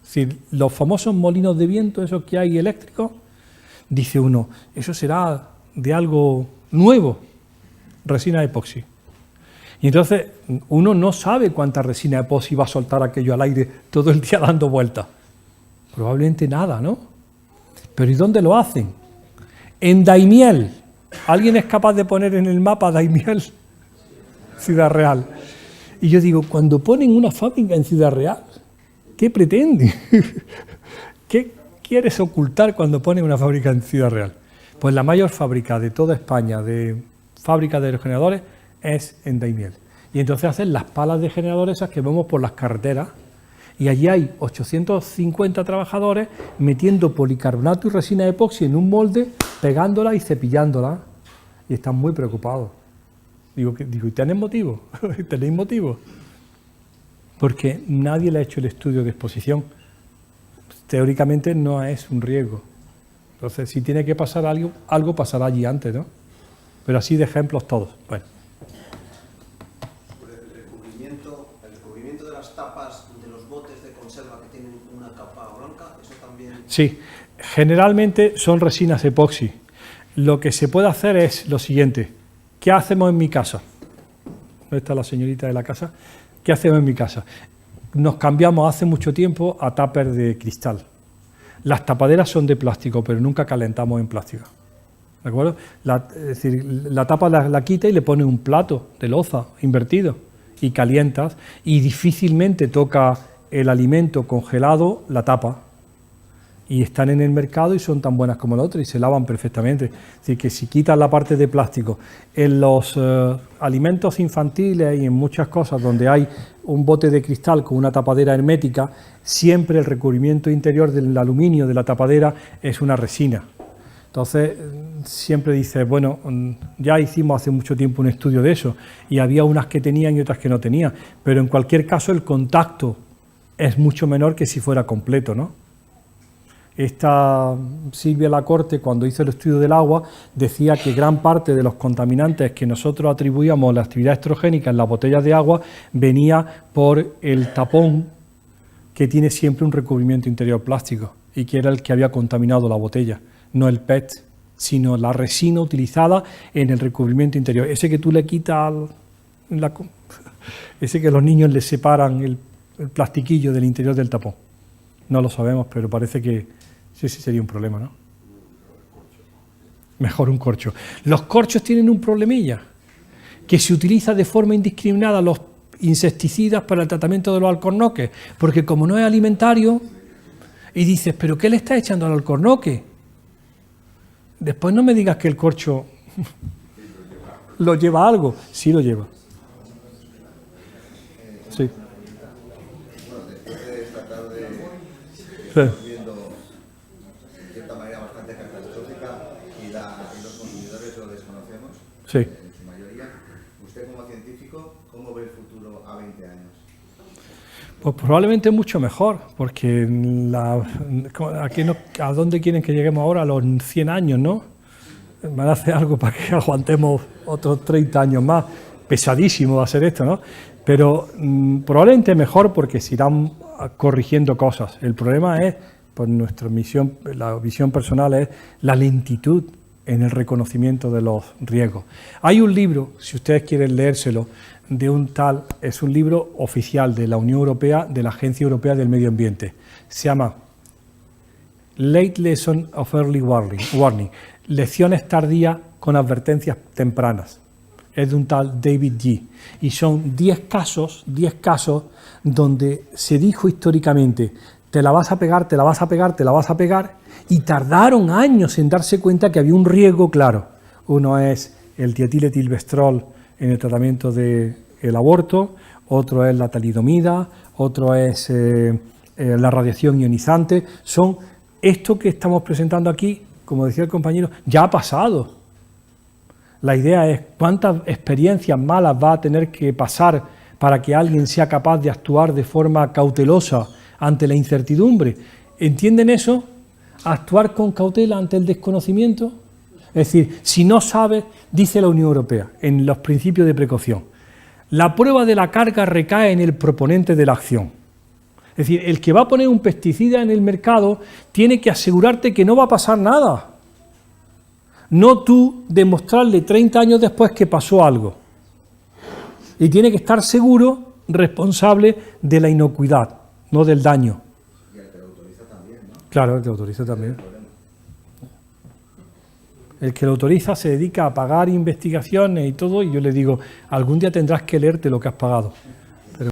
Es decir, los famosos molinos de viento, esos que hay eléctricos, dice uno, eso será de algo nuevo, resina epoxi. Y entonces uno no sabe cuánta resina epoxi va a soltar aquello al aire todo el día dando vueltas. Probablemente nada, ¿no? Pero ¿y dónde lo hacen? En Daimiel. ¿Alguien es capaz de poner en el mapa Daimiel? Ciudad Real. Y yo digo, cuando ponen una fábrica en Ciudad Real, ¿qué pretenden? ¿Qué quieres ocultar cuando pones una fábrica en Ciudad Real? Pues la mayor fábrica de toda España de fábrica de aerogeneradores es en Daimiel. Y entonces hacen las palas de generadores esas que vemos por las carreteras. Y allí hay 850 trabajadores metiendo policarbonato y resina epoxi en un molde, pegándola y cepillándola. Y están muy preocupados. Digo, ¿y tenéis motivo? ¿Tenéis motivo? Porque nadie le ha hecho el estudio de exposición. Teóricamente no es un riesgo. Entonces, si tiene que pasar algo pasará allí antes, ¿no? Pero así de ejemplos todos. Bueno. El recubrimiento de las tapas de los botes de conserva que tienen una capa blanca, eso también... Sí, generalmente son resinas epoxi. Lo que se puede hacer es lo siguiente. ¿Qué hacemos en mi casa? ¿Dónde está la señorita de la casa? ¿Qué hacemos en mi casa? Nos cambiamos hace mucho tiempo a tuppers de cristal. Las tapaderas son de plástico, pero nunca calentamos en plástico. ¿De acuerdo? Es decir, la tapa la quita y le pone un plato de loza invertido y calientas y difícilmente toca el alimento congelado la tapa. Y están en el mercado y son tan buenas como la otra y se lavan perfectamente. Es decir, que si quitas la parte de plástico, en los alimentos infantiles y en muchas cosas donde hay un bote de cristal con una tapadera hermética, siempre el recubrimiento interior del aluminio de la tapadera es una resina. Entonces, siempre dices, bueno, ya hicimos hace mucho tiempo un estudio de eso y había unas que tenían y otras que no tenían, pero en cualquier caso el contacto es mucho menor que si fuera completo, ¿no? Esta Silvia Lacorte, cuando hizo el estudio del agua, decía que gran parte de los contaminantes que nosotros atribuíamos a la actividad estrogénica en las botellas de agua venía por el tapón que tiene siempre un recubrimiento interior plástico y que era el que había contaminado la botella, no el PET, sino la resina utilizada en el recubrimiento interior. Ese que tú le quitas, ese que los niños le separan el plastiquillo del interior del tapón. No lo sabemos, pero parece que sí sería un problema, ¿no? Mejor un corcho. Los corchos tienen un problemilla, que se utiliza de forma indiscriminada los insecticidas para el tratamiento de los alcornoques, porque como no es alimentario, y dices, ¿pero qué le está echando al alcornoque? Después no me digas que el corcho lo lleva algo. Sí lo lleva. Sí. Bueno, después de esta tarde Sí. viendo cierta manera bastante catastrófica y los consumidores lo desconocemos, Sí. En su mayoría. Usted como científico, ¿cómo ve el futuro a 20 años? Pues probablemente mucho mejor, porque ¿a dónde quieren que lleguemos ahora? A los 100 años, ¿no? Van a hacer algo para que aguantemos otros 30 años más. Pesadísimo va a ser esto, ¿no? Pero probablemente mejor porque se irán corrigiendo cosas. El problema es, por nuestra misión, la visión personal es la lentitud en el reconocimiento de los riesgos. Hay un libro, si ustedes quieren leérselo, de un tal, es un libro oficial de la Unión Europea, de la Agencia Europea del Medio Ambiente. Se llama Late Lesson of Early Warning, lecciones tardías con advertencias tempranas. Es de un tal David G. Y son 10 casos donde se dijo históricamente, te la vas a pegar, te la vas a pegar, te la vas a pegar, y tardaron años en darse cuenta que había un riesgo claro. Uno es el dietiletilvestrol en el tratamiento del aborto, otro es la talidomida, otro es la radiación ionizante. Son esto que estamos presentando aquí, como decía el compañero, ya ha pasado. La idea es cuántas experiencias malas va a tener que pasar para que alguien sea capaz de actuar de forma cautelosa ante la incertidumbre. ¿Entienden eso? Actuar con cautela ante el desconocimiento. Es decir, si no sabes, dice la Unión Europea, en los principios de precaución, la prueba de la carga recae en el proponente de la acción. Es decir, el que va a poner un pesticida en el mercado tiene que asegurarte que no va a pasar nada. No tú demostrarle 30 años después que pasó algo. Y tiene que estar seguro, responsable de la inocuidad, no del daño. Y el que lo autoriza también, ¿no? Claro, el que lo autoriza también. El que lo autoriza se dedica a pagar investigaciones y todo, y yo le digo, algún día tendrás que leerte lo que has pagado.